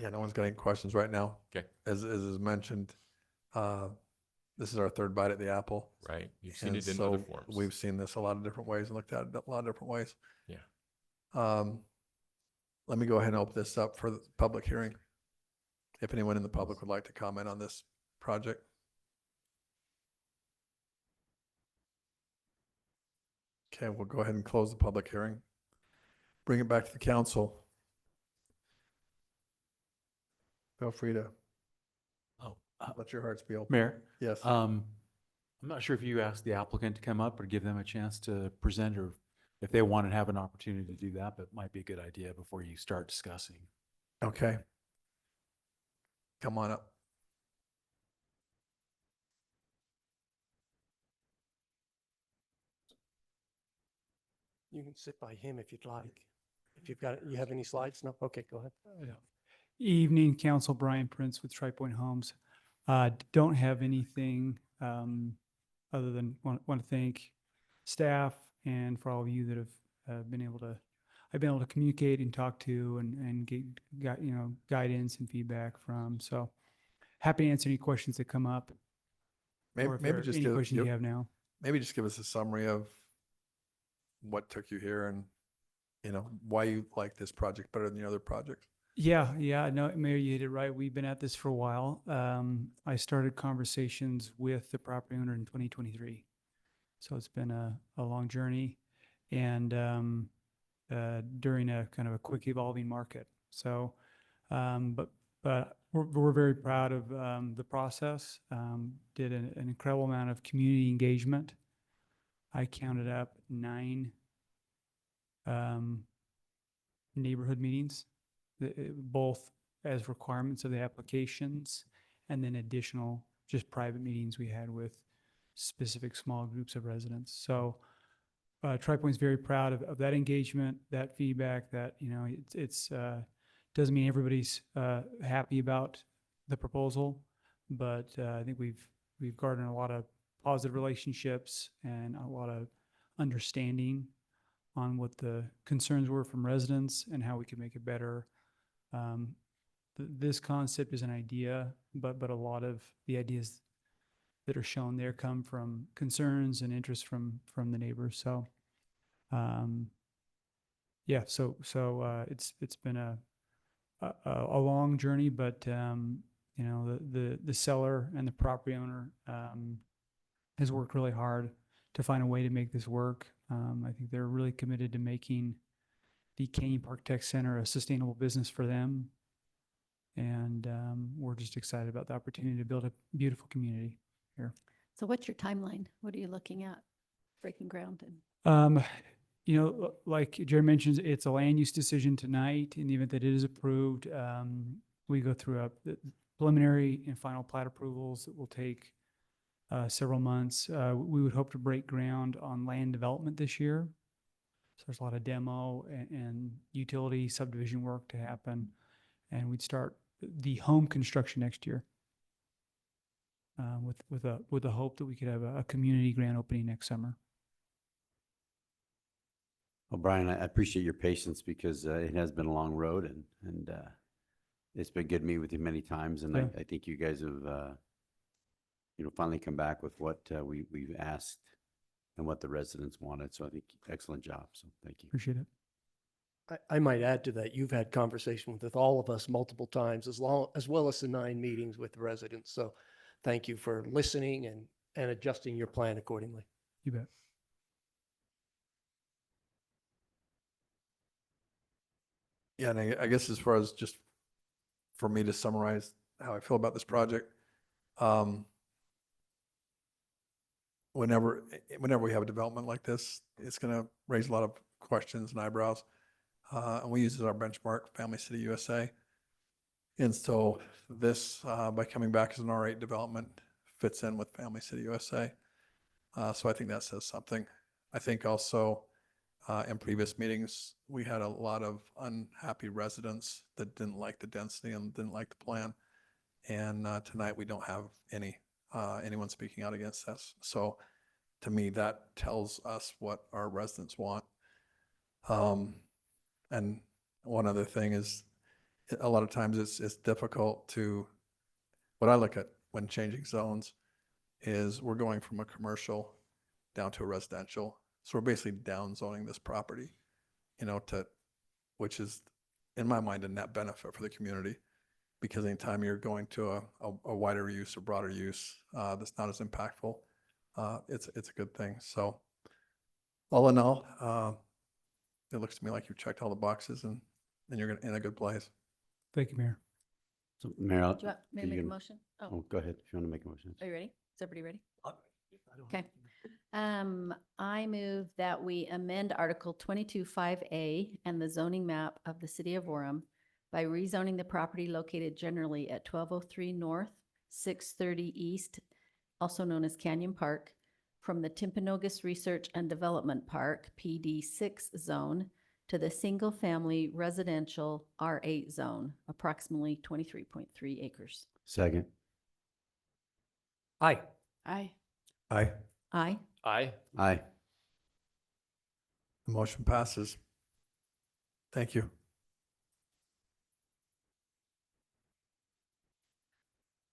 no one's got any questions right now. Okay. As is mentioned, this is our third bite at the apple. Right. You've seen And it in so other forms. we've seen this a lot of different ways and looked at it a lot of different ways. Yeah. Let me go ahead and open this up for the public hearing. If anyone in the public would like to comment on this project. Okay, we'll go ahead and close the public hearing. Bring it back to the council. Feel free to let your hearts be open. Mayor? Yes. I'm not sure if you asked the applicant to come up or give them a chance to present, or if they want to have an opportunity to do that, but it might be a good idea before you start discussing. Okay. Come on up. You can sit by him if you'd like. If you've got, you have any slides? No? Okay, go ahead. Evening, Council. Brian Prince with Tri Point Homes. Don't have anything other than want to thank staff and for all of you that have I've been able to communicate and talk to and get guidance and feedback from. So happy to answer any questions that come up. Or if there are any questions you have now. Maybe just give us a summary of what took you here and why you like this project better than the other projects. Yeah. No, Mayor, you hit it right. We've been at this for a while. I started conversations with the property owner in 2023. So it's been a long journey. And during a kind of a quick evolving market. So, but we're very proud of the process. Did an incredible amount of community engagement. I counted up 9 neighborhood meetings, both as requirements of the applications and then additional just private meetings we had with specific small groups of residents. So TriPoint's very proud of that engagement, that feedback, that, you know, it's doesn't mean everybody's happy about the proposal, but I think we've garnered a lot of positive relationships and a lot of understanding on what the concerns were from residents and how we could make it better. This concept is an idea, but a lot of the ideas that are shown there come from concerns and interest from the neighbors. So, yeah, so it's been a long journey, but you know, the seller and the property owner has worked really hard to find a way to make this work. I think they're really committed to making the Canyon Park Tech Center a sustainable business for them. And we're just excited about the opportunity to build a beautiful community here. So what's your timeline? What are you looking at breaking ground? You know, like Jerry mentions, it's a land use decision tonight. In the event that it is approved, we go through the preliminary and final plat approvals that will take several months. We would hope to break ground on land development this year. So there's a lot of demo and utility subdivision work to happen. And we'd start the home construction next year with a hope that we could have a community grand opening next summer. Well, Brian, I appreciate your patience because it has been a long road and it's been good to meet with you many times. And Yeah. I think you guys have, you know, finally come back with what we've asked and what the residents wanted. So I think excellent job. So thank you. Appreciate it. I might add to that, you've had conversation with all of us multiple times, as well as the 9 meetings with the residents. So thank you for listening and adjusting your plan accordingly. You bet. Yeah, and I guess as far as just for me to summarize how I feel about this project, whenever we have a development like this, it's going to raise a lot of questions and eyebrows. And we use as our benchmark Family City USA. And so this, by coming back as an R8 development, fits in with Family City USA. So I think that says something. I think also in previous meetings, we had a lot of unhappy residents that didn't like the density and didn't like the plan. And tonight we don't have anyone speaking out against us. So to me, that tells us what our residents want. And one other thing is, a lot of times it's difficult to, what I look at when changing zones is we're going from a commercial down to a residential. So we're basically down zoning this property, you know, which is in my mind a net benefit for the community, because anytime you're going to a wider use or broader use that's not as impactful, it's a good thing. So all in all, it looks to me like you've checked all the boxes and you're in a good place. Thank you, Mayor. So Mayor, Do you want me to make a motion? Oh, go ahead if you want to make a motion. Are you ready? Is everybody ready? Okay. I move that we amend Article 22.5A and the zoning map of the city of Orem by rezoning the property located generally at 1203 North, 630 East, also known as Canyon Park, from the Timpanogos Research and Development Park, PD6 zone, to the single-family residential R8 zone, approximately 23.3 acres. Second. Aye. Aye. Aye. Aye. Aye. Aye. The motion passes. Thank you.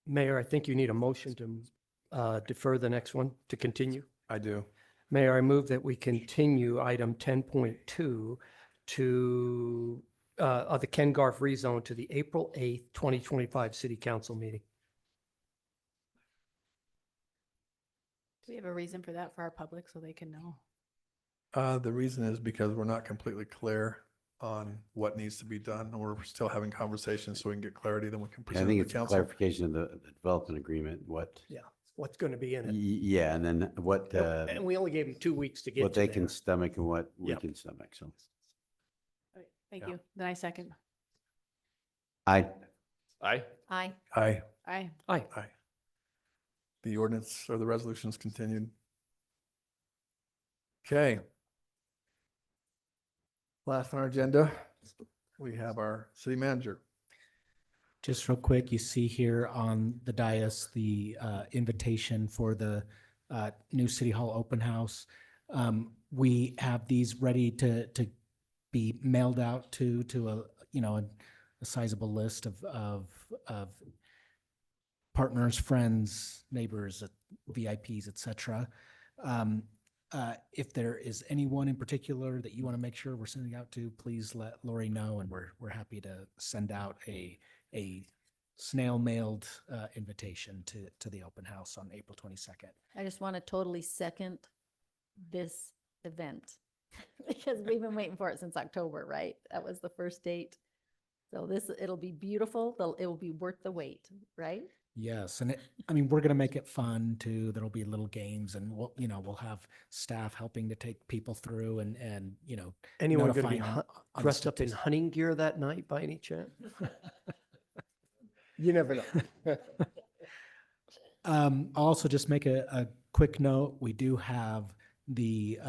Mayor, I think you need a motion to defer the next one, to continue. I do. Mayor, I move that we continue item 10.2 to the Ken Garff rezone to the April 8th, 2025 City Council meeting. Do we have a reason for that for our public so they can know? The reason is because we're not completely clear on what needs to be done, and we're still having conversations so we can get clarity, then we can I present think to it's the a council. clarification of the development agreement, what, Yeah, what's going to be in it. yeah, and then what, And we only gave them 2 weeks to get what to they there. can stomach and what we Yep. can stomach, so. Thank Yeah. you. Then I second. I, Aye. Aye. Aye. Aye. Aye. Aye. The ordinance or the resolution's continued. Okay. Last on our agenda, we have our city manager. Just real quick, you see here on the dais, the invitation for the new City Hall open house. We have these ready to be mailed out to a, you know, a sizable list of partners, friends, neighbors, VIPs, et cetera. If there is anyone in particular that you want to make sure we're sending out to, please let Lori know, and we're happy to send out a snail mailed invitation to the open house on April 22nd. I just want to totally second this event because we've been waiting for it since October, right? That was the first date. So it'll be beautiful. It will be worth the wait, right? Yes, and I mean, we're gonna make it fun too. There'll be little games, and we'll have staff helping to take people through and Anyone going to be notifying on the dressed up in statistics. hunting gear that night by any chance? You never know. I'll also just make a quick note. We do have the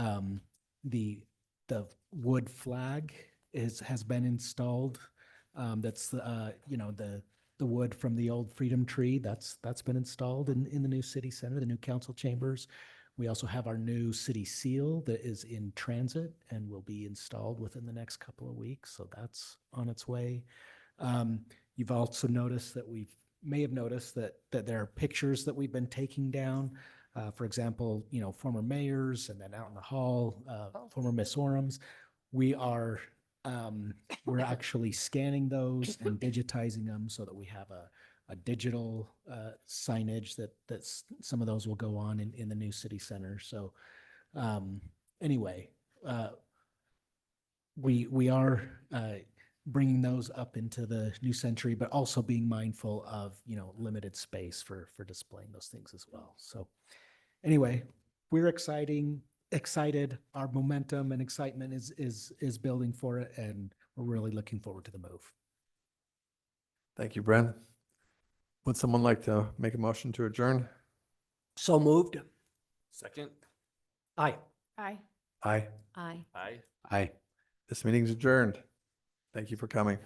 wood flag has been installed. That's the wood from the old Freedom Tree. That's been installed in the new city center, the new council chambers. We also have our new city seal that is in transit and will be installed within the next couple of weeks. So that's on its way. You've also noticed that may have noticed that there are pictures that we've been taking down. For example, former mayors, and then out in the hall, former Miss Orems. We're actually scanning those and digitizing them so that we have a digital signage that some of those will go on in the new city center. So anyway, we are bringing those up into the new century, but also being mindful of limited space for displaying those things as well. So anyway, we're excited. Our momentum and excitement is building for it, and we're really looking forward to the move. Thank you, Bren. Would someone like to make a motion to adjourn? So moved. Second. Aye. Aye. Aye. Aye. Aye. I. This meeting's adjourned. Thank you for coming.